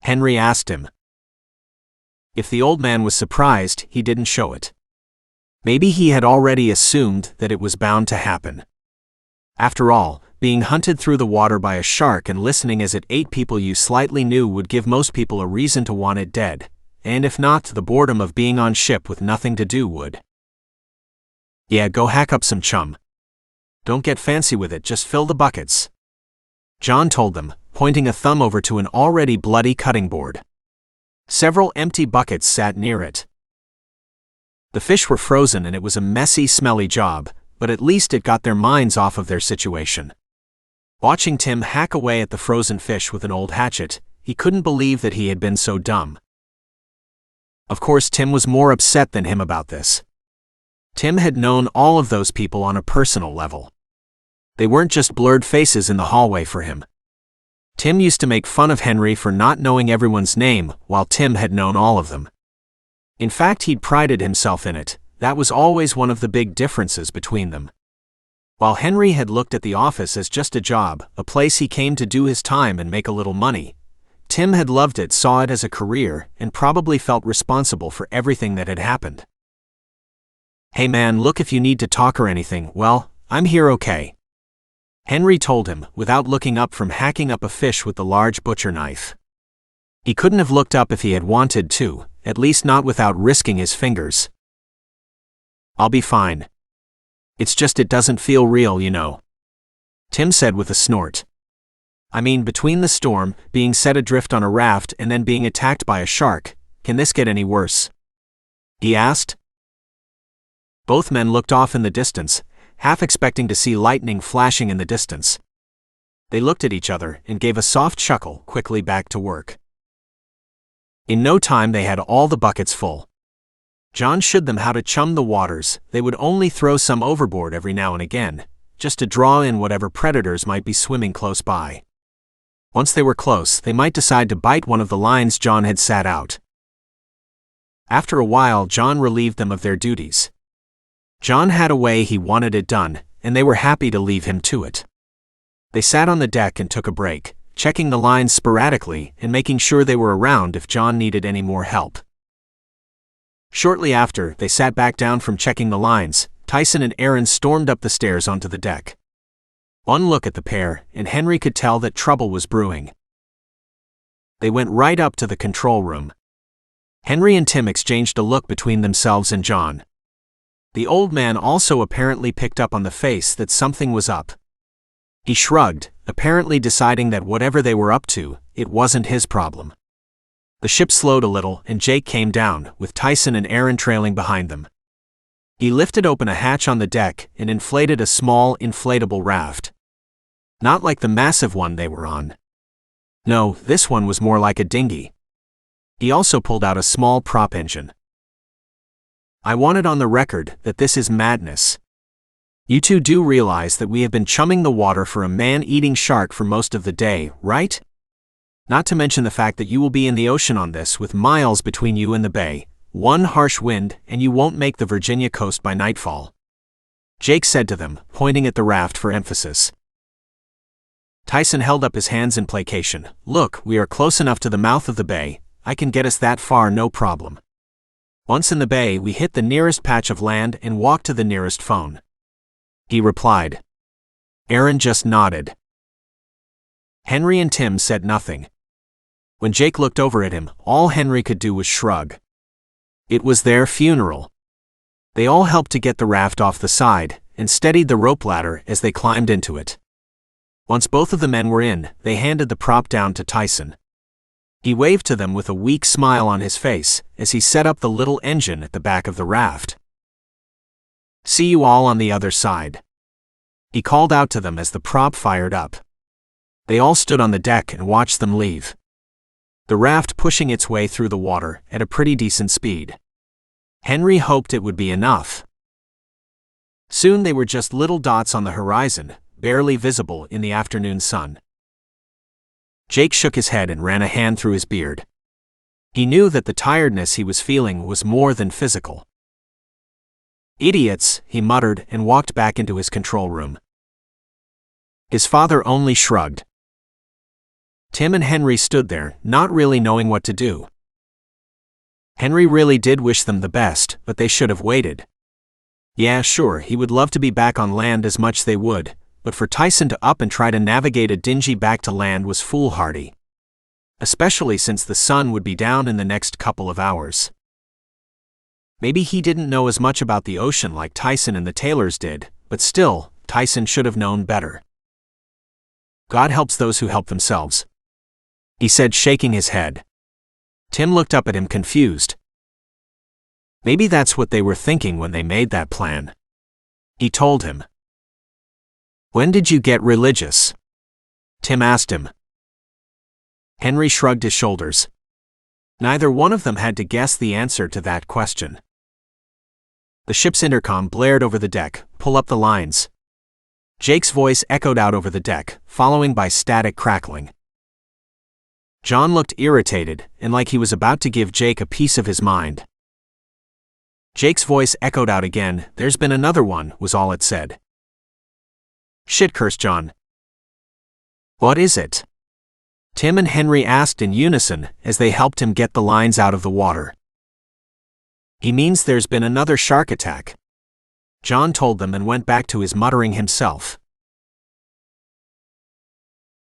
Henry asked him. If the old man was surprised, he didn't show it. Maybe he had already assumed that it was bound to happen. After all, being hunted through the water by a shark and listening as it ate people you slightly knew would give most people a reason to want it dead, and if not, the boredom of being on ship with nothing to do would. "Yeah, go hack up some chum. Don't get fancy with it, just fill the buckets," John told them, pointing a thumb over to an already bloody cutting board. Several empty buckets sat near it. The fish were frozen and it was a messy, smelly job, but at least it got their minds off of their situation. Watching Tim hack away at the frozen fish with an old hatchet, he couldn't believe that he had been so dumb. Of course, Tim was more upset than him about this. Tim had known all of those people on a personal level. They weren't just blurred faces in the hallway for him. Tim used to make fun of Henry for not knowing everyone's name, while Tim had known all of them. In fact, he'd prided himself in it. That was always one of the big differences between them. While Henry had looked at the office as just a job, a place he came to do his time and make a little money, Tim had loved it, saw it as a career, and probably felt responsible for everything that had happened. "Hey man, look, if you need to talk or anything, well, I'm here okay," Henry told him, without looking up from hacking up a fish with the large butcher knife. He couldn't have looked up if he had wanted to, at least not without risking his fingers. "I'll be fine. It's just it doesn't feel real, you know," Tim said with a snort. "I mean, between the storm, being set adrift on a raft, and then being attacked by a shark, can this get any worse?" he asked. Both men looked off in the distance, half expecting to see lightning flashing in the distance. They looked at each other and gave a soft chuckle, quickly back to work. In no time they had all the buckets full. John showed them how to chum the waters. They would only throw some overboard every now and again, just to draw in whatever predators might be swimming close by. Once they were close, they might decide to bite one of the lines John had sat out. After a while, John relieved them of their duties. John had a way he wanted it done, and they were happy to leave him to it. They sat on the deck and took a break, checking the lines sporadically and making sure they were around if John needed any more help. Shortly after they sat back down from checking the lines, Tyson and Aaron stormed up the stairs onto the deck. One look at the pair, and Henry could tell that trouble was brewing. They went right up to the control room. Henry and Tim exchanged a look between themselves and John. The old man also apparently picked up on the face that something was up. He shrugged, apparently deciding that whatever they were up to, it wasn't his problem. The ship slowed a little and Jake came down, with Tyson and Aaron trailing behind them. He lifted open a hatch on the deck and inflated a small, inflatable raft. Not like the massive one they were on. No, this one was more like a dinghy. He also pulled out a small prop engine. I want it on the record that this is madness. You two do realize that we have been chumming the water for a man-eating shark for most of the day, right? Not to mention the fact that you will be in the ocean on this with miles between you and the bay, one harsh wind, and you won't make the Virginia coast by nightfall. Jake said to them, pointing at the raft for emphasis. Tyson held up his hands in placation. Look, we are close enough to the mouth of the bay. I can get us that far no problem. Once in the bay, we hit the nearest patch of land and walk to the nearest phone. He replied. Aaron just nodded. Henry and Tim said nothing. When Jake looked over at him, all Henry could do was shrug. It was their funeral. They all helped to get the raft off the side and steadied the rope ladder as they climbed into it. Once both of the men were in, they handed the prop down to Tyson. He waved to them with a weak smile on his face as he set up the little engine at the back of the raft. See you all on the other side. He called out to them as the prop fired up. They all stood on the deck and watched them leave. The raft pushing its way through the water at a pretty decent speed. Henry hoped it would be enough. Soon they were just little dots on the horizon, barely visible in the afternoon sun. Jake shook his head and ran a hand through his beard. He knew that the tiredness he was feeling was more than physical. Idiots, he muttered and walked back into his control room. His father only shrugged. Tim and Henry stood there, not really knowing what to do. Henry really did wish them the best, but they should have waited. Yeah, sure, he would love to be back on land as much they would, but for Tyson to up and try to navigate a dingy back to land was foolhardy. Especially since the sun would be down in the next couple of hours. Maybe he didn't know as much about the ocean like Tyson and the Taylors did, but still, Tyson should have known better. God helps those who help themselves, he said, shaking his head. Tim looked up at him confused. Maybe that's what they were thinking when they made that plan. He told him. When did you get religious? Tim asked him. Henry shrugged his shoulders. Neither one of them had to guess the answer to that question. The ship's intercom blared over the deck, pull up the lines. Jake's voice echoed out over the deck, following by static crackling. John looked irritated, and like he was about to give Jake a piece of his mind. Jake's voice echoed out again. There's been another one, was all it said. Shit, cursed John. What is it? Tim and Henry asked in unison as they helped him get the lines out of the water. He means there's been another shark attack. John told them and went back to his muttering himself.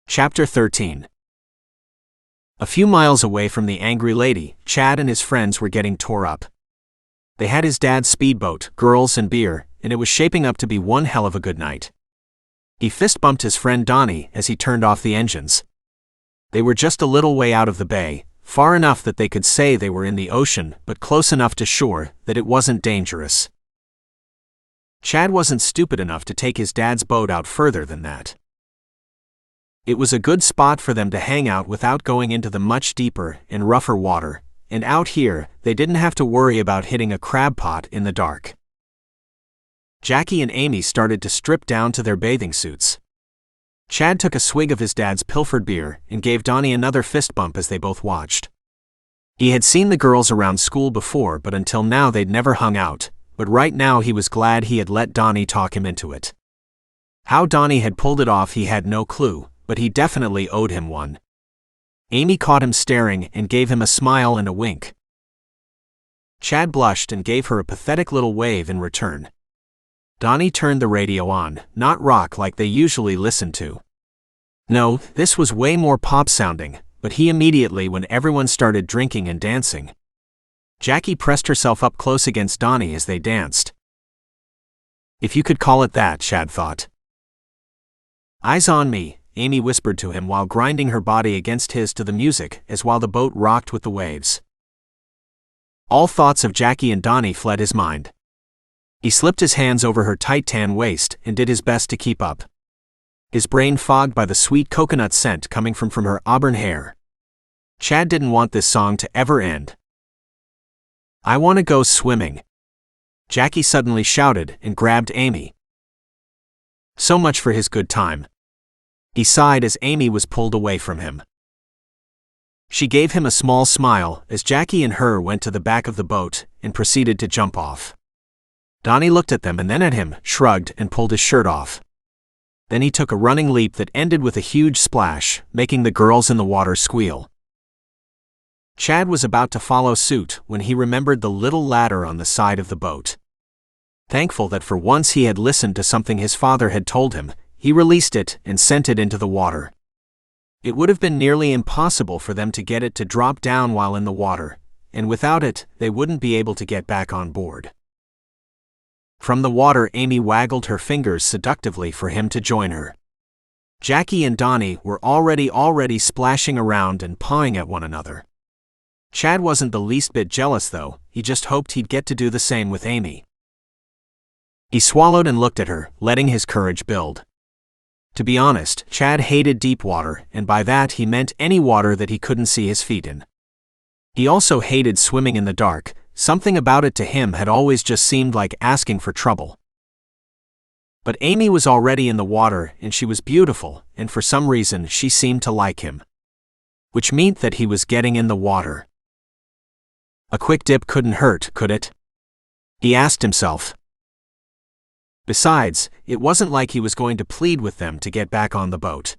Chapter 13. A few miles away from the angry lady, Chad and his friends were getting tore up. They had his dad's speedboat, girls and beer, and it was shaping up to be one hell of a good night. He fist-bumped his friend Donnie as he turned off the engines. They were just a little way out of the bay, far enough that they could say they were in the ocean, but close enough to shore that it wasn't dangerous. Chad wasn't stupid enough to take his dad's boat out further than that. It was a good spot for them to hang out without going into the much deeper and rougher water, and out here, they didn't have to worry about hitting a crab pot in the dark. Jackie and Amy started to strip down to their bathing suits. Chad took a swig of his dad's pilfered beer and gave Donnie another fist bump as they both watched. He had seen the girls around school before, but until now they'd never hung out, but right now he was glad he had let Donnie talk him into it. How Donnie had pulled it off he had no clue, but he definitely owed him one. Amy caught him staring and gave him a smile and a wink. Chad blushed and gave her a pathetic little wave in return. Donnie turned the radio on, not rock like they usually listened to. No, this was way more pop sounding, but he immediately when everyone started drinking and dancing. Jackie pressed herself up close against Donnie as they danced. If you could call it that, Chad thought. Eyes on me, Amy whispered to him while grinding her body against his to the music as while the boat rocked with the waves. All thoughts of Jackie and Donnie fled his mind. He slipped his hands over her tight tan waist and did his best to keep up. His brain fogged by the sweet coconut scent coming from her auburn hair. Chad didn't want this song to ever end. I want to go swimming. Jackie suddenly shouted and grabbed Amy. So much for his good time. He sighed as Amy was pulled away from him. She gave him a small smile as Jackie and her went to the back of the boat and proceeded to jump off. Donnie looked at them and then at him, shrugged and pulled his shirt off. Then he took a running leap that ended with a huge splash, making the girls in the water squeal. Chad was about to follow suit when he remembered the little ladder on the side of the boat. Thankful that for once he had listened to something his father had told him, he released it and sent it into the water. It would have been nearly impossible for them to get it to drop down while in the water, and without it, they wouldn't be able to get back on board. From the water, Amy waggled her fingers seductively for him to join her. Jackie and Donnie were already splashing around and pawing at one another. Chad wasn't the least bit jealous though, he just hoped he'd get to do the same with Amy. He swallowed and looked at her, letting his courage build. To be honest, Chad hated deep water, and by that he meant any water that he couldn't see his feet in. He also hated swimming in the dark. Something about it to him had always just seemed like asking for trouble. But Amy was already in the water and she was beautiful, and for some reason she seemed to like him. Which meant that he was getting in the water. A quick dip couldn't hurt, could it? He asked himself. Besides, it wasn't like he was going to plead with them to get back on the boat.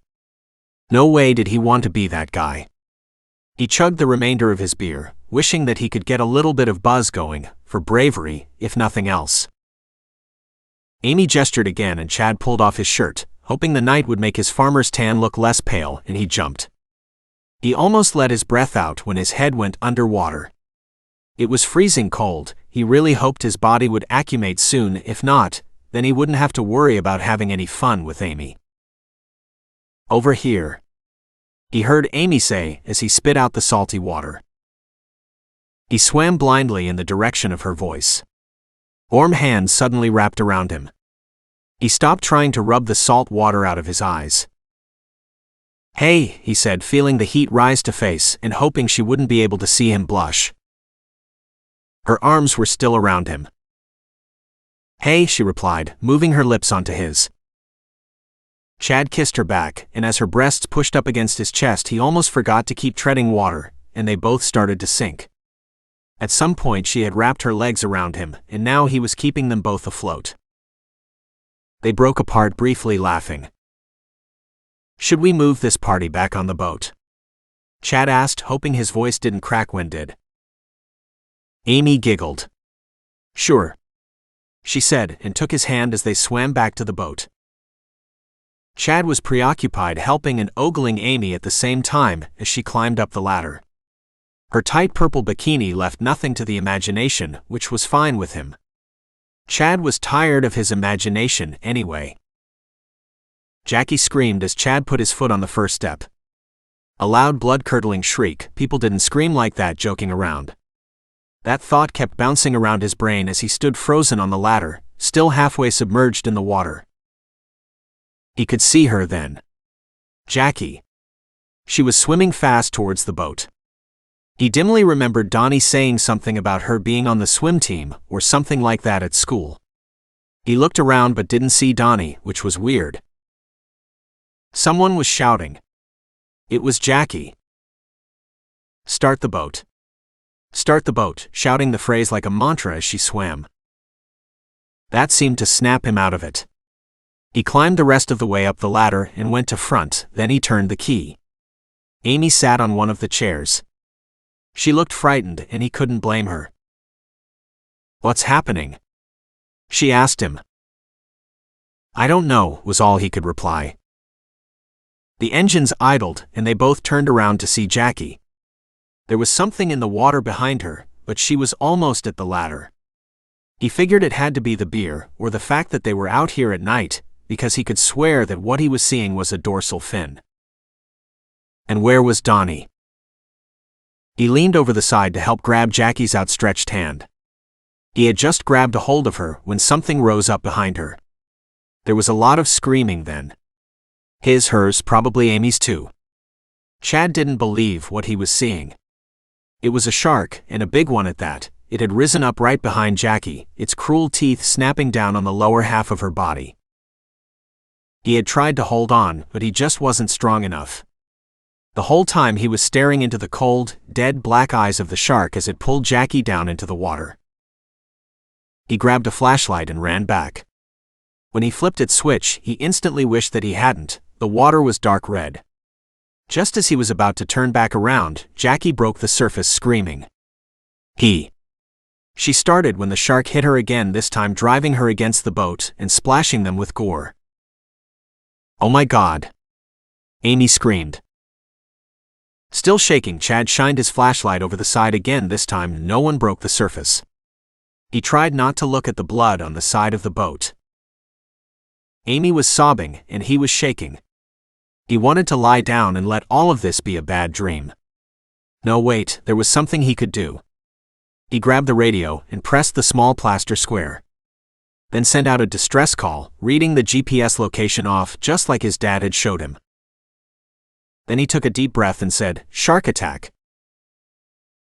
No way did he want to be that guy. He chugged the remainder of his beer, wishing that he could get a little bit of buzz going, for bravery, if nothing else. Amy gestured again and Chad pulled off his shirt, hoping the night would make his farmer's tan look less pale, and he jumped. He almost let his breath out when his head went underwater. It was freezing cold. He really hoped his body would acclimate soon, if not, then he wouldn't have to worry about having any fun with Amy. Over here, he heard Amy say as he spit out the salty water. He swam blindly in the direction of her voice. Warm hands suddenly wrapped around him. He stopped trying to rub the salt water out of his eyes. Hey, he said, feeling the heat rise to face and hoping she wouldn't be able to see him blush. Her arms were still around him. Hey, she replied, moving her lips onto his. Chad kissed her back, and as her breasts pushed up against his chest he almost forgot to keep treading water, and they both started to sink. At some point she had wrapped her legs around him, and now he was keeping them both afloat. They broke apart briefly, laughing. Should we move this party back on the boat? Chad asked, hoping his voice didn't crack when did. Amy giggled. Sure, she said, and took his hand as they swam back to the boat. Chad was preoccupied helping and ogling Amy at the same time as she climbed up the ladder. Her tight purple bikini left nothing to the imagination, which was fine with him. Chad was tired of his imagination anyway. Jackie screamed as Chad put his foot on the first step. A loud blood-curdling shriek. People didn't scream like that joking around. That thought kept bouncing around his brain as he stood frozen on the ladder, still halfway submerged in the water. He could see her then. Jackie. She was swimming fast towards the boat. He dimly remembered Donnie saying something about her being on the swim team, or something like that at school. He looked around but didn't see Donnie, which was weird. Someone was shouting. It was Jackie. Start the boat. Start the boat, shouting the phrase like a mantra as she swam. That seemed to snap him out of it. He climbed the rest of the way up the ladder and went to front, then he turned the key. Amy sat on one of the chairs. She looked frightened and he couldn't blame her. What's happening? She asked him. "I don't know," was all he could reply. The engines idled, and they both turned around to see Jackie. There was something in the water behind her, but she was almost at the ladder. He figured it had to be the beer, or the fact that they were out here at night, because he could swear that what he was seeing was a dorsal fin. And where was Donnie? He leaned over the side to help grab Jackie's outstretched hand. He had just grabbed a hold of her when something rose up behind her. There was a lot of screaming then. His, hers, probably Amy's too. Chad didn't believe what he was seeing. It was a shark, and a big one at that. It had risen up right behind Jackie, its cruel teeth snapping down on the lower half of her body. He had tried to hold on, but he just wasn't strong enough. The whole time he was staring into the cold, dead black eyes of the shark as it pulled Jackie down into the water. He grabbed a flashlight and ran back. When he flipped its switch, he instantly wished that he hadn't. The water was dark red. Just as he was about to turn back around, Jackie broke the surface screaming. She started when the shark hit her again, this time driving her against the boat and splashing them with gore. "Oh my God!" Amy screamed. Still shaking, Chad shined his flashlight over the side again. This time no one broke the surface. He tried not to look at the blood on the side of the boat. Amy was sobbing, and he was shaking. He wanted to lie down and let all of this be a bad dream. No, wait, there was something he could do. He grabbed the radio and pressed the small plaster square. Then sent out a distress call, reading the GPS location off just like his dad had showed him. Then he took a deep breath and said, "Shark attack."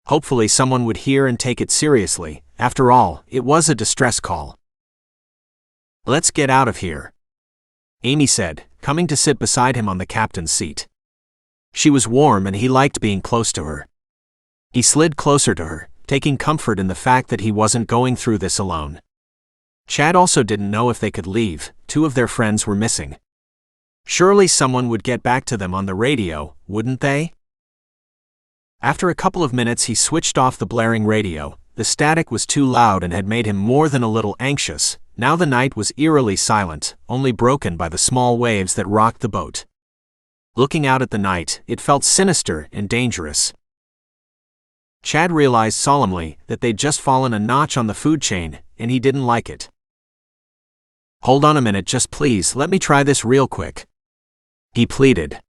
Hopefully someone would hear and take it seriously. After all, it was a distress call. "Let's get out of here," Amy said, coming to sit beside him on the captain's seat. She was warm and he liked being close to her. He slid closer to her, taking comfort in the fact that he wasn't going through this alone. Chad also didn't know if they could leave. 2 of their friends were missing. Surely someone would get back to them on the radio, wouldn't they? After a couple of minutes he switched off the blaring radio. The static was too loud and had made him more than a little anxious. Now the night was eerily silent, only broken by the small waves that rocked the boat. Looking out at the night, it felt sinister and dangerous. Chad realized solemnly that they'd just fallen a notch on the food chain, and he didn't like it. "Hold on a minute, just please let me try this real quick," he pleaded.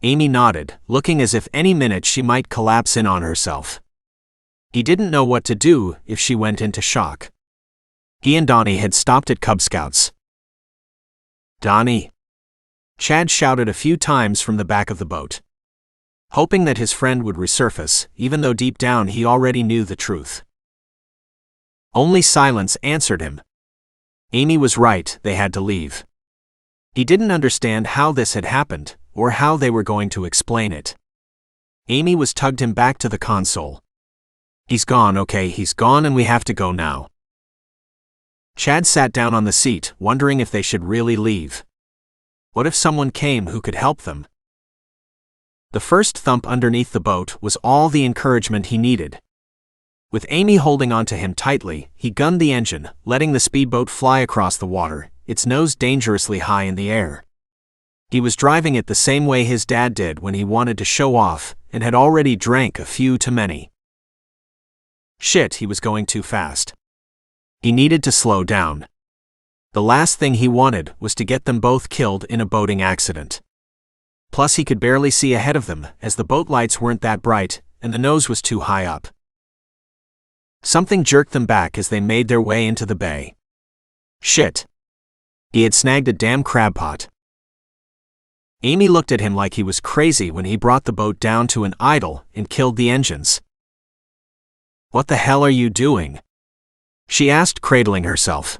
Amy nodded, looking as if any minute she might collapse in on herself. He didn't know what to do if she went into shock. He and Donnie had stopped at Cub Scouts. "Donnie!" Chad shouted a few times from the back of the boat, hoping that his friend would resurface, even though deep down he already knew the truth. Only silence answered him. Amy was right, they had to leave. He didn't understand how this had happened, or how they were going to explain it. Amy was tugged him back to the console. "He's gone, okay, he's gone and we have to go now." Chad sat down on the seat, wondering if they should really leave. What if someone came who could help them? The first thump underneath the boat was all the encouragement he needed. With Amy holding onto him tightly, he gunned the engine, letting the speedboat fly across the water, its nose dangerously high in the air. He was driving it the same way his dad did when he wanted to show off, and had already drank a few too many. Shit, he was going too fast. He needed to slow down. The last thing he wanted was to get them both killed in a boating accident. Plus he could barely see ahead of them, as the boat lights weren't that bright, and the nose was too high up. Something jerked them back as they made their way into the bay. Shit. He had snagged a damn crab pot. Amy looked at him like he was crazy when he brought the boat down to an idle and killed the engines. "What the hell are you doing?" she asked, cradling herself.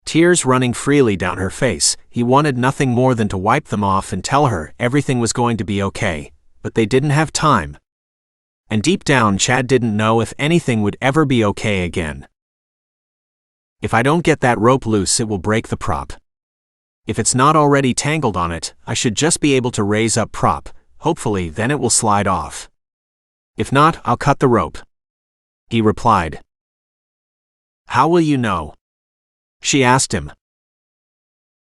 Tears running freely down her face, he wanted nothing more than to wipe them off and tell her everything was going to be okay, but they didn't have time. And deep down Chad didn't know if anything would ever be okay again. "If I don't get that rope loose, it will break the prop. If it's not already tangled on it, I should just be able to raise up prop, hopefully then it will slide off. If not, I'll cut the rope," he replied. "How will you know?" she asked him.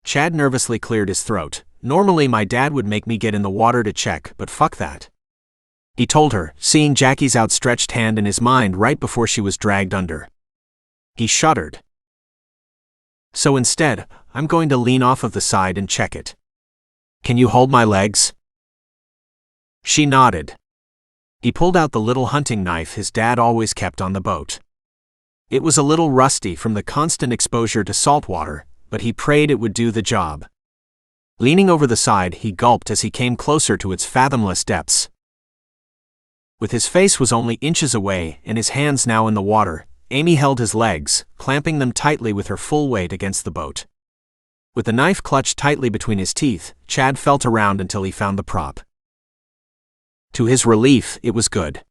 Chad nervously cleared his throat. Normally my dad would make me get in the water to check, but fuck that. He told her, seeing Jackie's outstretched hand in his mind right before she was dragged under. He shuddered. So instead, I'm going to lean off of the side and check it. Can you hold my legs? She nodded. He pulled out the little hunting knife his dad always kept on the boat. It was a little rusty from the constant exposure to salt water, but he prayed it would do the job. Leaning over the side, he gulped as he came closer to its fathomless depths. With his face was only inches away and his hands now in the water, Amy held his legs, clamping them tightly with her full weight against the boat. With the knife clutched tightly between his teeth, Chad felt around until he found the prop. To his relief, it was good.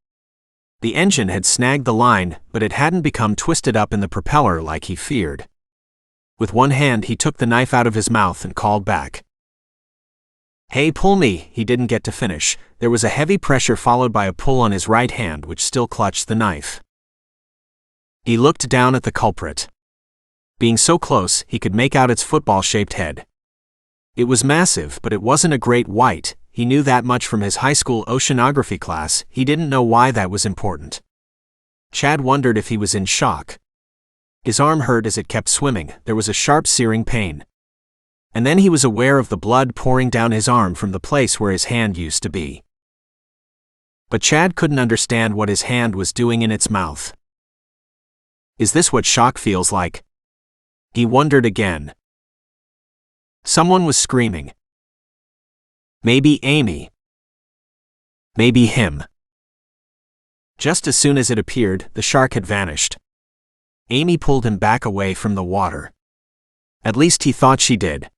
The engine had snagged the line, but it hadn't become twisted up in the propeller like he feared. With one hand he took the knife out of his mouth and called back. Hey, pull me, he didn't get to finish. There was a heavy pressure followed by a pull on his right hand which still clutched the knife. He looked down at the culprit. Being so close, he could make out its football-shaped head. It was massive, but it wasn't a great white. He knew that much from his high school oceanography class. He didn't know why that was important. Chad wondered if he was in shock. His arm hurt as it kept swimming. There was a sharp searing pain. And then he was aware of the blood pouring down his arm from the place where his hand used to be. But Chad couldn't understand what his hand was doing in its mouth. Is this what shock feels like? He wondered again. Someone was screaming. Maybe Amy. Maybe him. Just as soon as it appeared, the shark had vanished. Amy pulled him back away from the water. At least he thought she did.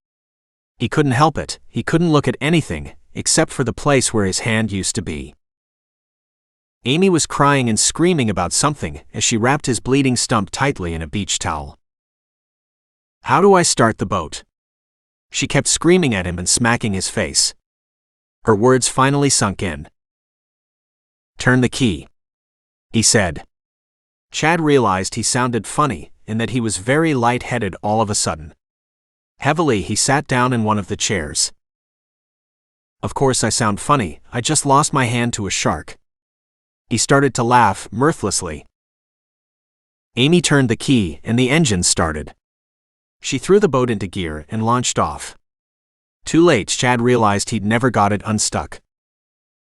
He couldn't help it. He couldn't look at anything, except for the place where his hand used to be. Amy was crying and screaming about something as she wrapped his bleeding stump tightly in a beach towel. How do I start the boat? She kept screaming at him and smacking his face. Her words finally sunk in. Turn the key, he said. Chad realized he sounded funny and that he was very light-headed all of a sudden. Heavily, he sat down in one of the chairs. Of course I sound funny, I just lost my hand to a shark. He started to laugh mirthlessly. Amy turned the key and the engine started. She threw the boat into gear and launched off. Too late, Chad realized he'd never got it unstuck.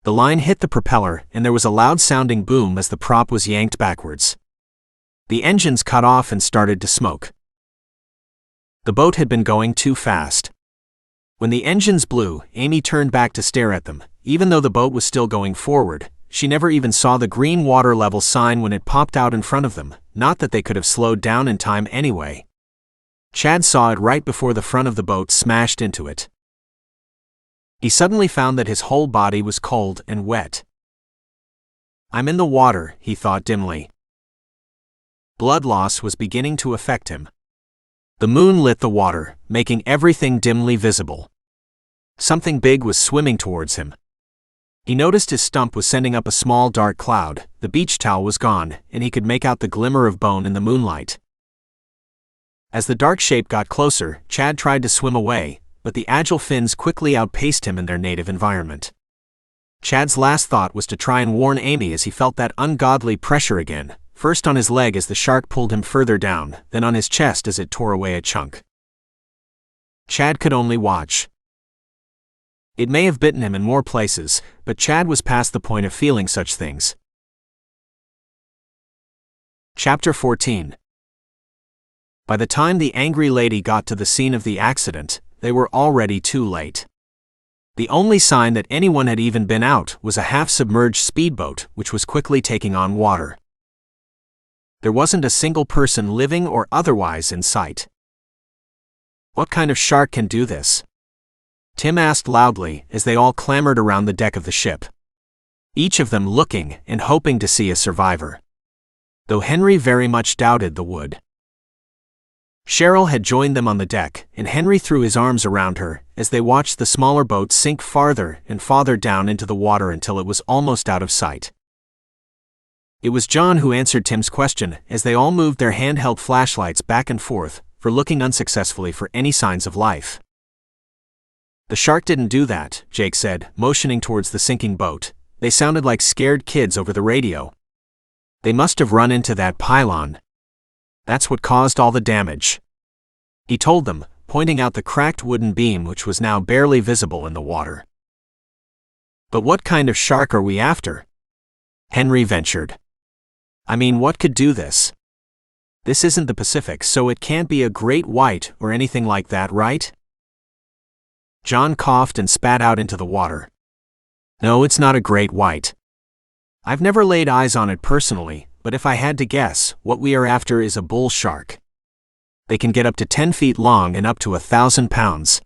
The line hit the propeller and there was a loud-sounding boom as the prop was yanked backwards. The engines cut off and started to smoke. The boat had been going too fast. When the engines blew, Amy turned back to stare at them. Even though the boat was still going forward, she never even saw the green water level sign when it popped out in front of them, not that they could have slowed down in time anyway. Chad saw it right before the front of the boat smashed into it. He suddenly found that his whole body was cold and wet. I'm in the water, he thought dimly. Blood loss was beginning to affect him. The moon lit the water, making everything dimly visible. Something big was swimming towards him. He noticed his stump was sending up a small dark cloud, the beach towel was gone, and he could make out the glimmer of bone in the moonlight. As the dark shape got closer, Chad tried to swim away, but the agile fins quickly outpaced him in their native environment. Chad's last thought was to try and warn Amy as he felt that ungodly pressure again, first on his leg as the shark pulled him further down, then on his chest as it tore away a chunk. Chad could only watch. It may have bitten him in more places, but Chad was past the point of feeling such things. Chapter 14. By the time the angry lady got to the scene of the accident, they were already too late. The only sign that anyone had even been out was a half-submerged speedboat which was quickly taking on water. There wasn't a single person living or otherwise in sight. What kind of shark can do this? Tim asked loudly as they all clamored around the deck of the ship. Each of them looking and hoping to see a survivor. Though Henry very much doubted the would. Cheryl had joined them on the deck, and Henry threw his arms around her as they watched the smaller boat sink farther and farther down into the water until it was almost out of sight. It was John who answered Tim's question as they all moved their handheld flashlights back and forth, for looking unsuccessfully for any signs of life. The shark didn't do that, Jake said, motioning towards the sinking boat. They sounded like scared kids over the radio. They must have run into that pylon. That's what caused all the damage. He told them, pointing out the cracked wooden beam which was now barely visible in the water. But what kind of shark are we after? Henry ventured. I mean, what could do this? This isn't the Pacific, so it can't be a great white or anything like that, right? John coughed and spat out into the water. No, it's not a great white. I've never laid eyes on it personally, but if I had to guess, what we are after is a bull shark. They can get up to 10 feet long and up to 1,000 pounds.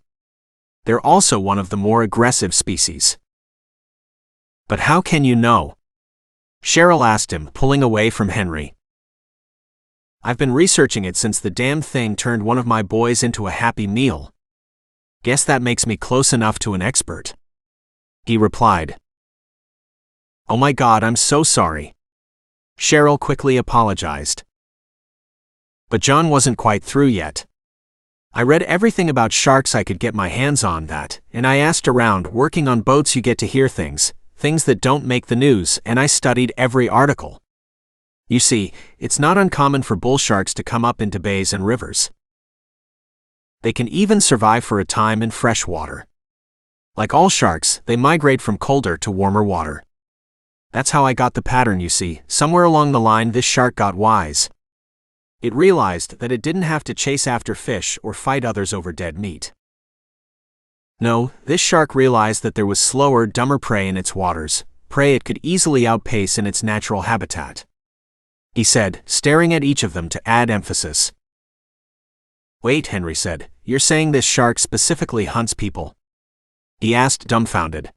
They're also one of the more aggressive species. But how can you know? Cheryl asked him, pulling away from Henry. I've been researching it since the damn thing turned one of my boys into a Happy Meal. Guess that makes me close enough to an expert. He replied. Oh my God, I'm so sorry. Cheryl quickly apologized. But John wasn't quite through yet. I read everything about sharks I could get my hands on that, and I asked around. Working on boats you get to hear things that don't make the news, and I studied every article. You see, it's not uncommon for bull sharks to come up into bays and rivers. They can even survive for a time in fresh water. Like all sharks, they migrate from colder to warmer water. That's how I got the pattern, you see. Somewhere along the line this shark got wise. It realized that it didn't have to chase after fish or fight others over dead meat. No, this shark realized that there was slower, dumber prey in its waters, prey it could easily outpace in its natural habitat. He said, staring at each of them to add emphasis. Wait, Henry said, you're saying this shark specifically hunts people? He asked, dumbfounded.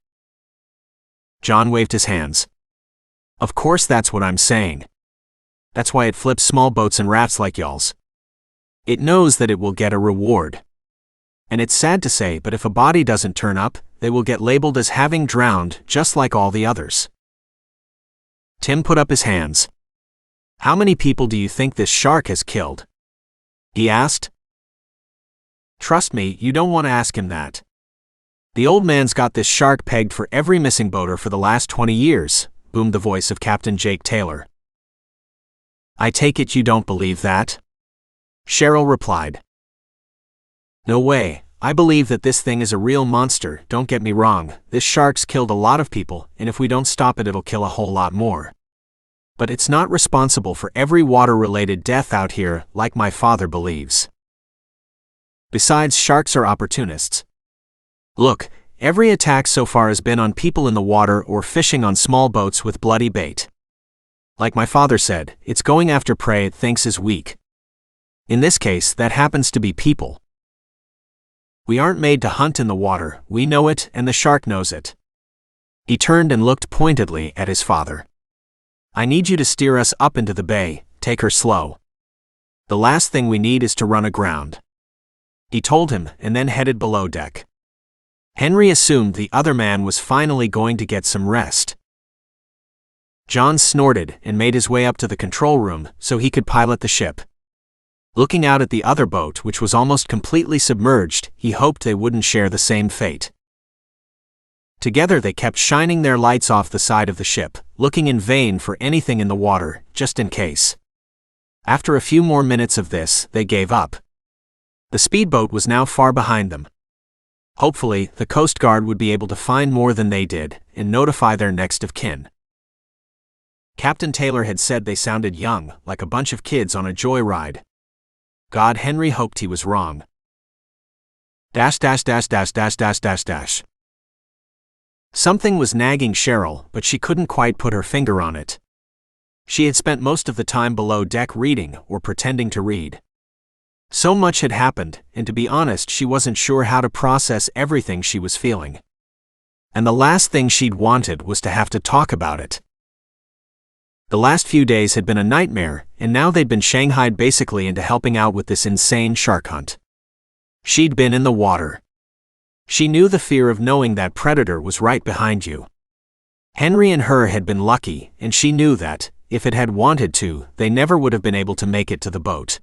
John waved his hands. Of course that's what I'm saying. That's why it flips small boats and rafts like y'all's. It knows that it will get a reward. And it's sad to say, but if a body doesn't turn up, they will get labeled as having drowned, just like all the others. Tim put up his hands. How many people do you think this shark has killed? He asked. Trust me, you don't want to ask him that. The old man's got this shark pegged for every missing boater for the last 20 years, boomed the voice of Captain Jake Taylor. I take it you don't believe that? Cheryl replied. No way, I believe that this thing is a real monster. Don't get me wrong, this shark's killed a lot of people, and if we don't stop it, it'll kill a whole lot more. But it's not responsible for every water-related death out here, like my father believes. Besides, sharks are opportunists. Look, every attack so far has been on people in the water or fishing on small boats with bloody bait. Like my father said, it's going after prey it thinks is weak. In this case, that happens to be people. We aren't made to hunt in the water, we know it, and the shark knows it. He turned and looked pointedly at his father. I need you to steer us up into the bay, take her slow. The last thing we need is to run aground. He told him, and then headed below deck. Henry assumed the other man was finally going to get some rest. John snorted and made his way up to the control room so he could pilot the ship. Looking out at the other boat, which was almost completely submerged, he hoped they wouldn't share the same fate. Together they kept shining their lights off the side of the ship, looking in vain for anything in the water, just in case. After a few more minutes of this, they gave up. The speedboat was now far behind them. Hopefully, the Coast Guard would be able to find more than they did and notify their next of kin. Captain Taylor had said they sounded young, like a bunch of kids on a joyride. God, Henry hoped he was wrong. Something was nagging Cheryl, but she couldn't quite put her finger on it. She had spent most of the time below deck reading or pretending to read. So much had happened, and to be honest, she wasn't sure how to process everything she was feeling. And the last thing she'd wanted was to have to talk about it. The last few days had been a nightmare, and now they'd been shanghaied basically into helping out with this insane shark hunt. She'd been in the water. She knew the fear of knowing that predator was right behind you. Henry and her had been lucky, and she knew that, if it had wanted to, they never would have been able to make it to the boat.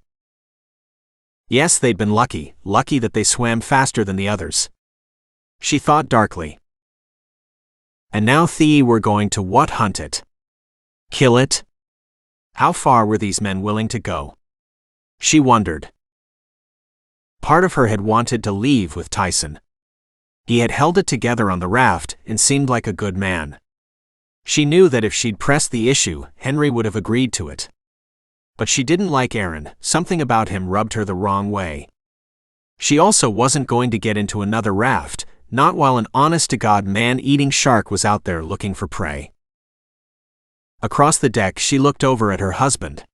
Yes, they'd been lucky that they swam faster than the others. she thought darkly. And now they were going to what, hunt it? Kill it? How far were these men willing to go? She wondered. Part of her had wanted to leave with Tyson. He had held it together on the raft and seemed like a good man. She knew that if she'd pressed the issue, Henry would have agreed to it. But she didn't like Aaron, something about him rubbed her the wrong way. She also wasn't going to get into another raft, not while an honest-to-God man-eating shark was out there looking for prey. Across the deck she looked over at her husband.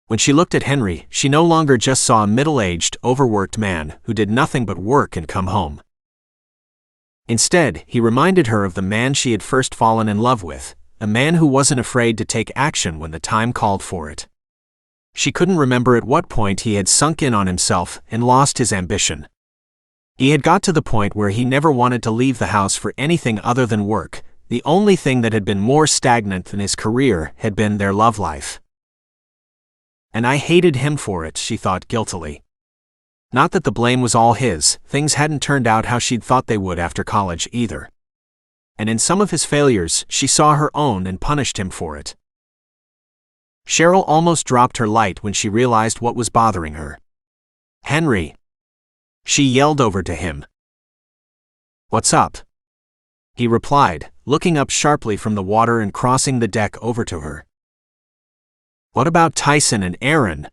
When she looked at Henry, she no longer just saw a middle-aged, overworked man who did nothing but work and come home. Instead, he reminded her of the man she had first fallen in love with, a man who wasn't afraid to take action when the time called for it. She couldn't remember at what point he had sunk in on himself and lost his ambition. He had got to the point where he never wanted to leave the house for anything other than work. The only thing that had been more stagnant than his career had been their love life. And I hated him for it, she thought guiltily. Not that the blame was all his, things hadn't turned out how she'd thought they would after college either. And in some of his failures, she saw her own and punished him for it. Cheryl almost dropped her light when she realized what was bothering her. Henry! She yelled over to him. What's up? He replied, looking up sharply from the water and crossing the deck over to her. What about Tyson and Aaron?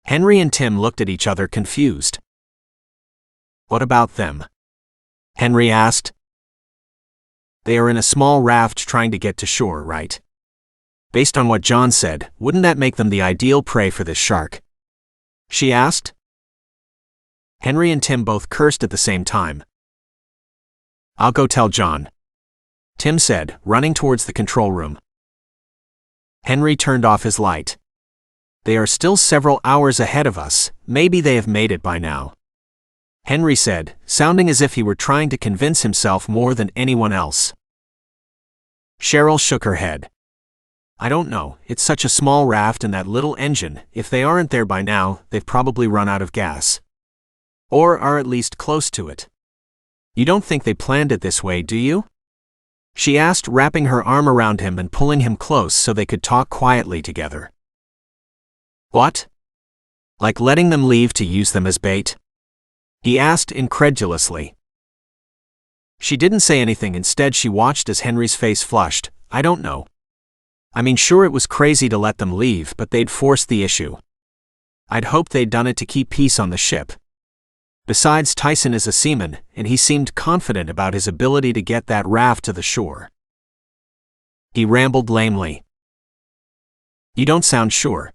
Henry and Tim looked at each other confused. What about them? Henry asked. They are in a small raft trying to get to shore, right? Based on what John said, wouldn't that make them the ideal prey for this shark? She asked. Henry and Tim both cursed at the same time. I'll go tell John, Tim said, running towards the control room. Henry turned off his light. They are still several hours ahead of us, maybe they have made it by now. Henry said, sounding as if he were trying to convince himself more than anyone else. Cheryl shook her head. I don't know, it's such a small raft and that little engine, if they aren't there by now, they've probably run out of gas. Or are at least close to it. You don't think they planned it this way, do you? She asked, wrapping her arm around him and pulling him close so they could talk quietly together. What? Like letting them leave to use them as bait? He asked incredulously. She didn't say anything, instead she watched as Henry's face flushed. I don't know. I mean, sure, it was crazy to let them leave, but they'd forced the issue. I'd hoped they'd done it to keep peace on the ship. Besides, Tyson is a seaman, and he seemed confident about his ability to get that raft to the shore. He rambled lamely. You don't sound sure.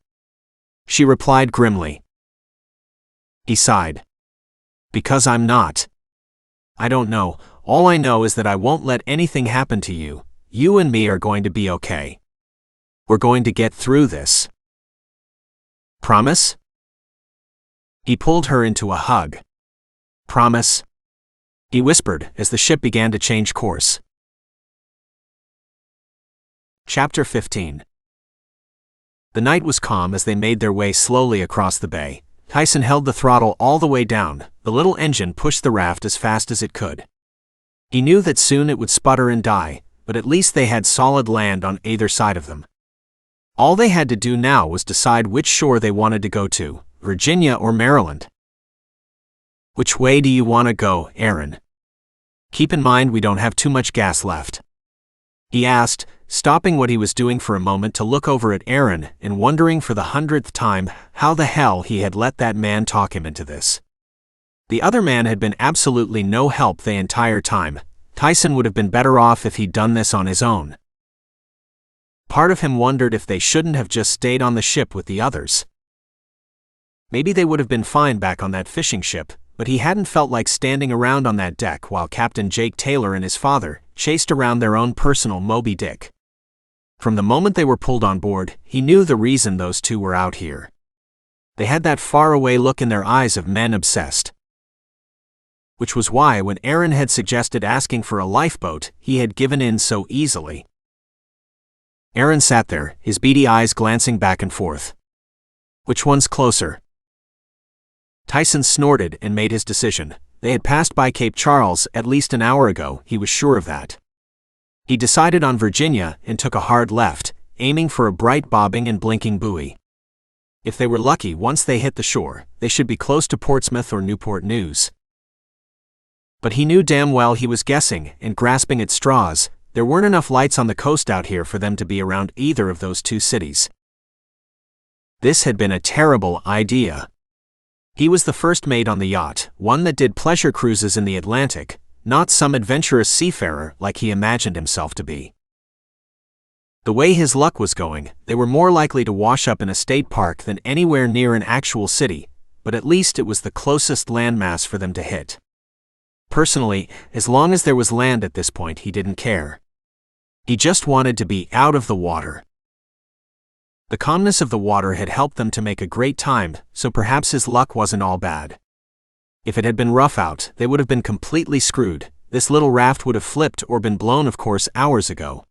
She replied grimly. He sighed. Because I'm not. I don't know, all I know is that I won't let anything happen to you. You and me are going to be okay. We're going to get through this. Promise? He pulled her into a hug. Promise? He whispered as the ship began to change course. Chapter 15. The night was calm as they made their way slowly across the bay. Tyson held the throttle all the way down, the little engine pushed the raft as fast as it could. He knew that soon it would sputter and die, but at least they had solid land on either side of them. All they had to do now was decide which shore they wanted to go to, Virginia or Maryland. Which way do you want to go, Aaron? Keep in mind we don't have too much gas left. He asked, stopping what he was doing for a moment to look over at Aaron and wondering for the 100th time how the hell he had let that man talk him into this. The other man had been absolutely no help the entire time. Tyson would have been better off if he'd done this on his own. Part of him wondered if they shouldn't have just stayed on the ship with the others. Maybe they would have been fine back on that fishing ship, but he hadn't felt like standing around on that deck while Captain Jake Taylor and his father chased around their own personal Moby Dick. From the moment they were pulled on board, he knew the reason those two were out here. They had that faraway look in their eyes of men obsessed. Which was why when Aaron had suggested asking for a lifeboat, he had given in so easily. Aaron sat there, his beady eyes glancing back and forth. Which one's closer? Tyson snorted and made his decision. They had passed by Cape Charles at least an hour ago, he was sure of that. He decided on Virginia and took a hard left, aiming for a bright bobbing and blinking buoy. If they were lucky once they hit the shore, they should be close to Portsmouth or Newport News. But he knew damn well he was guessing and grasping at straws. There weren't enough lights on the coast out here for them to be around either of those two cities. This had been a terrible idea. He was the first mate on the yacht, one that did pleasure cruises in the Atlantic, not some adventurous seafarer like he imagined himself to be. The way his luck was going, they were more likely to wash up in a state park than anywhere near an actual city, but at least it was the closest landmass for them to hit. Personally, as long as there was land at this point, he didn't care. He just wanted to be out of the water. The calmness of the water had helped them to make a great time, so perhaps his luck wasn't all bad. If it had been rough out, they would have been completely screwed. This little raft would have flipped or been blown, of course, hours ago.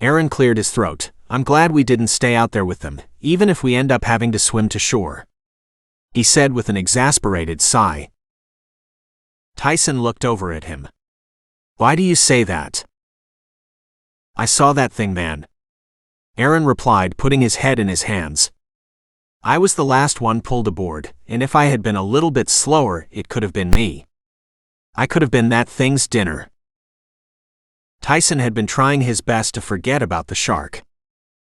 Aaron cleared his throat. I'm glad we didn't stay out there with them, even if we end up having to swim to shore, he said with an exasperated sigh. Tyson looked over at him. Why do you say that? I saw that thing, man. Aaron replied, putting his head in his hands. I was the last one pulled aboard, and if I had been a little bit slower, it could have been me. I could have been that thing's dinner. Tyson had been trying his best to forget about the shark.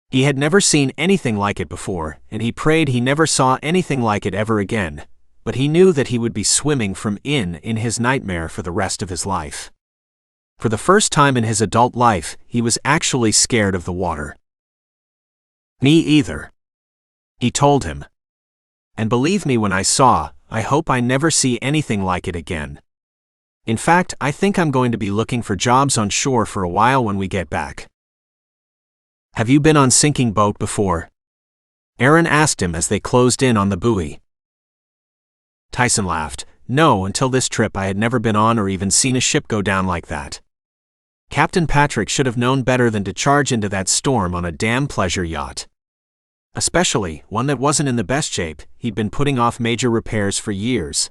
He had never seen anything like it before, and he prayed he never saw anything like it ever again, but he knew that he would be swimming from in his nightmare for the rest of his life. For the first time in his adult life, he was actually scared of the water. Me either, he told him. And believe me when I saw, I hope I never see anything like it again. In fact, I think I'm going to be looking for jobs on shore for a while when we get back. Have you been on sinking boat before? Aaron asked him as they closed in on the buoy. Tyson laughed. No, until this trip I had never been on or even seen a ship go down like that. Captain Patrick should have known better than to charge into that storm on a damn pleasure yacht. Especially one that wasn't in the best shape. He'd been putting off major repairs for years.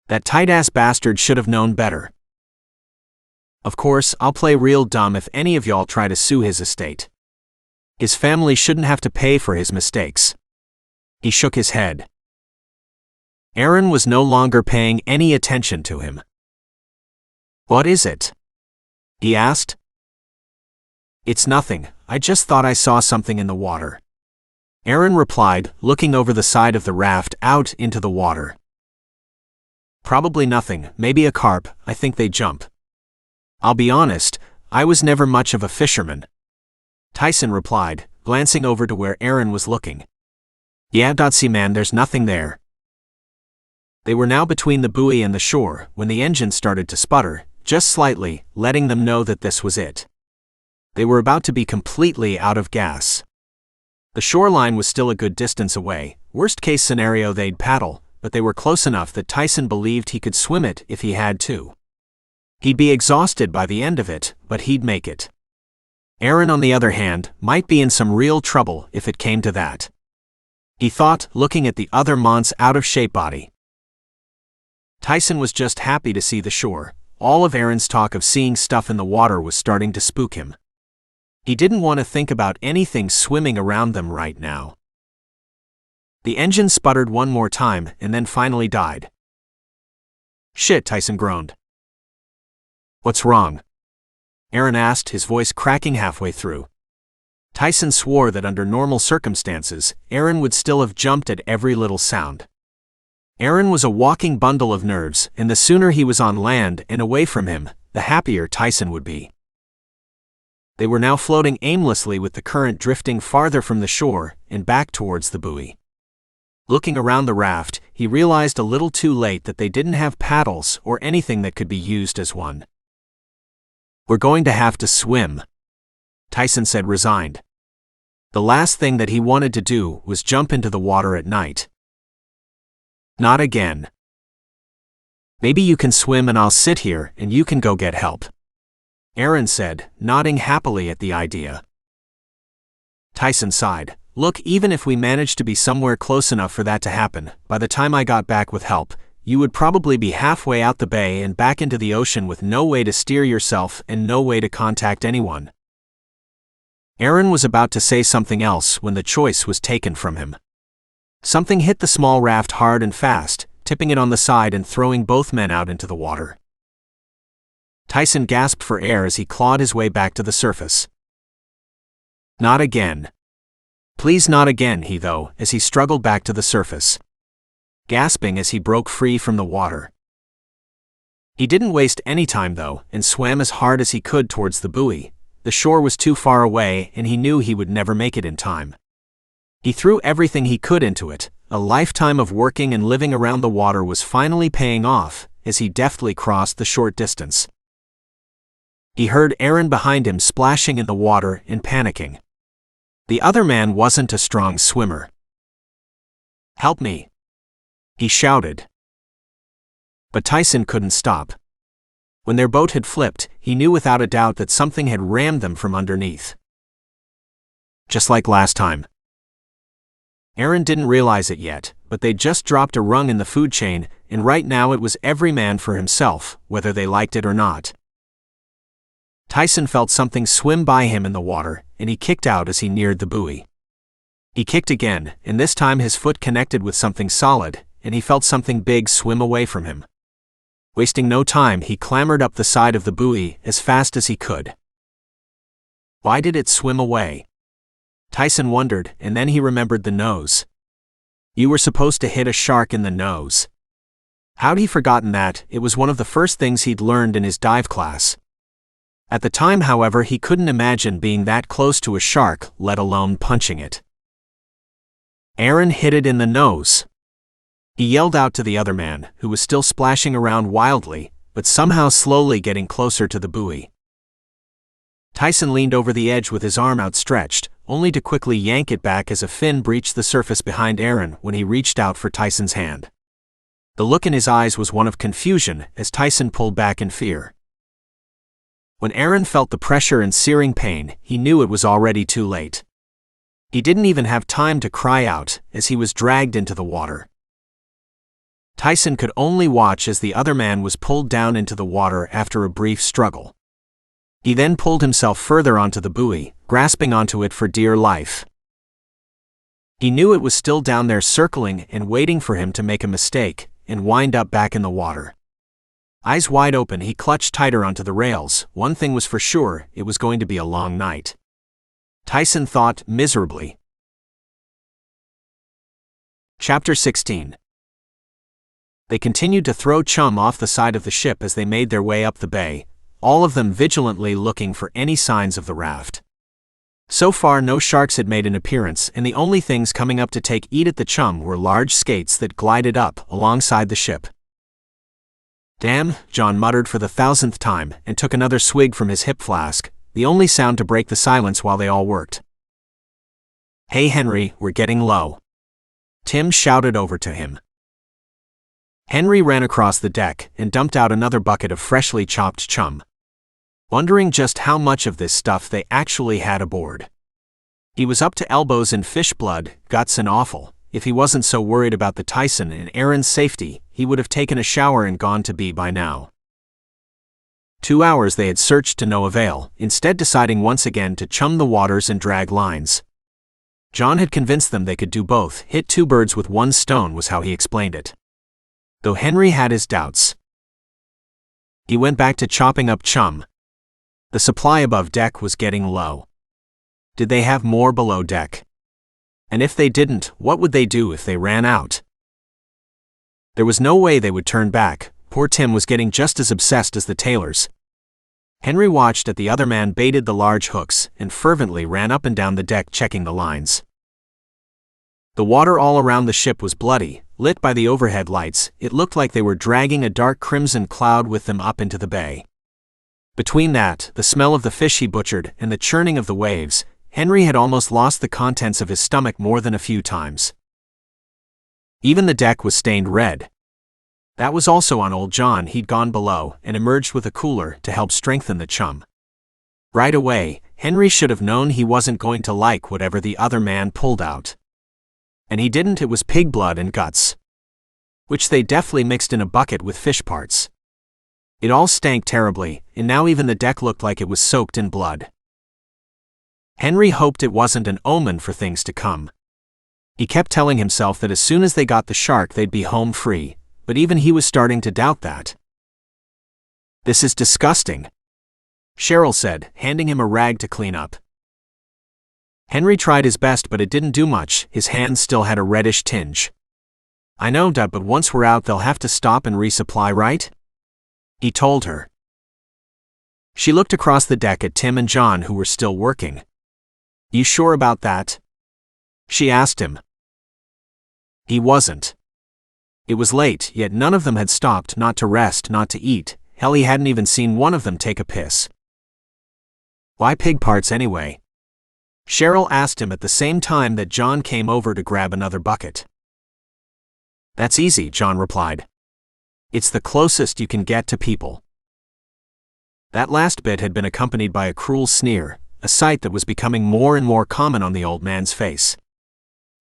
That tight-ass bastard should have known better. Of course, I'll play real dumb if any of y'all try to sue his estate. His family shouldn't have to pay for his mistakes. He shook his head. Aaron was no longer paying any attention to him. What is it? He asked. It's nothing, I just thought I saw something in the water. Aaron replied, looking over the side of the raft out into the water. Probably nothing, maybe a carp, I think they jump. I'll be honest, I was never much of a fisherman. Tyson replied, glancing over to where Aaron was looking. Yeah, man, there's nothing there. They were now between the buoy and the shore when the engine started to sputter, just slightly, letting them know that this was it. They were about to be completely out of gas. The shoreline was still a good distance away. Worst case scenario, they'd paddle, but they were close enough that Tyson believed he could swim it if he had to. He'd be exhausted by the end of it, but he'd make it. Aaron, on the other hand, might be in some real trouble if it came to that. He thought, looking at the other mont's out-of-shape body. Tyson was just happy to see the shore. All of Aaron's talk of seeing stuff in the water was starting to spook him. He didn't want to think about anything swimming around them right now. The engine sputtered one more time and then finally died. Shit, Tyson groaned. What's wrong? Aaron asked, his voice cracking halfway through. Tyson swore that under normal circumstances, Aaron would still have jumped at every little sound. Aaron was a walking bundle of nerves, and the sooner he was on land and away from him, the happier Tyson would be. They were now floating aimlessly with the current drifting farther from the shore and back towards the buoy. Looking around the raft, he realized a little too late that they didn't have paddles or anything that could be used as one. We're going to have to swim, Tyson said, resigned. The last thing that he wanted to do was jump into the water at night. Not again. Maybe you can swim and I'll sit here and you can go get help, Aaron said, nodding happily at the idea. Tyson sighed. Look, even if we managed to be somewhere close enough for that to happen, by the time I got back with help, you would probably be halfway out the bay and back into the ocean with no way to steer yourself and no way to contact anyone. Aaron was about to say something else when the choice was taken from him. Something hit the small raft hard and fast, tipping it on the side and throwing both men out into the water. Tyson gasped for air as he clawed his way back to the surface. Not again. Please not again, he thought, as he struggled back to the surface, gasping as he broke free from the water. He didn't waste any time though, and swam as hard as he could towards the buoy. The shore was too far away and he knew he would never make it in time. He threw everything he could into it. A lifetime of working and living around the water was finally paying off as he deftly crossed the short distance. He heard Aaron behind him splashing in the water and panicking. The other man wasn't a strong swimmer. "Help me!" he shouted. But Tyson couldn't stop. When their boat had flipped, he knew without a doubt that something had rammed them from underneath. Just like last time. Aaron didn't realize it yet, but they'd just dropped a rung in the food chain, and right now it was every man for himself, whether they liked it or not. Tyson felt something swim by him in the water, and he kicked out as he neared the buoy. He kicked again, and this time his foot connected with something solid, and he felt something big swim away from him. Wasting no time, he clambered up the side of the buoy as fast as he could. Why did it swim away? Tyson wondered, and then he remembered the nose. You were supposed to hit a shark in the nose. How'd he forgotten that? It was one of the first things he'd learned in his dive class. At the time, however, he couldn't imagine being that close to a shark, let alone punching it. Aaron hit it in the nose. He yelled out to the other man, who was still splashing around wildly, but somehow slowly getting closer to the buoy. Tyson leaned over the edge with his arm outstretched, only to quickly yank it back as a fin breached the surface behind Aaron when he reached out for Tyson's hand. The look in his eyes was one of confusion as Tyson pulled back in fear. When Aaron felt the pressure and searing pain, he knew it was already too late. He didn't even have time to cry out as he was dragged into the water. Tyson could only watch as the other man was pulled down into the water after a brief struggle. He then pulled himself further onto the buoy, grasping onto it for dear life. He knew it was still down there circling and waiting for him to make a mistake and wind up back in the water. Eyes wide open, he clutched tighter onto the rails. One thing was for sure, it was going to be a long night. Tyson thought miserably. Chapter 16. They continued to throw chum off the side of the ship as they made their way up the bay, all of them vigilantly looking for any signs of the raft. So far no sharks had made an appearance, and the only things coming up to eat at the chum were large skates that glided up alongside the ship. "Damn," John muttered for the 1,000th time and took another swig from his hip flask, the only sound to break the silence while they all worked. "Hey Henry, we're getting low," Tim shouted over to him. Henry ran across the deck and dumped out another bucket of freshly chopped chum, wondering just how much of this stuff they actually had aboard. He was up to elbows in fish blood, guts and offal. If he wasn't so worried about the Tyson and Aaron's safety, he would have taken a shower and gone to bed by now. 2 hours they had searched to no avail, instead deciding once again to chum the waters and drag lines. John had convinced them they could do both. Hit two birds with one stone was how he explained it. Though Henry had his doubts. He went back to chopping up chum. The supply above deck was getting low. Did they have more below deck? And if they didn't, what would they do if they ran out? There was no way they would turn back. Poor Tim was getting just as obsessed as the tailors. Henry watched as the other man baited the large hooks and fervently ran up and down the deck checking the lines. The water all around the ship was bloody, lit by the overhead lights. It looked like they were dragging a dark crimson cloud with them up into the bay. Between that, the smell of the fish he butchered, and the churning of the waves, Henry had almost lost the contents of his stomach more than a few times. Even the deck was stained red. That was also on old John. He'd gone below and emerged with a cooler to help strengthen the chum. Right away, Henry should have known he wasn't going to like whatever the other man pulled out. And he didn't. It was pig blood and guts. which they deftly mixed in a bucket with fish parts. It all stank terribly, and now even the deck looked like it was soaked in blood. Henry hoped it wasn't an omen for things to come. He kept telling himself that as soon as they got the shark they'd be home free, but even he was starting to doubt that. "This is disgusting," Cheryl said, handing him a rag to clean up. Henry tried his best, but it didn't do much. His hands still had a reddish tinge. "I know, Dad, but once we're out they'll have to stop and resupply, right?" he told her. She looked across the deck at Tim and John, who were still working. "You sure about that?" she asked him. He wasn't. It was late, yet none of them had stopped, not to rest, not to eat. Hell, he hadn't even seen one of them take a piss. "Why pig parts anyway?" Cheryl asked him at the same time that John came over to grab another bucket. "That's easy," John replied. "It's the closest you can get to people." That last bit had been accompanied by a cruel sneer, a sight that was becoming more and more common on the old man's face.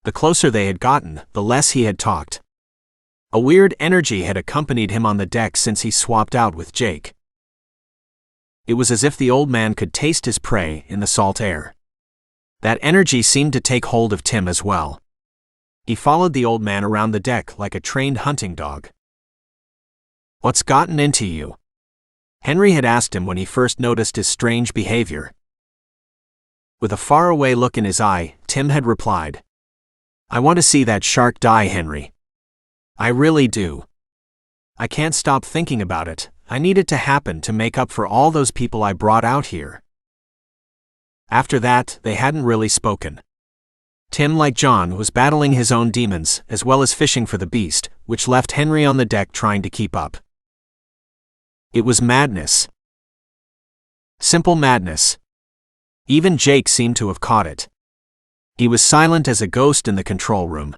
The closer they had gotten, the less he had talked. A weird energy had accompanied him on the deck since he swapped out with Jake. It was as if the old man could taste his prey in the salt air. That energy seemed to take hold of Tim as well. He followed the old man around the deck like a trained hunting dog. "What's gotten into you?" Henry had asked him when he first noticed his strange behavior. With a faraway look in his eye, Tim had replied, "I want to see that shark die, Henry. I really do. I can't stop thinking about it. I need it to happen to make up for all those people I brought out here." After that, they hadn't really spoken. Tim, like John, was battling his own demons, as well as fishing for the beast, which left Henry on the deck trying to keep up. It was madness. Simple madness. Even Jake seemed to have caught it. He was silent as a ghost in the control room.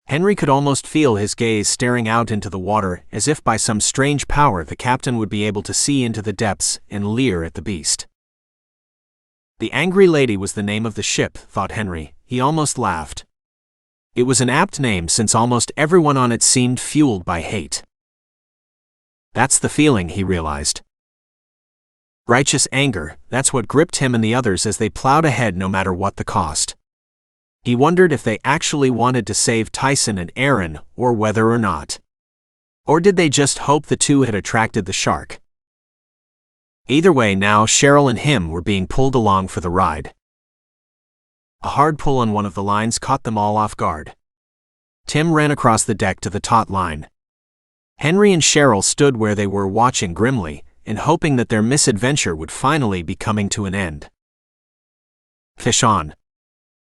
Henry could almost feel his gaze staring out into the water, as if by some strange power the captain would be able to see into the depths and leer at the beast. The Angry Lady was the name of the ship, thought Henry. He almost laughed. It was an apt name since almost everyone on it seemed fueled by hate. That's the feeling, he realized. Righteous anger, that's what gripped him and the others as they plowed ahead no matter what the cost. He wondered if they actually wanted to save Tyson and Aaron, or whether or not. Or did they just hope the two had attracted the shark? Either way, now Cheryl and him were being pulled along for the ride. A hard pull on one of the lines caught them all off guard. Tim ran across the deck to the taut line. Henry and Cheryl stood where they were, watching grimly, and hoping that their misadventure would finally be coming to an end. "Fish on!"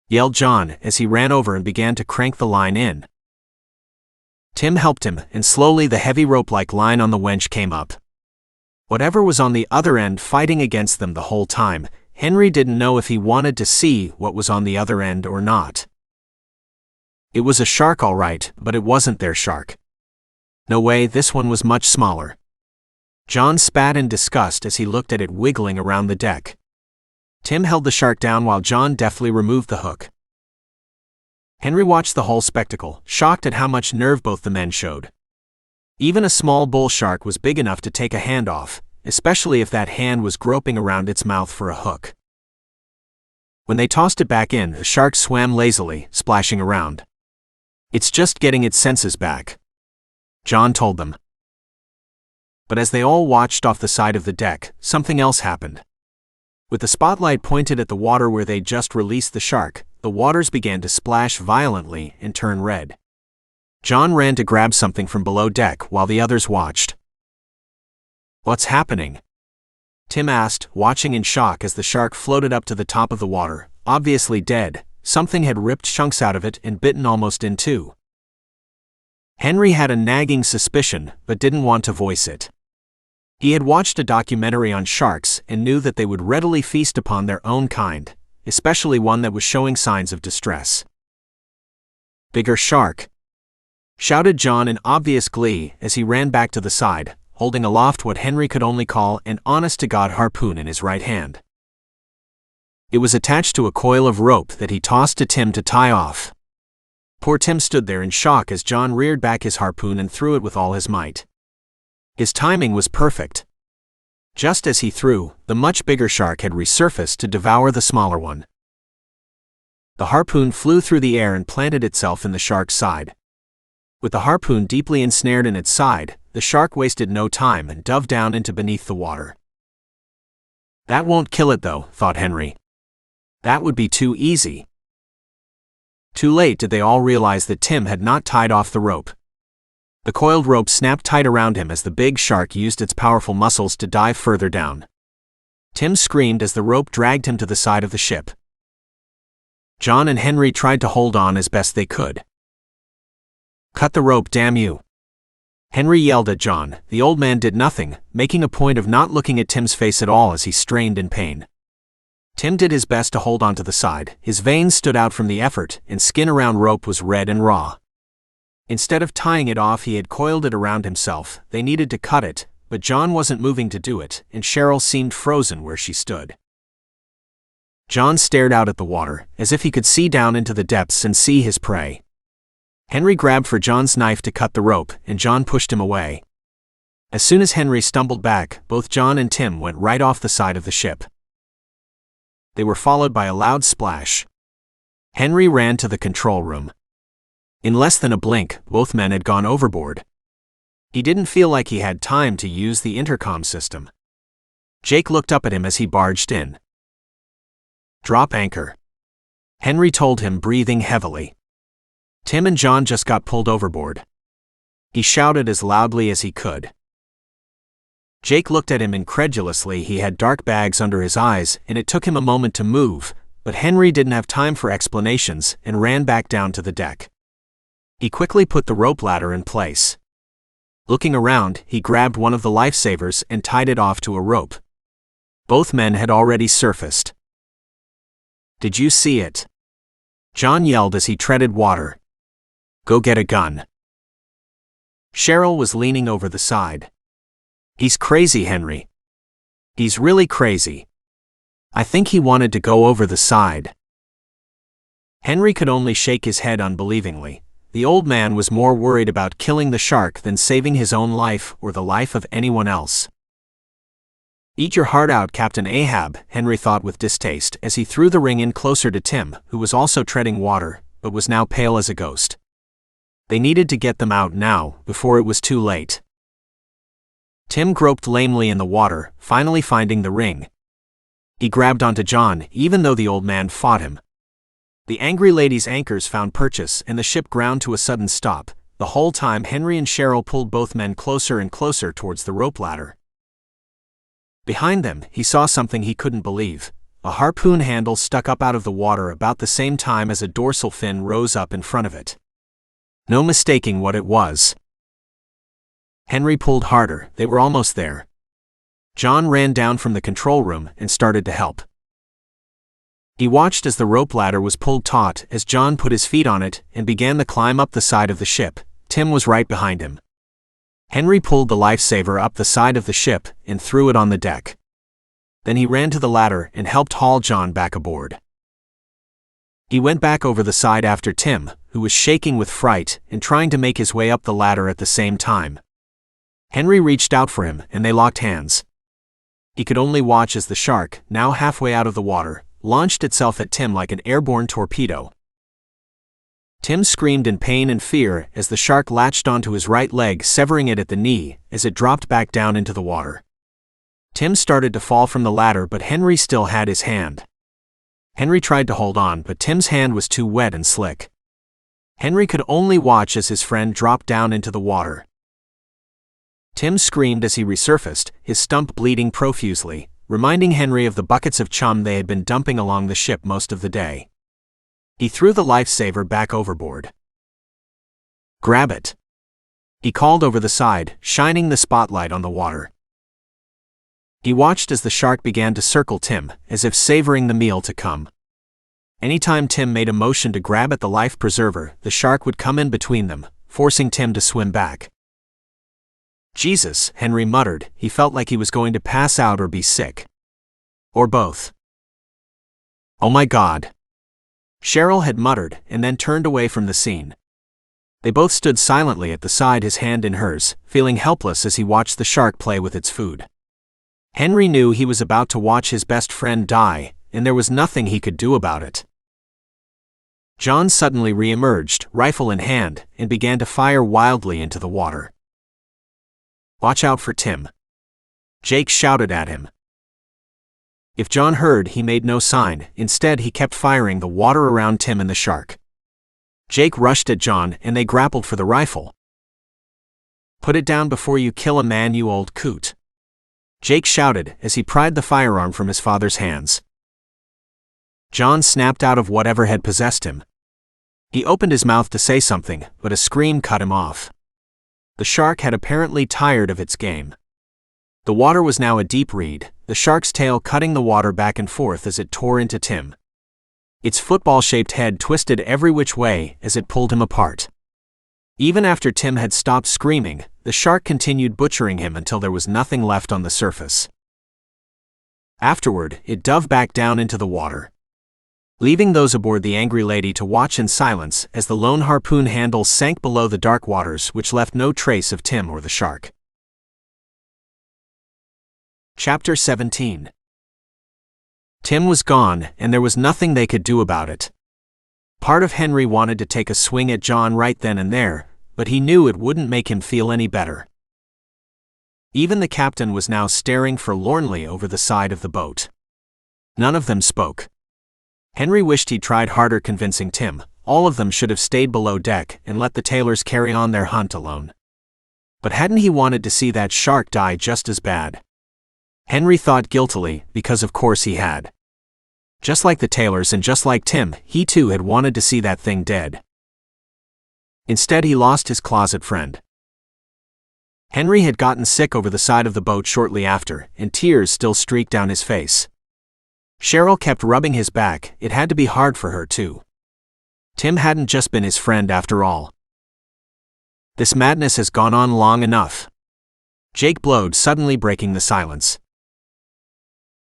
yelled John as he ran over and began to crank the line in. Tim helped him, and slowly the heavy rope-like line on the winch came up. Whatever was on the other end fighting against them the whole time, Henry didn't know if he wanted to see what was on the other end or not. It was a shark all right, but it wasn't their shark. No way, this one was much smaller. John spat in disgust as he looked at it wiggling around the deck. Tim held the shark down while John deftly removed the hook. Henry watched the whole spectacle, shocked at how much nerve both the men showed. Even a small bull shark was big enough to take a hand off, especially if that hand was groping around its mouth for a hook. When they tossed it back in, the shark swam lazily, splashing around. "It's just getting its senses back," John told them. But as they all watched off the side of the deck, something else happened. With the spotlight pointed at the water where they'd just released the shark, the waters began to splash violently and turn red. John ran to grab something from below deck while the others watched. "What's happening?" Tim asked, watching in shock as the shark floated up to the top of the water, obviously dead. Something had ripped chunks out of it and bitten almost in two. Henry had a nagging suspicion, but didn't want to voice it. He had watched a documentary on sharks and knew that they would readily feast upon their own kind, especially one that was showing signs of distress. "Bigger shark!" shouted John in obvious glee as he ran back to the side, holding aloft what Henry could only call an honest-to-God harpoon in his right hand. It was attached to a coil of rope that he tossed to Tim to tie off. Poor Tim stood there in shock as John reared back his harpoon and threw it with all his might. His timing was perfect. Just as he threw, the much bigger shark had resurfaced to devour the smaller one. The harpoon flew through the air and planted itself in the shark's side. With the harpoon deeply ensnared in its side, the shark wasted no time and dove down into beneath the water. That won't kill it though, thought Henry. That would be too easy. Too late did they all realize that Tim had not tied off the rope. The coiled rope snapped tight around him as the big shark used its powerful muscles to dive further down. Tim screamed as the rope dragged him to the side of the ship. John and Henry tried to hold on as best they could. "Cut the rope, damn you!" Henry yelled at John. The old man did nothing, making a point of not looking at Tim's face at all as he strained in pain. Tim did his best to hold onto the side. His veins stood out from the effort, and skin around rope was red and raw. Instead of tying it off, he had coiled it around himself. They needed to cut it, but John wasn't moving to do it, and Cheryl seemed frozen where she stood. John stared out at the water, as if he could see down into the depths and see his prey. Henry grabbed for John's knife to cut the rope, and John pushed him away. As soon as Henry stumbled back, both John and Tim went right off the side of the ship. They were followed by a loud splash. Henry ran to the control room. In less than a blink, both men had gone overboard. He didn't feel like he had time to use the intercom system. Jake looked up at him as he barged in. "Drop anchor," Henry told him, breathing heavily. Tim and John just got pulled overboard. He shouted as loudly as he could. Jake looked at him incredulously. He had dark bags under his eyes, and it took him a moment to move, but Henry didn't have time for explanations and ran back down to the deck. He quickly put the rope ladder in place. Looking around, he grabbed one of the lifesavers and tied it off to a rope. Both men had already surfaced. "Did you see it?" John yelled as he treaded water. "Go get a gun." Cheryl was leaning over the side. "He's crazy, Henry. He's really crazy. I think he wanted to go over the side." Henry could only shake his head unbelievingly. The old man was more worried about killing the shark than saving his own life or the life of anyone else. "Eat your heart out, Captain Ahab," Henry thought with distaste as he threw the ring in closer to Tim, who was also treading water, but was now pale as a ghost. They needed to get them out now, before it was too late. Tim groped lamely in the water, finally finding the ring. He grabbed onto John, even though the old man fought him. The angry lady's anchors found purchase, and the ship ground to a sudden stop. The whole time Henry and Cheryl pulled both men closer and closer towards the rope ladder. Behind them, he saw something he couldn't believe. A harpoon handle stuck up out of the water about the same time as a dorsal fin rose up in front of it. No mistaking what it was. Henry pulled harder. They were almost there. John ran down from the control room and started to help. He watched as the rope ladder was pulled taut as John put his feet on it and began the climb up the side of the ship. Tim was right behind him. Henry pulled the lifesaver up the side of the ship and threw it on the deck. Then he ran to the ladder and helped haul John back aboard. He went back over the side after Tim, who was shaking with fright and trying to make his way up the ladder at the same time. Henry reached out for him and they locked hands. He could only watch as the shark, now halfway out of the water, launched itself at Tim like an airborne torpedo. Tim screamed in pain and fear as the shark latched onto his right leg, severing it at the knee as it dropped back down into the water. Tim started to fall from the ladder, but Henry still had his hand. Henry tried to hold on, but Tim's hand was too wet and slick. Henry could only watch as his friend dropped down into the water. Tim screamed as he resurfaced, his stump bleeding profusely, reminding Henry of the buckets of chum they had been dumping along the ship most of the day. He threw the lifesaver back overboard. "Grab it," he called over the side, shining the spotlight on the water. He watched as the shark began to circle Tim, as if savoring the meal to come. Anytime Tim made a motion to grab at the life preserver, the shark would come in between them, forcing Tim to swim back. "Jesus," Henry muttered. He felt like he was going to pass out or be sick. Or both. "Oh my God. Cheryl had muttered and then turned away from the scene. They both stood silently at the side, his hand in hers, feeling helpless as he watched the shark play with its food. Henry knew he was about to watch his best friend die, and there was nothing he could do about it. John suddenly re-emerged, rifle in hand, and began to fire wildly into the water. "Watch out for Tim," Jake shouted at him. If John heard, he made no sign. Instead, he kept firing the water around Tim and the shark. Jake rushed at John, and they grappled for the rifle. "Put it down before you kill a man, you old coot," Jake shouted as he pried the firearm from his father's hands. John snapped out of whatever had possessed him. He opened his mouth to say something, but a scream cut him off. The shark had apparently tired of its game. The water was now a deep reed, the shark's tail cutting the water back and forth as it tore into Tim. Its football-shaped head twisted every which way as it pulled him apart. Even after Tim had stopped screaming, the shark continued butchering him until there was nothing left on the surface. Afterward, it dove back down into the water, leaving those aboard the Angry Lady to watch in silence as the lone harpoon handle sank below the dark waters, which left no trace of Tim or the shark. Chapter 17. Tim was gone, and there was nothing they could do about it. Part of Henry wanted to take a swing at John right then and there, but he knew it wouldn't make him feel any better. Even the captain was now staring forlornly over the side of the boat. None of them spoke. Henry wished he'd tried harder convincing Tim. All of them should have stayed below deck and let the Taylors carry on their hunt alone. But hadn't he wanted to see that shark die just as bad? Henry thought guiltily, because of course he had. Just like the Taylors and just like Tim, he too had wanted to see that thing dead. Instead, he lost his closet friend. Henry had gotten sick over the side of the boat shortly after, and tears still streaked down his face. Cheryl kept rubbing his back. It had to be hard for her too. Tim hadn't just been his friend after all. "This madness has gone on long enough," Jake blowed, suddenly breaking the silence.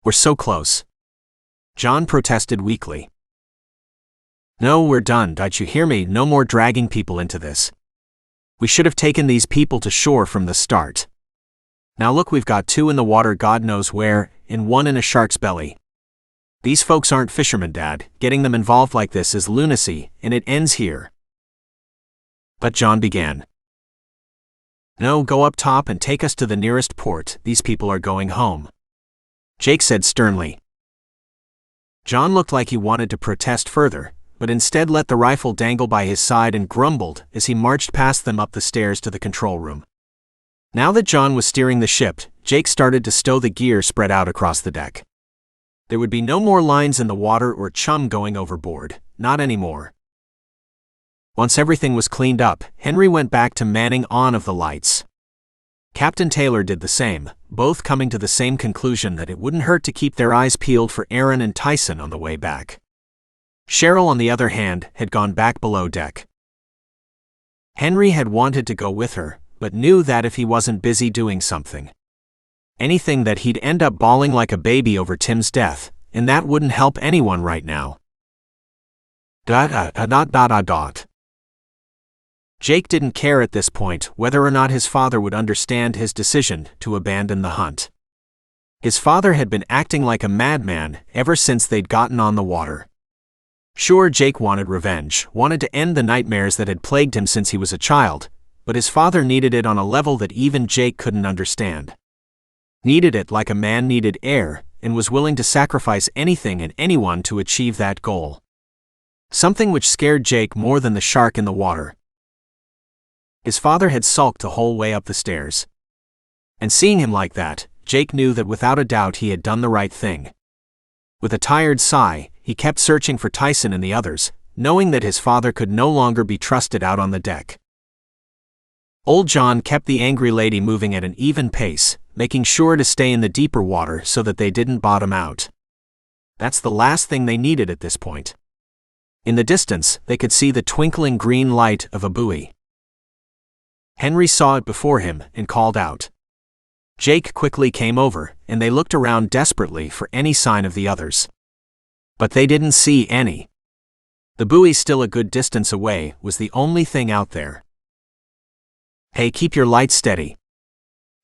"We're so close," John protested weakly. "No, we're done, don't you hear me? No more dragging people into this. We should have taken these people to shore from the start. Now look, we've got 2 in the water God knows where, and 1 in a shark's belly. These folks aren't fishermen, Dad. Getting them involved like this is lunacy, and it ends here." But John began. "No, go up top and take us to the nearest port. These people are going home," Jake said sternly. John looked like he wanted to protest further, but instead let the rifle dangle by his side and grumbled as he marched past them up the stairs to the control room. Now that John was steering the ship, Jake started to stow the gear spread out across the deck. There would be no more lines in the water or chum going overboard, not anymore. Once everything was cleaned up, Henry went back to manning on of the lights. Captain Taylor did the same, both coming to the same conclusion that it wouldn't hurt to keep their eyes peeled for Aaron and Tyson on the way back. Cheryl, on the other hand, had gone back below deck. Henry had wanted to go with her, but knew that if he wasn't busy doing anything that he'd end up bawling like a baby over Tim's death, and that wouldn't help anyone right now. Jake didn't care at this point whether or not his father would understand his decision to abandon the hunt. His father had been acting like a madman ever since they'd gotten on the water. Sure, Jake wanted revenge, wanted to end the nightmares that had plagued him since he was a child, but his father needed it on a level that even Jake couldn't understand. Needed it like a man needed air, and was willing to sacrifice anything and anyone to achieve that goal. Something which scared Jake more than the shark in the water. His father had sulked the whole way up the stairs. And seeing him like that, Jake knew that without a doubt he had done the right thing. With a tired sigh, he kept searching for Tyson and the others, knowing that his father could no longer be trusted out on the deck. Old John kept the Angry Lady moving at an even pace, making sure to stay in the deeper water so that they didn't bottom out. That's the last thing they needed at this point. In the distance, they could see the twinkling green light of a buoy. Henry saw it before him and called out. Jake quickly came over, and they looked around desperately for any sign of the others. But they didn't see any. The buoy, still a good distance away, was the only thing out there. "Hey, keep your light steady,"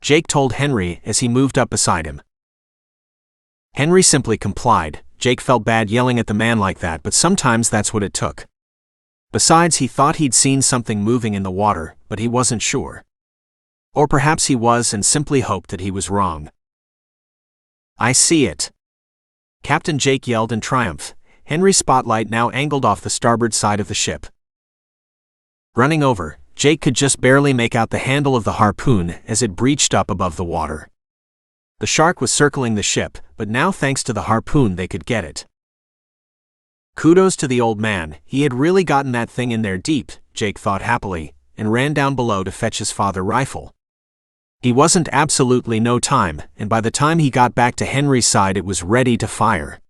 Jake told Henry as he moved up beside him. Henry simply complied. Jake felt bad yelling at the man like that, but sometimes that's what it took. Besides, he thought he'd seen something moving in the water, but he wasn't sure. Or perhaps he was and simply hoped that he was wrong. "I see it," Captain Jake yelled in triumph. Henry's spotlight now angled off the starboard side of the ship. Running over, Jake could just barely make out the handle of the harpoon as it breached up above the water. The shark was circling the ship, but now thanks to the harpoon they could get it. Kudos to the old man, he had really gotten that thing in there deep, Jake thought happily, and ran down below to fetch his father rifle. He wasn't absolutely no time, and by the time he got back to Henry's side it was ready to fire.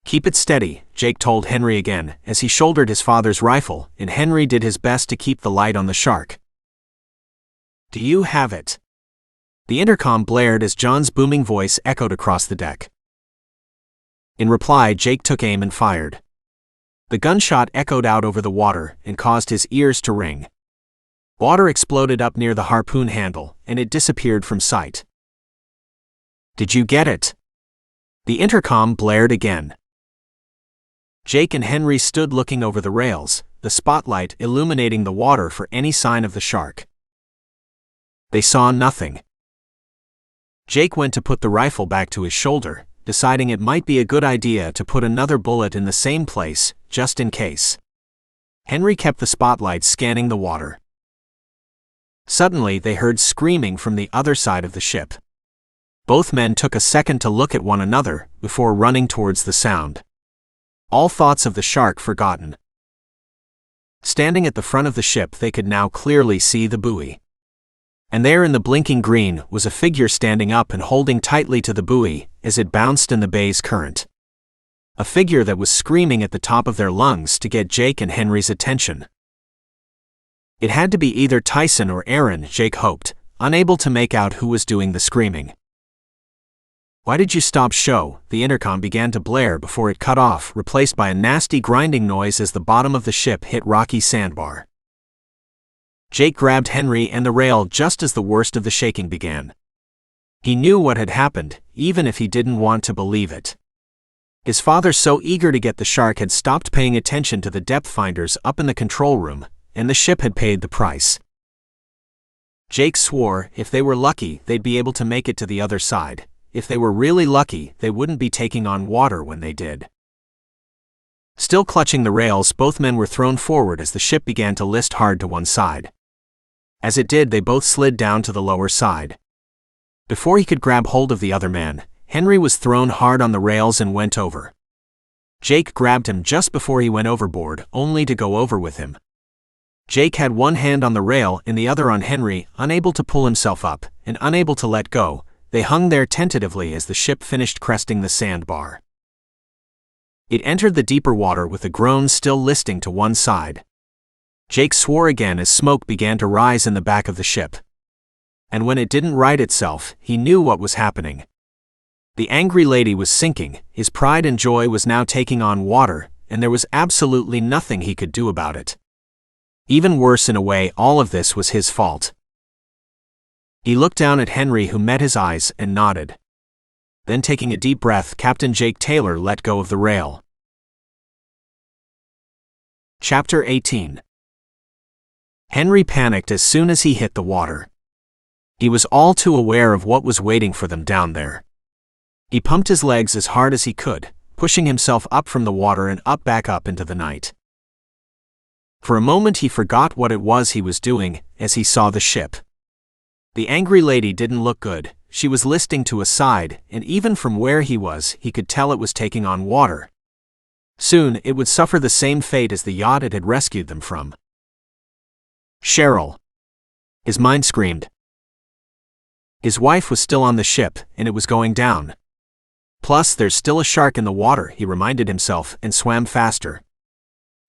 "Keep it steady," Jake told Henry again, as he shouldered his father's rifle, and Henry did his best to keep the light on the shark. "Do you have it?" The intercom blared as John's booming voice echoed across the deck. In reply, Jake took aim and fired. The gunshot echoed out over the water and caused his ears to ring. Water exploded up near the harpoon handle, and it disappeared from sight. "Did you get it?" The intercom blared again. Jake and Henry stood looking over the rails, the spotlight illuminating the water for any sign of the shark. They saw nothing. Jake went to put the rifle back to his shoulder, deciding it might be a good idea to put another bullet in the same place, just in case. Henry kept the spotlight scanning the water. Suddenly they heard screaming from the other side of the ship. Both men took a second to look at one another before running towards the sound. All thoughts of the shark forgotten. Standing at the front of the ship, they could now clearly see the buoy. And there in the blinking green was a figure standing up and holding tightly to the buoy as it bounced in the bay's current. A figure that was screaming at the top of their lungs to get Jake and Henry's attention. It had to be either Tyson or Aaron, Jake hoped, unable to make out who was doing the screaming. "Why did you stop show?" The intercom began to blare before it cut off, replaced by a nasty grinding noise as the bottom of the ship hit rocky sandbar. Jake grabbed Henry and the rail just as the worst of the shaking began. He knew what had happened, even if he didn't want to believe it. His father, so eager to get the shark, had stopped paying attention to the depth finders up in the control room, and the ship had paid the price. Jake swore if they were lucky, they'd be able to make it to the other side. If they were really lucky, they wouldn't be taking on water when they did. Still clutching the rails, both men were thrown forward as the ship began to list hard to one side. As it did, they both slid down to the lower side. Before he could grab hold of the other man, Henry was thrown hard on the rails and went over. Jake grabbed him just before he went overboard, only to go over with him. Jake had one hand on the rail and the other on Henry, unable to pull himself up, and unable to let go. They hung there tentatively as the ship finished cresting the sandbar. It entered the deeper water with the groan still listing to one side. Jake swore again as smoke began to rise in the back of the ship. And when it didn't right itself, he knew what was happening. The angry lady was sinking, his pride and joy was now taking on water, and there was absolutely nothing he could do about it. Even worse in a way, all of this was his fault. He looked down at Henry, who met his eyes and nodded. Then, taking a deep breath, Captain Jake Taylor let go of the rail. Chapter 18. Henry panicked as soon as he hit the water. He was all too aware of what was waiting for them down there. He pumped his legs as hard as he could, pushing himself up from the water and back up into the night. For a moment he forgot what it was he was doing as he saw the ship. The angry lady didn't look good. She was listing to a side, and even from where he was, he could tell it was taking on water. Soon, it would suffer the same fate as the yacht it had rescued them from. Cheryl! His mind screamed. His wife was still on the ship, and it was going down. Plus, there's still a shark in the water, he reminded himself, and swam faster.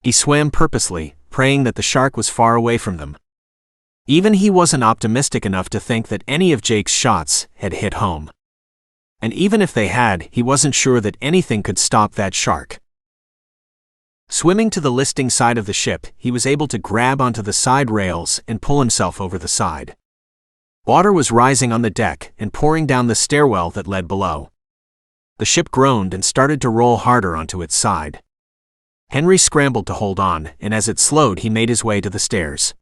He swam purposely, praying that the shark was far away from them. Even he wasn't optimistic enough to think that any of Jake's shots had hit home. And even if they had, he wasn't sure that anything could stop that shark. Swimming to the listing side of the ship, he was able to grab onto the side rails and pull himself over the side. Water was rising on the deck and pouring down the stairwell that led below. The ship groaned and started to roll harder onto its side. Henry scrambled to hold on, and as it slowed, he made his way to the stairs.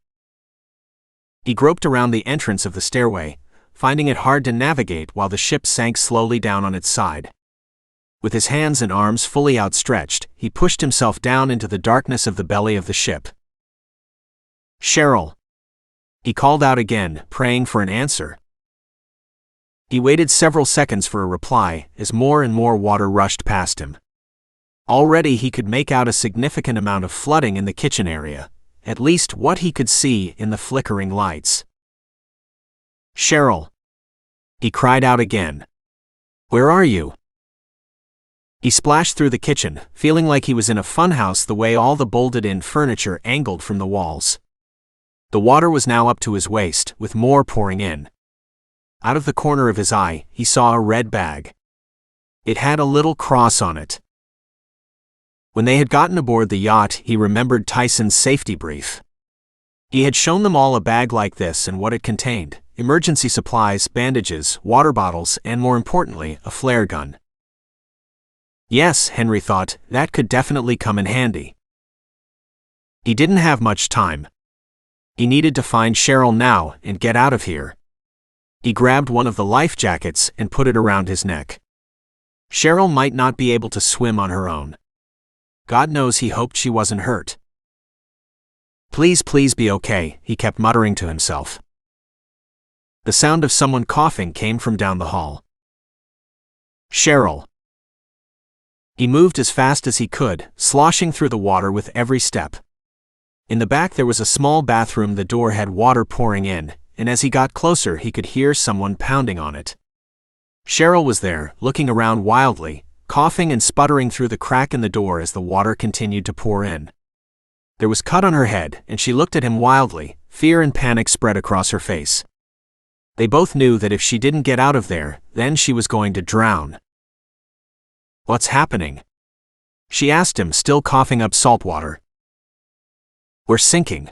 He groped around the entrance of the stairway, finding it hard to navigate while the ship sank slowly down on its side. With his hands and arms fully outstretched, he pushed himself down into the darkness of the belly of the ship. "Cheryl!" He called out again, praying for an answer. He waited several seconds for a reply as more and more water rushed past him. Already he could make out a significant amount of flooding in the kitchen area, at least what he could see in the flickering lights. "Cheryl!" He cried out again. "Where are you?" He splashed through the kitchen, feeling like he was in a funhouse the way all the bolted-in furniture angled from the walls. The water was now up to his waist, with more pouring in. Out of the corner of his eye, he saw a red bag. It had a little cross on it. When they had gotten aboard the yacht, he remembered Tyson's safety brief. He had shown them all a bag like this and what it contained: emergency supplies, bandages, water bottles, and more importantly, a flare gun. Yes, Henry thought, that could definitely come in handy. He didn't have much time. He needed to find Cheryl now and get out of here. He grabbed one of the life jackets and put it around his neck. Cheryl might not be able to swim on her own. God knows he hoped she wasn't hurt. "Please, please be okay," he kept muttering to himself. The sound of someone coughing came from down the hall. "Cheryl!" He moved as fast as he could, sloshing through the water with every step. In the back there was a small bathroom. The door had water pouring in, and as he got closer he could hear someone pounding on it. Cheryl was there, looking around wildly, coughing and sputtering through the crack in the door as the water continued to pour in. There was cut on her head, and she looked at him wildly, fear and panic spread across her face. They both knew that if she didn't get out of there, then she was going to drown. "What's happening?" she asked him, still coughing up salt water. "We're sinking,"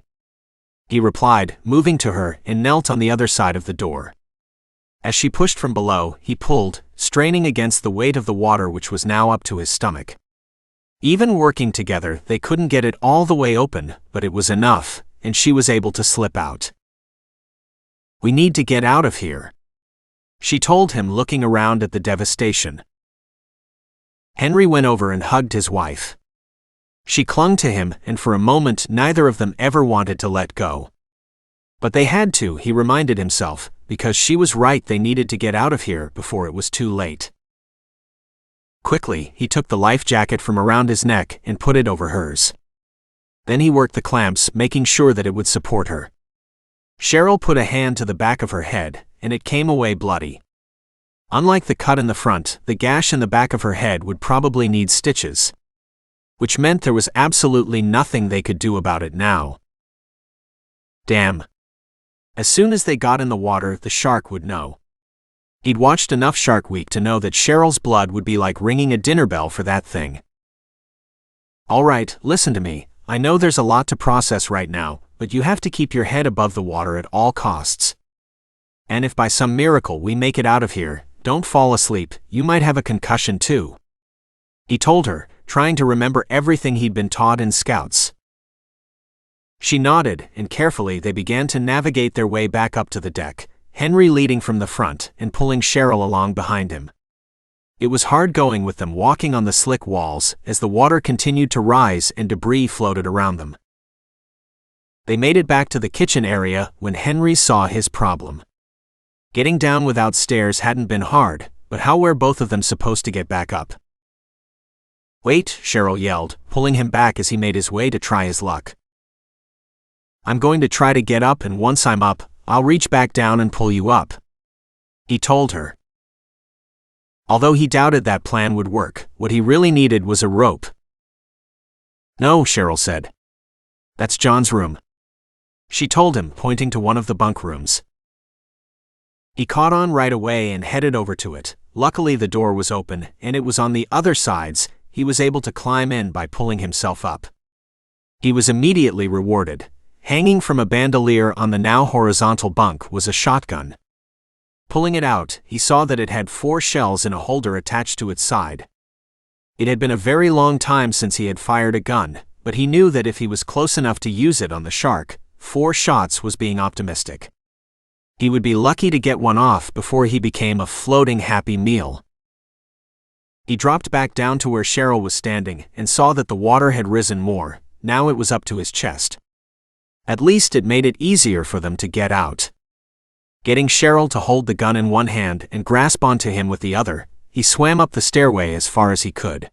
he replied, moving to her and knelt on the other side of the door. As she pushed from below, he pulled, straining against the weight of the water which was now up to his stomach. Even working together, they couldn't get it all the way open, but it was enough, and she was able to slip out. "We need to get out of here," she told him, looking around at the devastation. Henry went over and hugged his wife. She clung to him, and for a moment neither of them ever wanted to let go. But they had to, he reminded himself, because she was right, they needed to get out of here before it was too late. Quickly, he took the life jacket from around his neck and put it over hers. Then he worked the clamps, making sure that it would support her. Cheryl put a hand to the back of her head, and it came away bloody. Unlike the cut in the front, the gash in the back of her head would probably need stitches. Which meant there was absolutely nothing they could do about it now. Damn. As soon as they got in the water, the shark would know. He'd watched enough Shark Week to know that Cheryl's blood would be like ringing a dinner bell for that thing. "All right, listen to me. I know there's a lot to process right now, but you have to keep your head above the water at all costs. And if by some miracle we make it out of here, don't fall asleep, you might have a concussion too," he told her, trying to remember everything he'd been taught in Scouts. She nodded, and carefully they began to navigate their way back up to the deck, Henry leading from the front and pulling Cheryl along behind him. It was hard going with them walking on the slick walls as the water continued to rise and debris floated around them. They made it back to the kitchen area when Henry saw his problem. Getting down without stairs hadn't been hard, but how were both of them supposed to get back up? "Wait," Cheryl yelled, pulling him back as he made his way to try his luck. "I'm going to try to get up, and once I'm up, I'll reach back down and pull you up," he told her. Although he doubted that plan would work, what he really needed was a rope. "No," Cheryl said. "That's John's room," she told him, pointing to one of the bunk rooms. He caught on right away and headed over to it. Luckily the door was open, and it was on the other sides. he was able to climb in by pulling himself up. He was immediately rewarded. Hanging from a bandolier on the now horizontal bunk was a shotgun. Pulling it out, he saw that it had 4 shells in a holder attached to its side. It had been a very long time since he had fired a gun, but he knew that if he was close enough to use it on the shark, 4 shots was being optimistic. He would be lucky to get one off before he became a floating happy meal. He dropped back down to where Cheryl was standing and saw that the water had risen more. Now it was up to his chest. At least it made it easier for them to get out. Getting Cheryl to hold the gun in one hand and grasp onto him with the other, he swam up the stairway as far as he could.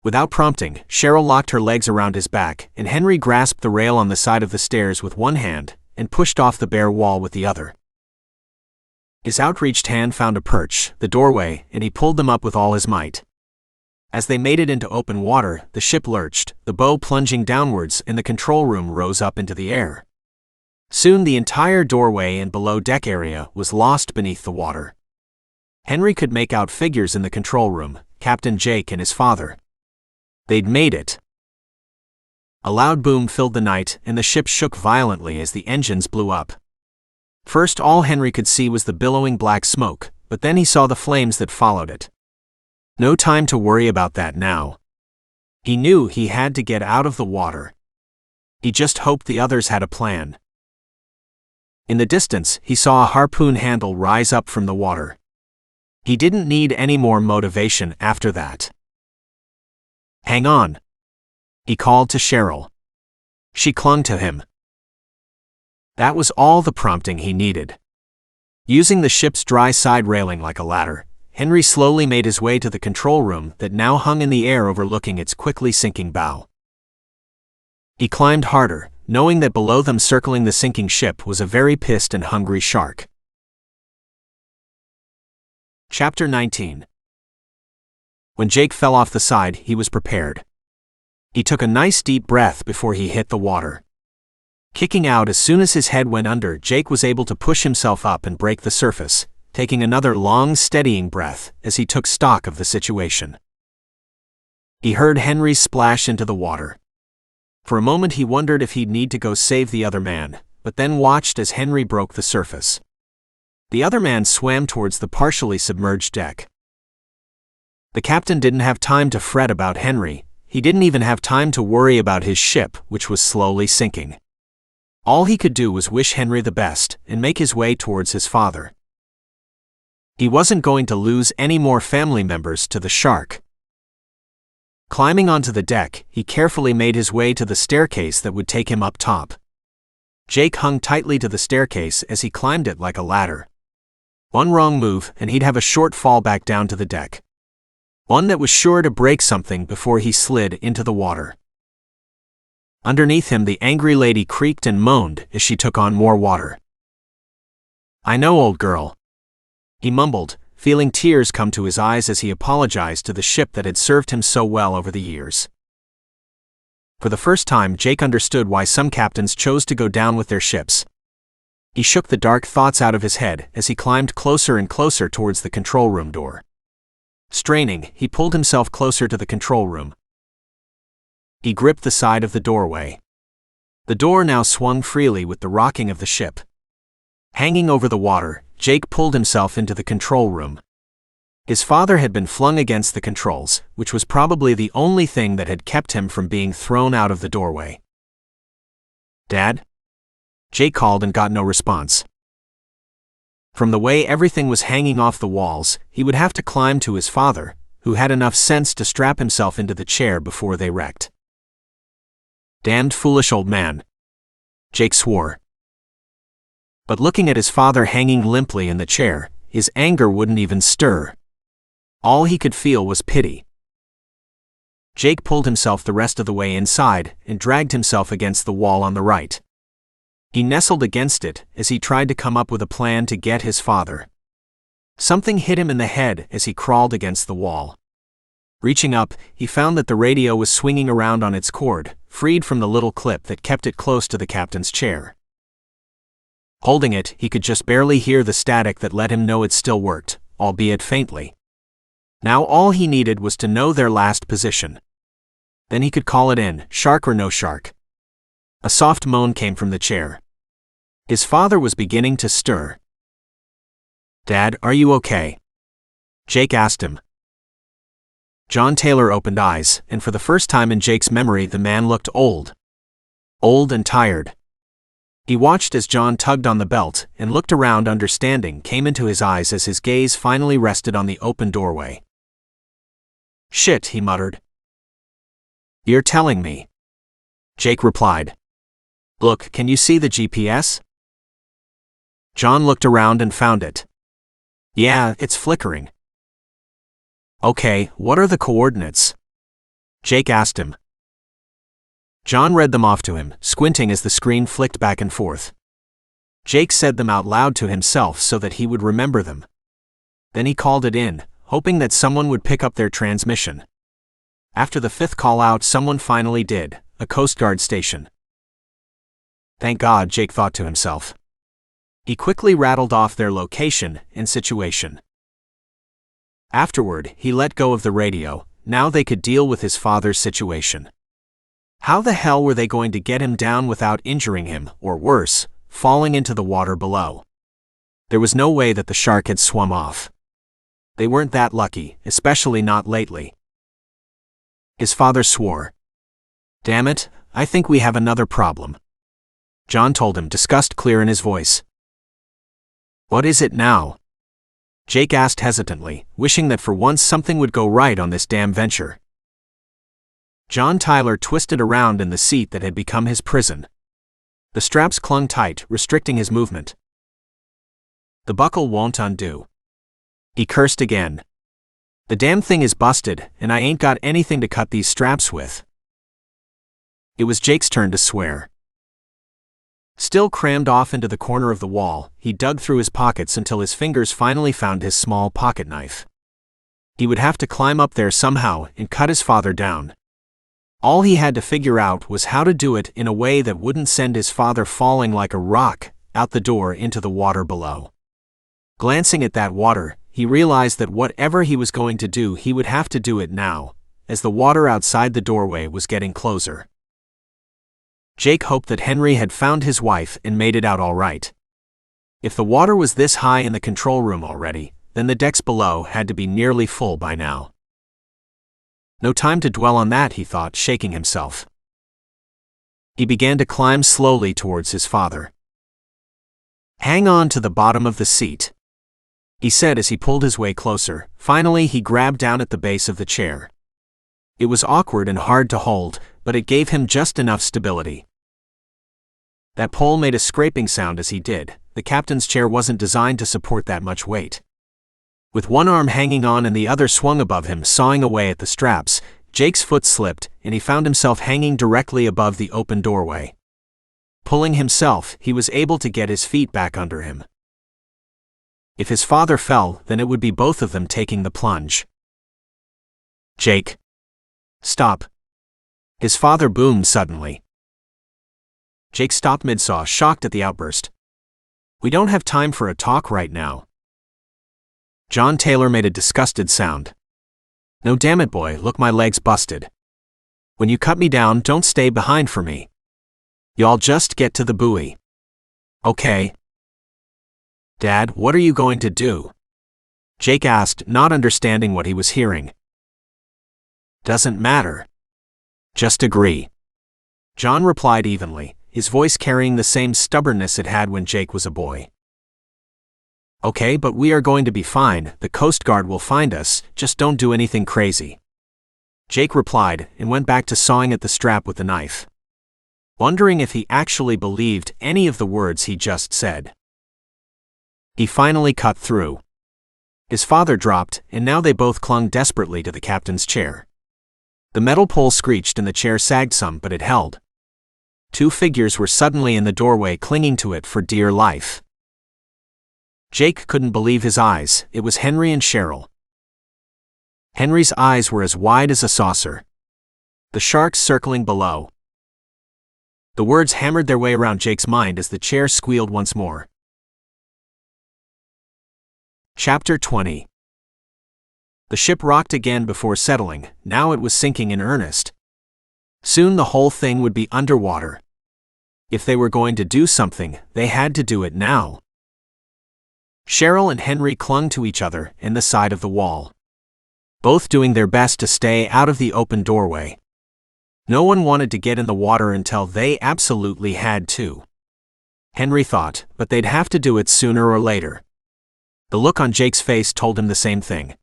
Without prompting, Cheryl locked her legs around his back, and Henry grasped the rail on the side of the stairs with one hand and pushed off the bare wall with the other. His outreached hand found a perch, the doorway, and he pulled them up with all his might. As they made it into open water, the ship lurched, the bow plunging downwards, and the control room rose up into the air. Soon the entire doorway and below-deck area was lost beneath the water. Henry could make out figures in the control room, Captain Jake and his father. They'd made it. A loud boom filled the night, and the ship shook violently as the engines blew up. First, all Henry could see was the billowing black smoke, but then he saw the flames that followed it. No time to worry about that now. He knew he had to get out of the water. He just hoped the others had a plan. In the distance, he saw a harpoon handle rise up from the water. He didn't need any more motivation after that. "Hang on," he called to Cheryl. She clung to him. That was all the prompting he needed. Using the ship's dry side railing like a ladder, Henry slowly made his way to the control room that now hung in the air overlooking its quickly sinking bow. He climbed harder, knowing that below them circling the sinking ship was a very pissed and hungry shark. Chapter 19. When Jake fell off the side, he was prepared. He took a nice deep breath before he hit the water. Kicking out as soon as his head went under, Jake was able to push himself up and break the surface, taking another long, steadying breath as he took stock of the situation. He heard Henry splash into the water. For a moment he wondered if he'd need to go save the other man, but then watched as Henry broke the surface. The other man swam towards the partially submerged deck. The captain didn't have time to fret about Henry. He didn't even have time to worry about his ship, which was slowly sinking. All he could do was wish Henry the best and make his way towards his father. He wasn't going to lose any more family members to the shark. Climbing onto the deck, he carefully made his way to the staircase that would take him up top. Jake hung tightly to the staircase as he climbed it like a ladder. One wrong move, and he'd have a short fall back down to the deck. One that was sure to break something before he slid into the water. Underneath him, the angry lady creaked and moaned as she took on more water. "I know, old girl," he mumbled, feeling tears come to his eyes as he apologized to the ship that had served him so well over the years. For the first time, Jake understood why some captains chose to go down with their ships. He shook the dark thoughts out of his head as he climbed closer and closer towards the control room door. Straining, he pulled himself closer to the control room. He gripped the side of the doorway. The door now swung freely with the rocking of the ship. Hanging over the water, Jake pulled himself into the control room. His father had been flung against the controls, which was probably the only thing that had kept him from being thrown out of the doorway. "Dad?" Jake called and got no response. From the way everything was hanging off the walls, he would have to climb to his father, who had enough sense to strap himself into the chair before they wrecked. "Damned foolish old man," Jake swore. But looking at his father hanging limply in the chair, his anger wouldn't even stir. All he could feel was pity. Jake pulled himself the rest of the way inside and dragged himself against the wall on the right. He nestled against it as he tried to come up with a plan to get his father. Something hit him in the head as he crawled against the wall. Reaching up, he found that the radio was swinging around on its cord, freed from the little clip that kept it close to the captain's chair. Holding it, he could just barely hear the static that let him know it still worked, albeit faintly. Now all he needed was to know their last position. Then he could call it in, shark or no shark. A soft moan came from the chair. His father was beginning to stir. "Dad, are you okay?" Jake asked him. John Taylor opened eyes, and for the first time in Jake's memory the man looked old. Old and tired. He watched as John tugged on the belt, and looked around. Understanding came into his eyes as his gaze finally rested on the open doorway. "Shit," he muttered. "You're telling me?" Jake replied. "Look, can you see the GPS?" John looked around and found it. "Yeah, it's flickering." "Okay, what are the coordinates?" Jake asked him. John read them off to him, squinting as the screen flicked back and forth. Jake said them out loud to himself so that he would remember them. Then he called it in, hoping that someone would pick up their transmission. After the fifth call out, someone finally did, a Coast Guard station. Thank God, Jake thought to himself. He quickly rattled off their location and situation. Afterward, he let go of the radio. Now they could deal with his father's situation. How the hell were they going to get him down without injuring him, or worse, falling into the water below? There was no way that the shark had swum off. They weren't that lucky, especially not lately. His father swore. "Damn it, I think we have another problem." John told him, disgust clear in his voice. "What is it now?" Jake asked hesitantly, wishing that for once something would go right on this damn venture. John Tyler twisted around in the seat that had become his prison. The straps clung tight, restricting his movement. "The buckle won't undo." He cursed again. "The damn thing is busted, and I ain't got anything to cut these straps with." It was Jake's turn to swear. Still crammed off into the corner of the wall, he dug through his pockets until his fingers finally found his small pocket knife. He would have to climb up there somehow and cut his father down. All he had to figure out was how to do it in a way that wouldn't send his father falling like a rock out the door into the water below. Glancing at that water, he realized that whatever he was going to do, he would have to do it now, as the water outside the doorway was getting closer. Jake hoped that Henry had found his wife and made it out all right. If the water was this high in the control room already, then the decks below had to be nearly full by now. No time to dwell on that, he thought, shaking himself. He began to climb slowly towards his father. "Hang on to the bottom of the seat," he said as he pulled his way closer. Finally, he grabbed down at the base of the chair. It was awkward and hard to hold, but it gave him just enough stability. That pole made a scraping sound as he did. The captain's chair wasn't designed to support that much weight. With one arm hanging on and the other swung above him, sawing away at the straps, Jake's foot slipped, and he found himself hanging directly above the open doorway. Pulling himself, he was able to get his feet back under him. If his father fell, then it would be both of them taking the plunge. "Jake! Stop!" his father boomed suddenly. Jake stopped mid-saw, shocked at the outburst. "We don't have time for a talk right now." John Taylor made a disgusted sound. "No, damn it, boy, look, my leg's busted. When you cut me down, don't stay behind for me. Y'all just get to the buoy. Okay?" "Dad, what are you going to do?" Jake asked, not understanding what he was hearing. "Doesn't matter. Just agree." John replied evenly, his voice carrying the same stubbornness it had when Jake was a boy. "Okay, but we are going to be fine. The Coast Guard will find us, just don't do anything crazy." Jake replied, and went back to sawing at the strap with the knife, wondering if he actually believed any of the words he just said. He finally cut through. His father dropped, and now they both clung desperately to the captain's chair. The metal pole screeched and the chair sagged some, but it held. Two figures were suddenly in the doorway, clinging to it for dear life. Jake couldn't believe his eyes. It was Henry and Cheryl. Henry's eyes were as wide as a saucer. The sharks circling below. The words hammered their way around Jake's mind as the chair squealed once more. Chapter 20. The ship rocked again before settling. Now it was sinking in earnest. Soon the whole thing would be underwater. If they were going to do something, they had to do it now. Cheryl and Henry clung to each other in the side of the wall, both doing their best to stay out of the open doorway. No one wanted to get in the water until they absolutely had to. Henry thought, but they'd have to do it sooner or later. The look on Jake's face told him the same thing.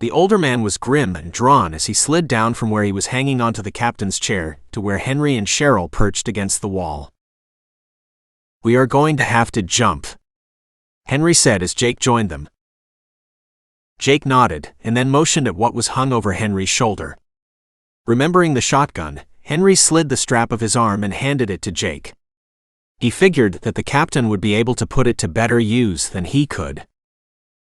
The older man was grim and drawn as he slid down from where he was hanging onto the captain's chair to where Henry and Cheryl perched against the wall. "We are going to have to jump," Henry said as Jake joined them. Jake nodded and then motioned at what was hung over Henry's shoulder. Remembering the shotgun, Henry slid the strap of his arm and handed it to Jake. He figured that the captain would be able to put it to better use than he could.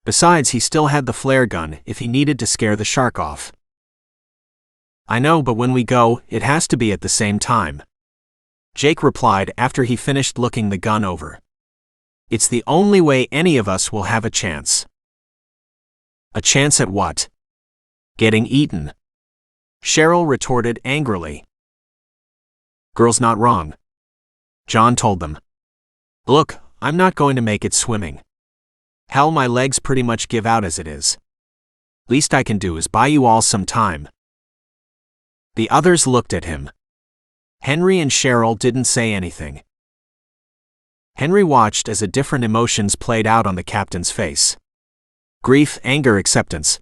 Besides, he still had the flare gun if he needed to scare the shark off. "I know, but when we go, it has to be at the same time," Jake replied after he finished looking the gun over. "It's the only way any of us will have a chance." "A chance at what?" "Getting eaten," Cheryl retorted angrily. "Girl's not wrong," John told them. "Look, I'm not going to make it swimming. Hell, my legs pretty much give out as it is. Least I can do is buy you all some time." The others looked at him. Henry and Cheryl didn't say anything. Henry watched as different emotions played out on the captain's face. Grief, anger, acceptance.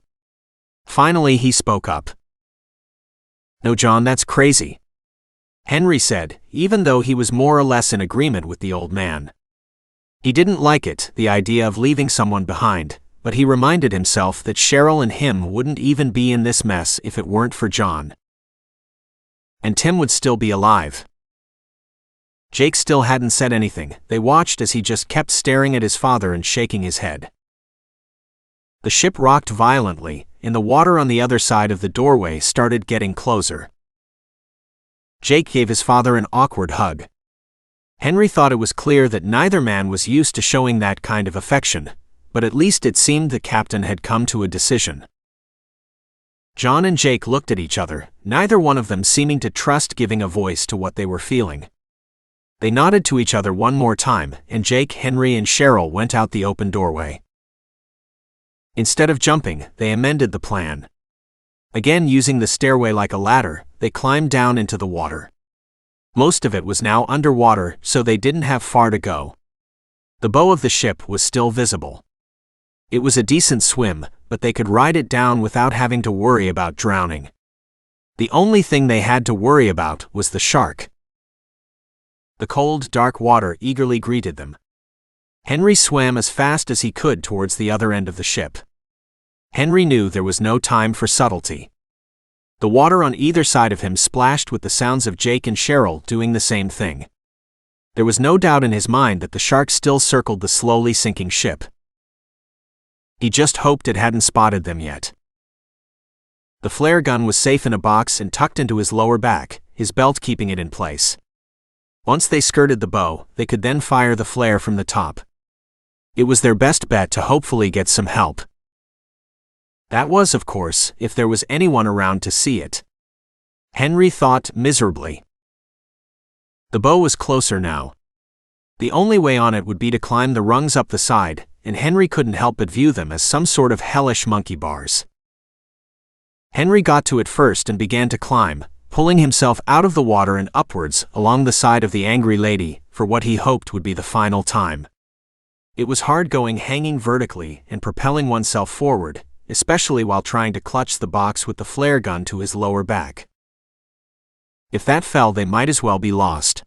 Finally, he spoke up. "No, John, that's crazy," Henry said, even though he was more or less in agreement with the old man. He didn't like it, the idea of leaving someone behind, but he reminded himself that Cheryl and him wouldn't even be in this mess if it weren't for John. And Tim would still be alive. Jake still hadn't said anything. They watched as he just kept staring at his father and shaking his head. The ship rocked violently, and the water on the other side of the doorway started getting closer. Jake gave his father an awkward hug. Henry thought it was clear that neither man was used to showing that kind of affection, but at least it seemed the captain had come to a decision. John and Jake looked at each other, neither one of them seeming to trust giving a voice to what they were feeling. They nodded to each other one more time, and Jake, Henry, and Cheryl went out the open doorway. Instead of jumping, they amended the plan. Again, using the stairway like a ladder, they climbed down into the water. Most of it was now underwater, so they didn't have far to go. The bow of the ship was still visible. It was a decent swim, but they could ride it down without having to worry about drowning. The only thing they had to worry about was the shark. The cold, dark water eagerly greeted them. Henry swam as fast as he could towards the other end of the ship. Henry knew there was no time for subtlety. The water on either side of him splashed with the sounds of Jake and Cheryl doing the same thing. There was no doubt in his mind that the shark still circled the slowly sinking ship. He just hoped it hadn't spotted them yet. The flare gun was safe in a box and tucked into his lower back, his belt keeping it in place. Once they skirted the bow, they could then fire the flare from the top. It was their best bet to hopefully get some help. That was, of course, if there was anyone around to see it. Henry thought miserably. The bow was closer now. The only way on it would be to climb the rungs up the side, and Henry couldn't help but view them as some sort of hellish monkey bars. Henry got to it first and began to climb, pulling himself out of the water and upwards along the side of the angry lady for what he hoped would be the final time. It was hard going hanging vertically and propelling oneself forward, especially while trying to clutch the box with the flare gun to his lower back. If that fell, they might as well be lost.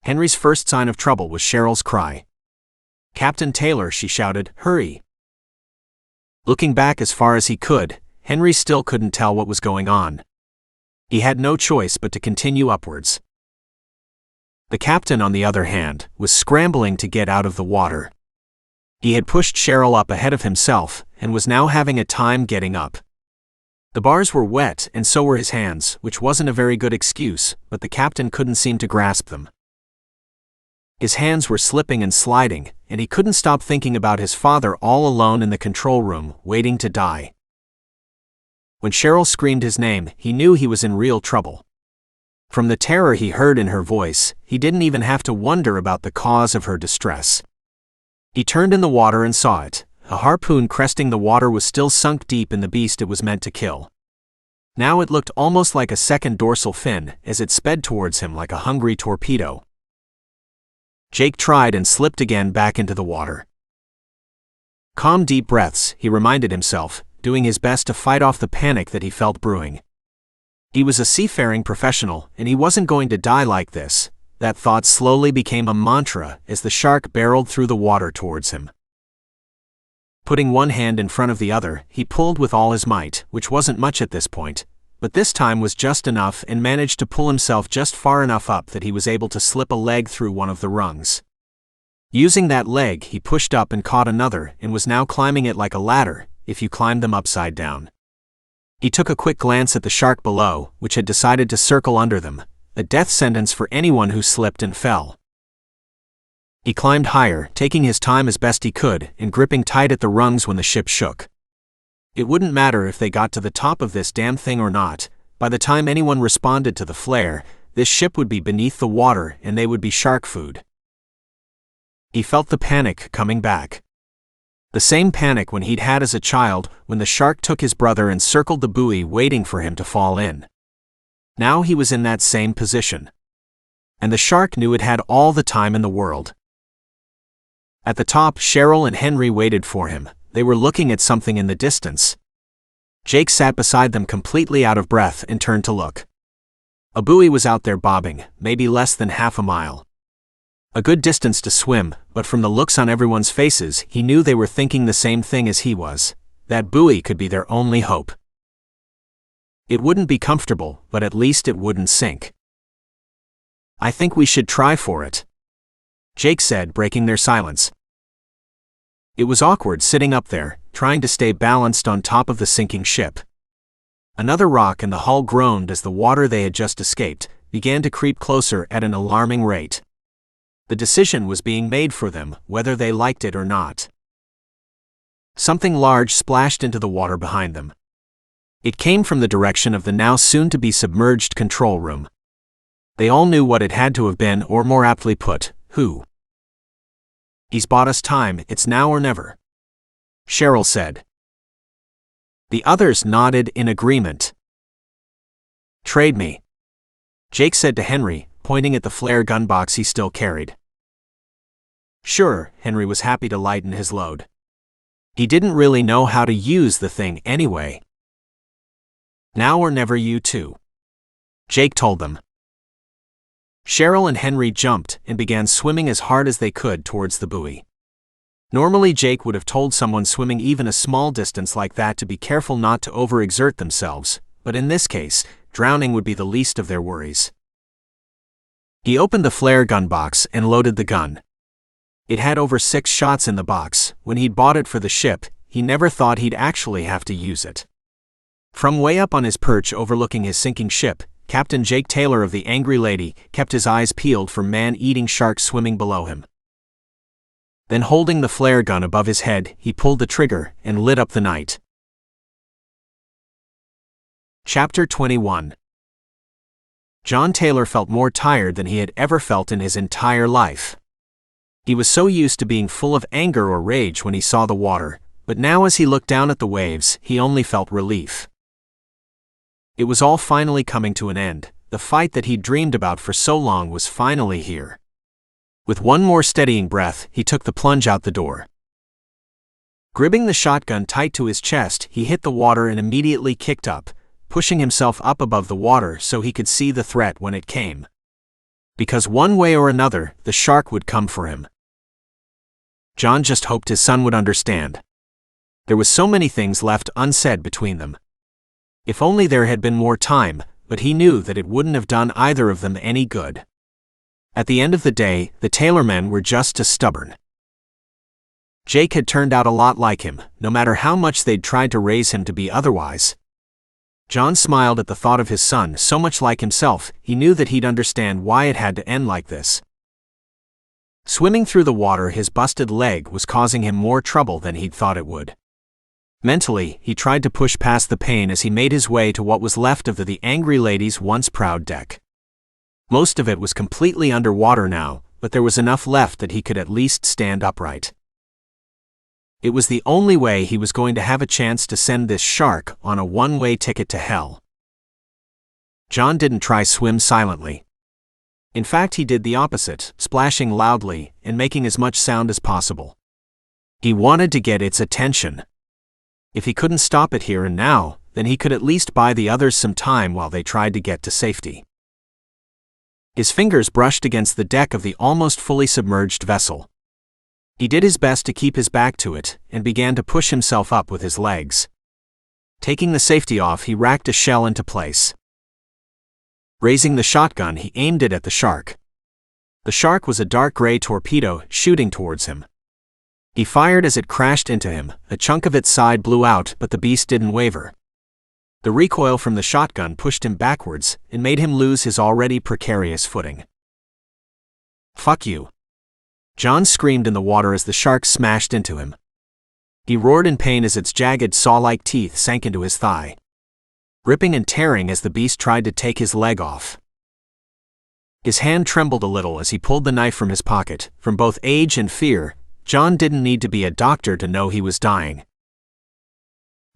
Henry's first sign of trouble was Cheryl's cry. "Captain Taylor," she shouted, "hurry!" Looking back as far as he could, Henry still couldn't tell what was going on. He had no choice but to continue upwards. The captain, on the other hand, was scrambling to get out of the water. He had pushed Cheryl up ahead of himself and was now having a time getting up. The bars were wet and so were his hands, which wasn't a very good excuse, but the captain couldn't seem to grasp them. His hands were slipping and sliding, and he couldn't stop thinking about his father all alone in the control room, waiting to die. When Cheryl screamed his name, he knew he was in real trouble. From the terror he heard in her voice, he didn't even have to wonder about the cause of her distress. He turned in the water and saw it. A harpoon cresting the water was still sunk deep in the beast it was meant to kill. Now it looked almost like a second dorsal fin, as it sped towards him like a hungry torpedo. Jake tried and slipped again back into the water. Calm, deep breaths, he reminded himself, doing his best to fight off the panic that he felt brewing. He was a seafaring professional, and he wasn't going to die like this. That thought slowly became a mantra as the shark barreled through the water towards him. Putting one hand in front of the other, he pulled with all his might, which wasn't much at this point, but this time was just enough, and managed to pull himself just far enough up that he was able to slip a leg through one of the rungs. Using that leg, he pushed up and caught another, and was now climbing it like a ladder, if you climbed them upside down. He took a quick glance at the shark below, which had decided to circle under them, a death sentence for anyone who slipped and fell. He climbed higher, taking his time as best he could, and gripping tight at the rungs when the ship shook. It wouldn't matter if they got to the top of this damn thing or not. By the time anyone responded to the flare, this ship would be beneath the water and they would be shark food. He felt the panic coming back. The same panic when he'd had as a child, when the shark took his brother and circled the buoy waiting for him to fall in. Now he was in that same position. And the shark knew it had all the time in the world. At the top, Cheryl and Henry waited for him. They were looking at something in the distance. Jake sat beside them completely out of breath and turned to look. A buoy was out there bobbing, maybe less than half a mile. A good distance to swim, but from the looks on everyone's faces, he knew they were thinking the same thing as he was. That buoy could be their only hope. It wouldn't be comfortable, but at least it wouldn't sink. "I think we should try for it," Jake said, breaking their silence. It was awkward sitting up there, trying to stay balanced on top of the sinking ship. Another rock and the hull groaned as the water they had just escaped began to creep closer at an alarming rate. The decision was being made for them, whether they liked it or not. Something large splashed into the water behind them. It came from the direction of the now soon-to-be submerged control room. They all knew what it had to have been, or more aptly put, who. "He's bought us time, it's now or never," Cheryl said. The others nodded in agreement. "Trade me," Jake said to Henry, pointing at the flare gun box he still carried. "Sure," Henry was happy to lighten his load. He didn't really know how to use the thing anyway. "Now or never, you two," Jake told them. Cheryl and Henry jumped and began swimming as hard as they could towards the buoy. Normally Jake would have told someone swimming even a small distance like that to be careful not to overexert themselves, but in this case, drowning would be the least of their worries. He opened the flare gun box and loaded the gun. It had over 6 shots in the box. When he'd bought it for the ship, he never thought he'd actually have to use it. From way up on his perch overlooking his sinking ship, Captain Jake Taylor of the Angry Lady kept his eyes peeled for man-eating sharks swimming below him. Then, holding the flare gun above his head, he pulled the trigger and lit up the night. Chapter 21. John Taylor felt more tired than he had ever felt in his entire life. He was so used to being full of anger or rage when he saw the water, but now as he looked down at the waves, he only felt relief. It was all finally coming to an end. The fight that he'd dreamed about for so long was finally here. With one more steadying breath, he took the plunge out the door. Gripping the shotgun tight to his chest, he hit the water and immediately kicked up, pushing himself up above the water so he could see the threat when it came. Because one way or another, the shark would come for him. John just hoped his son would understand. There was so many things left unsaid between them. If only there had been more time, but he knew that it wouldn't have done either of them any good. At the end of the day, the Taylor men were just too stubborn. Jake had turned out a lot like him, no matter how much they'd tried to raise him to be otherwise. John smiled at the thought of his son so much like himself. He knew that he'd understand why it had to end like this. Swimming through the water, his busted leg was causing him more trouble than he'd thought it would. Mentally, he tried to push past the pain as he made his way to what was left of the angry lady's once proud deck. Most of it was completely underwater now, but there was enough left that he could at least stand upright. It was the only way he was going to have a chance to send this shark on a one-way ticket to hell. John didn't try swim silently. In fact, he did the opposite, splashing loudly and making as much sound as possible. He wanted to get its attention. If he couldn't stop it here and now, then he could at least buy the others some time while they tried to get to safety. His fingers brushed against the deck of the almost fully submerged vessel. He did his best to keep his back to it and began to push himself up with his legs. Taking the safety off, he racked a shell into place. Raising the shotgun, he aimed it at the shark. The shark was a dark gray torpedo shooting towards him. He fired as it crashed into him. A chunk of its side blew out, but the beast didn't waver. The recoil from the shotgun pushed him backwards and made him lose his already precarious footing. "Fuck you!" John screamed in the water as the shark smashed into him. He roared in pain as its jagged saw-like teeth sank into his thigh, ripping and tearing as the beast tried to take his leg off. His hand trembled a little as he pulled the knife from his pocket. From both age and fear, John didn't need to be a doctor to know he was dying.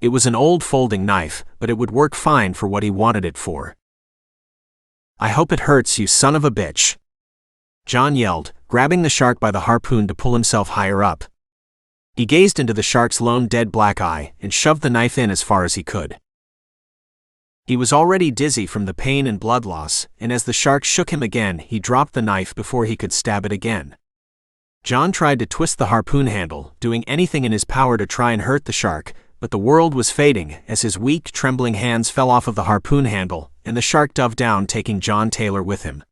It was an old folding knife, but it would work fine for what he wanted it for. "I hope it hurts, you son of a bitch," John yelled, grabbing the shark by the harpoon to pull himself higher up. He gazed into the shark's lone dead black eye and shoved the knife in as far as he could. He was already dizzy from the pain and blood loss, and as the shark shook him again, he dropped the knife before he could stab it again. John tried to twist the harpoon handle, doing anything in his power to try and hurt the shark, but the world was fading as his weak, trembling hands fell off of the harpoon handle, and the shark dove down, taking John Taylor with him.